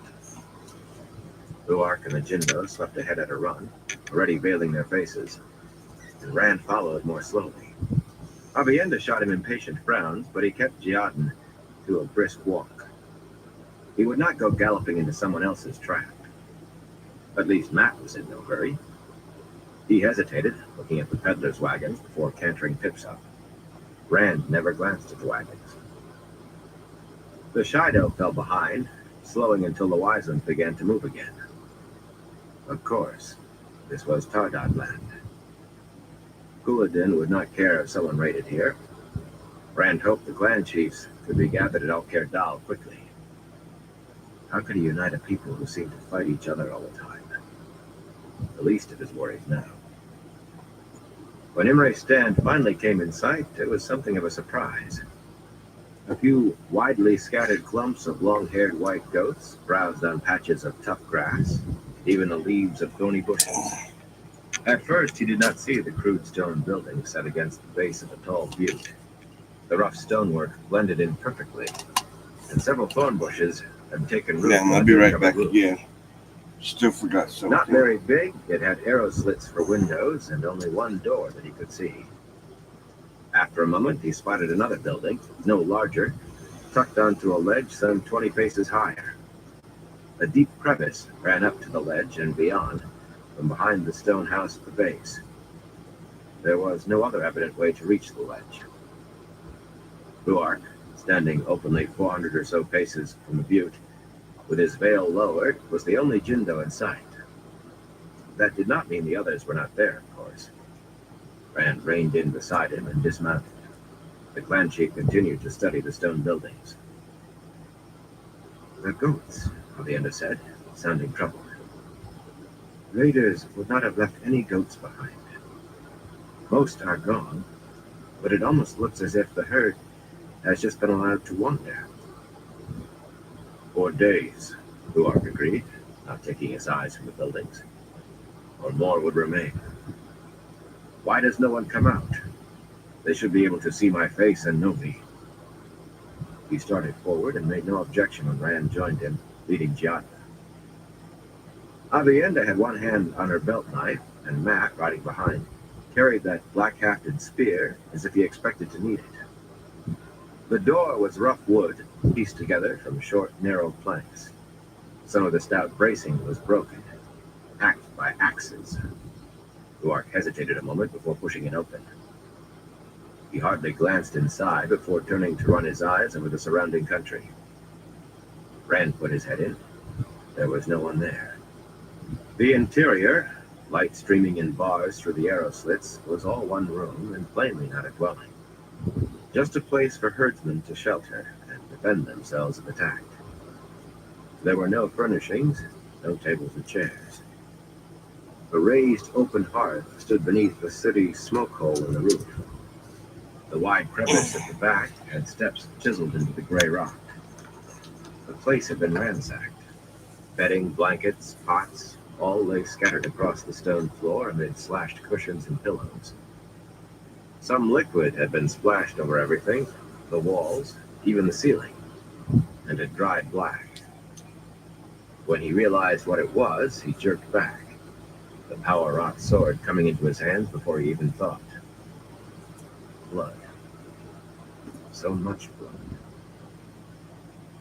Luark and the Jindo swept ahead at a run, already veiling their faces, and Rand followed more slowly. Avienda shot him impatient frowns, but he kept Giaden to a brisk walk. He would not go galloping into someone else's trap. At least Matt was in no hurry. He hesitated, looking at the peddler's wagons before cantering Pips up. Rand never glanced at the wagons. The Shido fell behind, slowing until the wise ones began to move again. Of course, this was Tardad land. Couladin would not care if someone raided here. Rand hoped the clan chiefs could be gathered at Alcair Dal quickly. How could he unite a people who seemed to fight each other all the time? The least of his worries now. When Imre's stand finally came in sight, it was something of a surprise. A few widely scattered clumps of long-haired white goats browsed on patches of tough grass, even the leaves of thorny bushes. At first, he did not see the crude stone building set against the base of a tall butte. The rough stonework blended in perfectly, and several thorn bushes had taken root. Yeah, I'll be right back again. Still forgot something. Not very big, it had arrow slits for windows and only one door that he could see. After a moment, he spotted another building, no larger, tucked onto a ledge some 20 paces higher. A deep crevice ran up to the ledge and beyond, from behind the stone house at the base. There was no other evident way to reach the ledge. Luark, standing openly 400 or so paces from the butte, with his veil lowered, was the only Jindo in sight. That did not mean the others were not there, of course. Rand reined in beside him and dismounted. The clan chief continued to study the stone buildings. The goats, Avienda said, sounding troubled. Raiders would not have left any goats behind. Most are gone, but it almost looks as if the herd has just been allowed to wander. 4 days, Luark agreed, not taking his eyes from the buildings. Or more would remain. Why does no one come out? They should be able to see my face and know me. He started forward and made no objection when Rand joined him, leading Giada. Avienda had one hand on her belt knife, and Matt, riding behind, carried that black-hafted spear as if he expected to need it. The door was rough wood, pieced together from short, narrow planks. Some of the stout bracing was broken, hacked by axes. Ruark hesitated a moment before pushing it open. He hardly glanced inside before turning to run his eyes over the surrounding country. Rand put his head in. There was no one there. The interior, light streaming in bars through the arrow slits, was all one room and plainly not a dwelling. Just a place for herdsmen to shelter and defend themselves if attacked. There were no furnishings, no tables or chairs. A raised open hearth stood beneath the city's smoke hole in the roof. The wide crevice at the back had steps chiseled into the gray rock. The place had been ransacked. Bedding, blankets, pots, all lay scattered across the stone floor amid slashed cushions and pillows. Some liquid had been splashed over everything, the walls, even the ceiling, and had dried black. When he realized what it was, he jerked back, the power-wrought sword coming into his hands before he even thought. Blood. So much blood.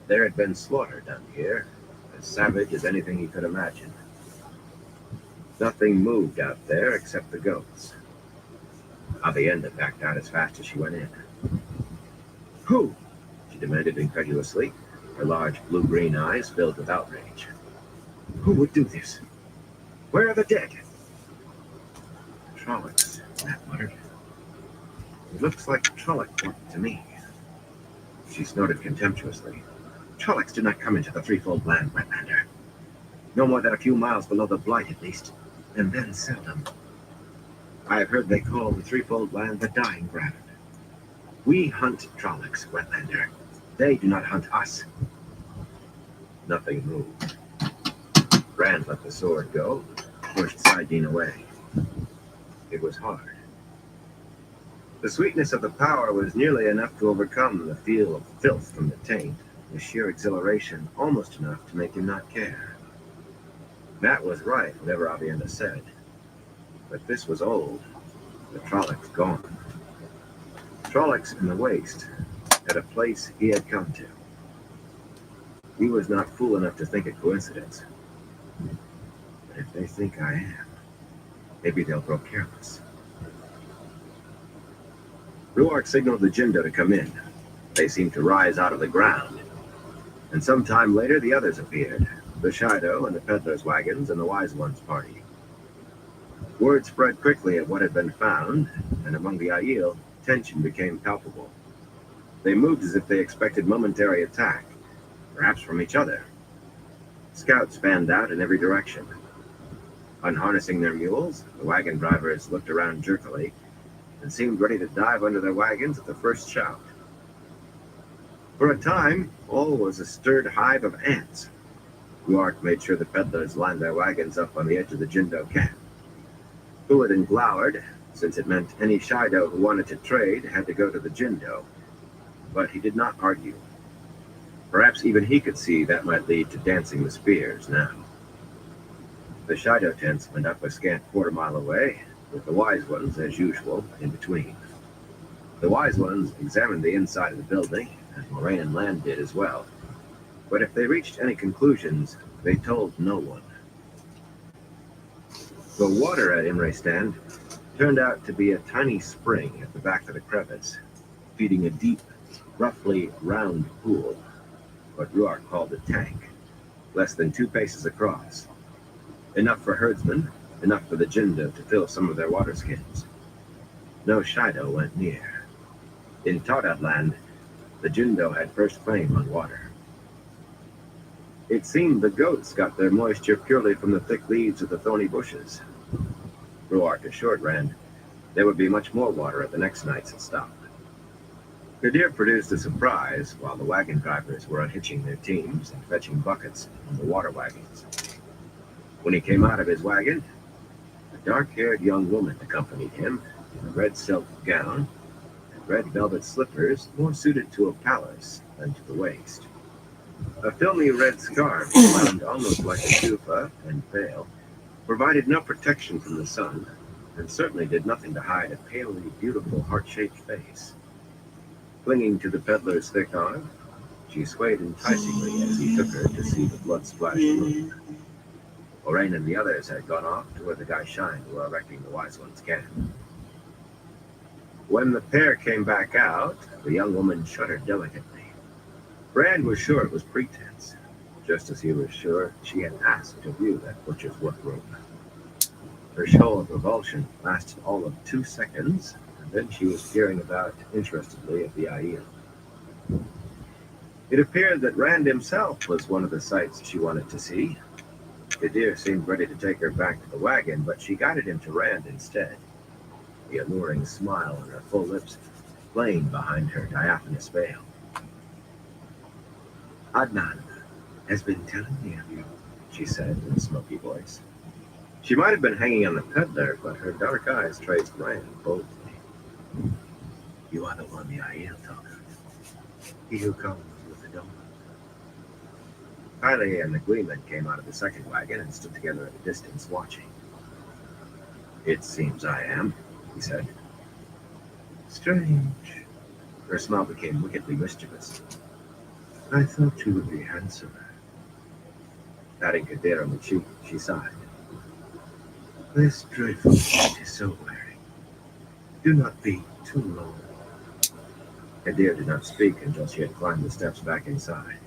There had been slaughter done here, as savage as anything he could imagine. Nothing moved out there except the goats. Avienda backed out as fast as she went in. Who? She demanded incredulously, her large blue-green eyes filled with outrage. Who would do this? Where are the dead? Trollocs, Matt muttered. It looks like Trolloc work to me. She snorted contemptuously. Trollocs do not come into the threefold land, Wetlander. No more than a few miles below the Blight, at least, and then seldom. I have heard they call the threefold land the dying ground. We hunt Trollocs, Wetlander. They do not hunt us. Nothing moved. Rand let the sword go, pushed Sidene away. It was hard. The sweetness of the power was nearly enough to overcome the feel of filth from the taint, the sheer exhilaration almost enough to make him not care. Matt was right, whatever Avienda said. But this was old. The Trollocs gone. Trollocs in the waste, at a place he had come to. He was not fool enough to think it coincidence. But if they think I am, maybe they'll grow careless. Ruark signaled the Jindo to come in. They seemed to rise out of the ground. And some time later, the others appeared. The Shido and the peddler's wagons and the Wise One's party. Word spread quickly of what had been found, and among the Aiel, tension became palpable. They moved as if they expected momentary attack, perhaps from each other. Scouts fanned out in every direction. Unharnessing their mules, the wagon drivers looked around jerkily and seemed ready to dive under their wagons at the first shout. For a time, all was a stirred hive of ants. Ruark made sure the peddlers lined their wagons up on the edge of the Jindo camp. Fluid and glowered, since it meant any Shido who wanted to trade had to go to the Jindo. But he did not argue. Perhaps even he could see that might lead to dancing the spears now. The Shido tents went up a scant quarter-mile away, with the Wise Ones, as usual, in between. The Wise Ones examined the inside of the building, as Moraine and Land did as well. But if they reached any conclusions, they told no one. The water at Imre Stand turned out to be a tiny spring at the back of the crevice, feeding a deep, roughly round pool, what Ruark called a tank, less than 2 paces across. Enough for herdsmen, enough for the Jindo to fill some of their water skins. No Shido went near. In Tardad land, the Jindo had first claim on water. It seemed the goats got their moisture purely from the thick leaves of the thorny bushes. Ruark assured Rand there would be much more water at the next night's stop. Kadir produced a surprise while the wagon drivers were unhitching their teams and fetching buckets from the water wagons. When he came out of his wagon, a dark-haired young woman accompanied him in a red silk gown and red velvet slippers more suited to a palace than to the waist. A filmy red scarf, wound almost like a tufa and veil, provided no protection from the sun, and certainly did nothing to hide a palely beautiful heart-shaped face. Clinging to the peddler's thick arm, She swayed enticingly as he took her to see the blood-splashed room. Lorraine and the others had gone off to where the guy shined were erecting the Wise One's camp. When the pair came back out, the young woman shuddered delicately. Brand was sure it was pretense, just as he was sure she had asked to view that butcher's workroom. Her show of revulsion lasted all of 2 seconds, and then she was peering about interestedly at the Aiel. It appeared that Rand himself was one of the sights she wanted to see. Kadir seemed ready to take her back to the wagon, but she guided him to Rand instead, the alluring smile on her full lips playing behind her diaphanous veil. Adnan has been telling me of you, she said in a smoky voice. She might have been hanging on the peddler, but her dark eyes traced Rand boldly. You are the one the Aiel talk of. He who comes with the donut. Kylie and the Gleeman came out of the second wagon and stood together at a distance, watching. It seems I am, he said. Strange. Her smile became wickedly mischievous. I thought you would be handsomer. Patting Kadir on the cheek, she sighed. This dreadful night is so wearing. Do not be too long. Kadir did not speak until she had climbed the steps back inside.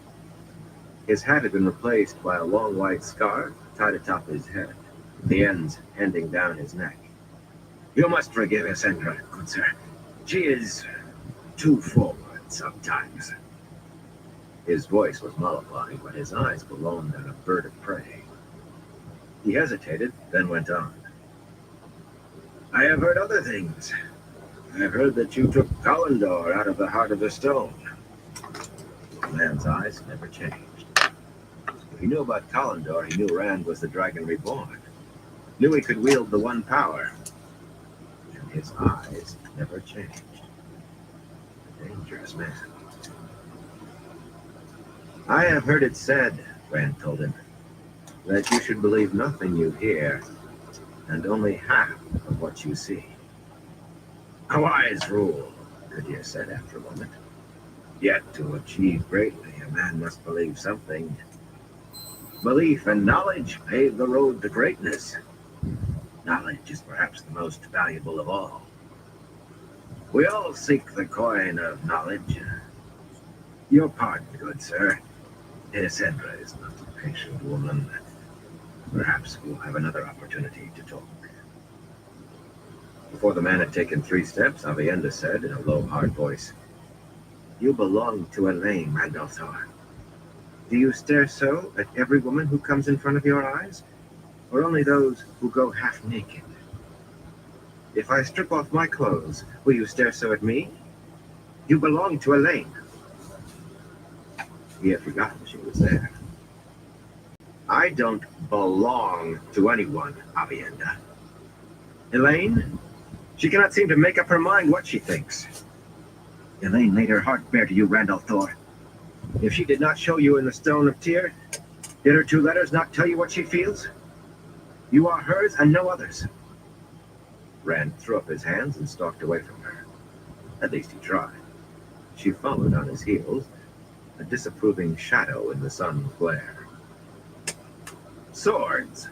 His hat had been replaced by a long white scarf tied atop his head, the ends ending down his neck. You must forgive Essendra, good sir. She is too forward sometimes. His voice was mollifying, but his eyes belonged on a bird of prey. He hesitated, then went on. I have heard other things. I have heard that you took Kalendor out of the heart of the stone. The man's eyes never changed. If he knew about Kalendor, he knew Rand was the Dragon Reborn. Knew he could wield the One Power. And his eyes never changed. A dangerous man. I have heard it said, Rand told him, that you should believe nothing you hear, and only half of what you see. A wise rule, Kadir said after a moment. Yet to achieve greatly, a man must believe something. Belief and knowledge pave the road to greatness. Knowledge is perhaps the most valuable of all. We all seek the coin of knowledge. Your pardon, good sir. Essendra is not a patient woman. Perhaps we'll have another opportunity to talk. Before the man had taken 3 steps, Avienda said in a low, hard voice, You belong to Elaine, Randolphar. Do you stare so at every woman who comes in front of your eyes, or only those who go half naked? If I strip off my clothes, will you stare so at me? You belong to Elaine. He had forgotten she was there. I don't belong to anyone, Avienda. Elaine? She cannot seem to make up her mind what she thinks. Elaine laid her heart bare to you, Randolph Thor. If she did not show you in the Stone of Tyr, did her 2 letters not tell you what she feels? You are hers and no others. Rand threw up his hands and stalked away from her. At least he tried. She followed on his heels, a disapproving shadow in the sun's glare. Swords.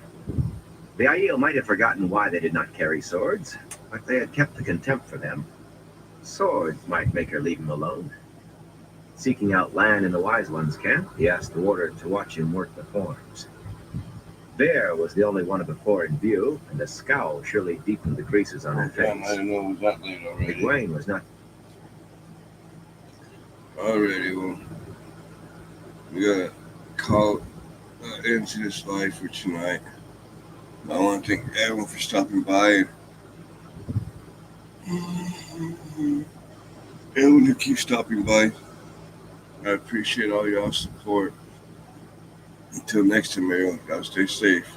The Aiel might have forgotten why they did not carry swords, but they had kept the contempt for them. Swords might make her leave him alone. Seeking out Lan in the Wise One's camp, he asked the warder to watch him work the forms. There was the only one of the 4 in view, and a scowl surely deepened the creases on her face. I didn't know it was that late already. Egwene was not... Alrighty, well, we gotta call into this live for tonight. I want to thank everyone for stopping by and everyone who keeps stopping by. I appreciate all y'all's support. Until next time, everyone, gotta stay safe.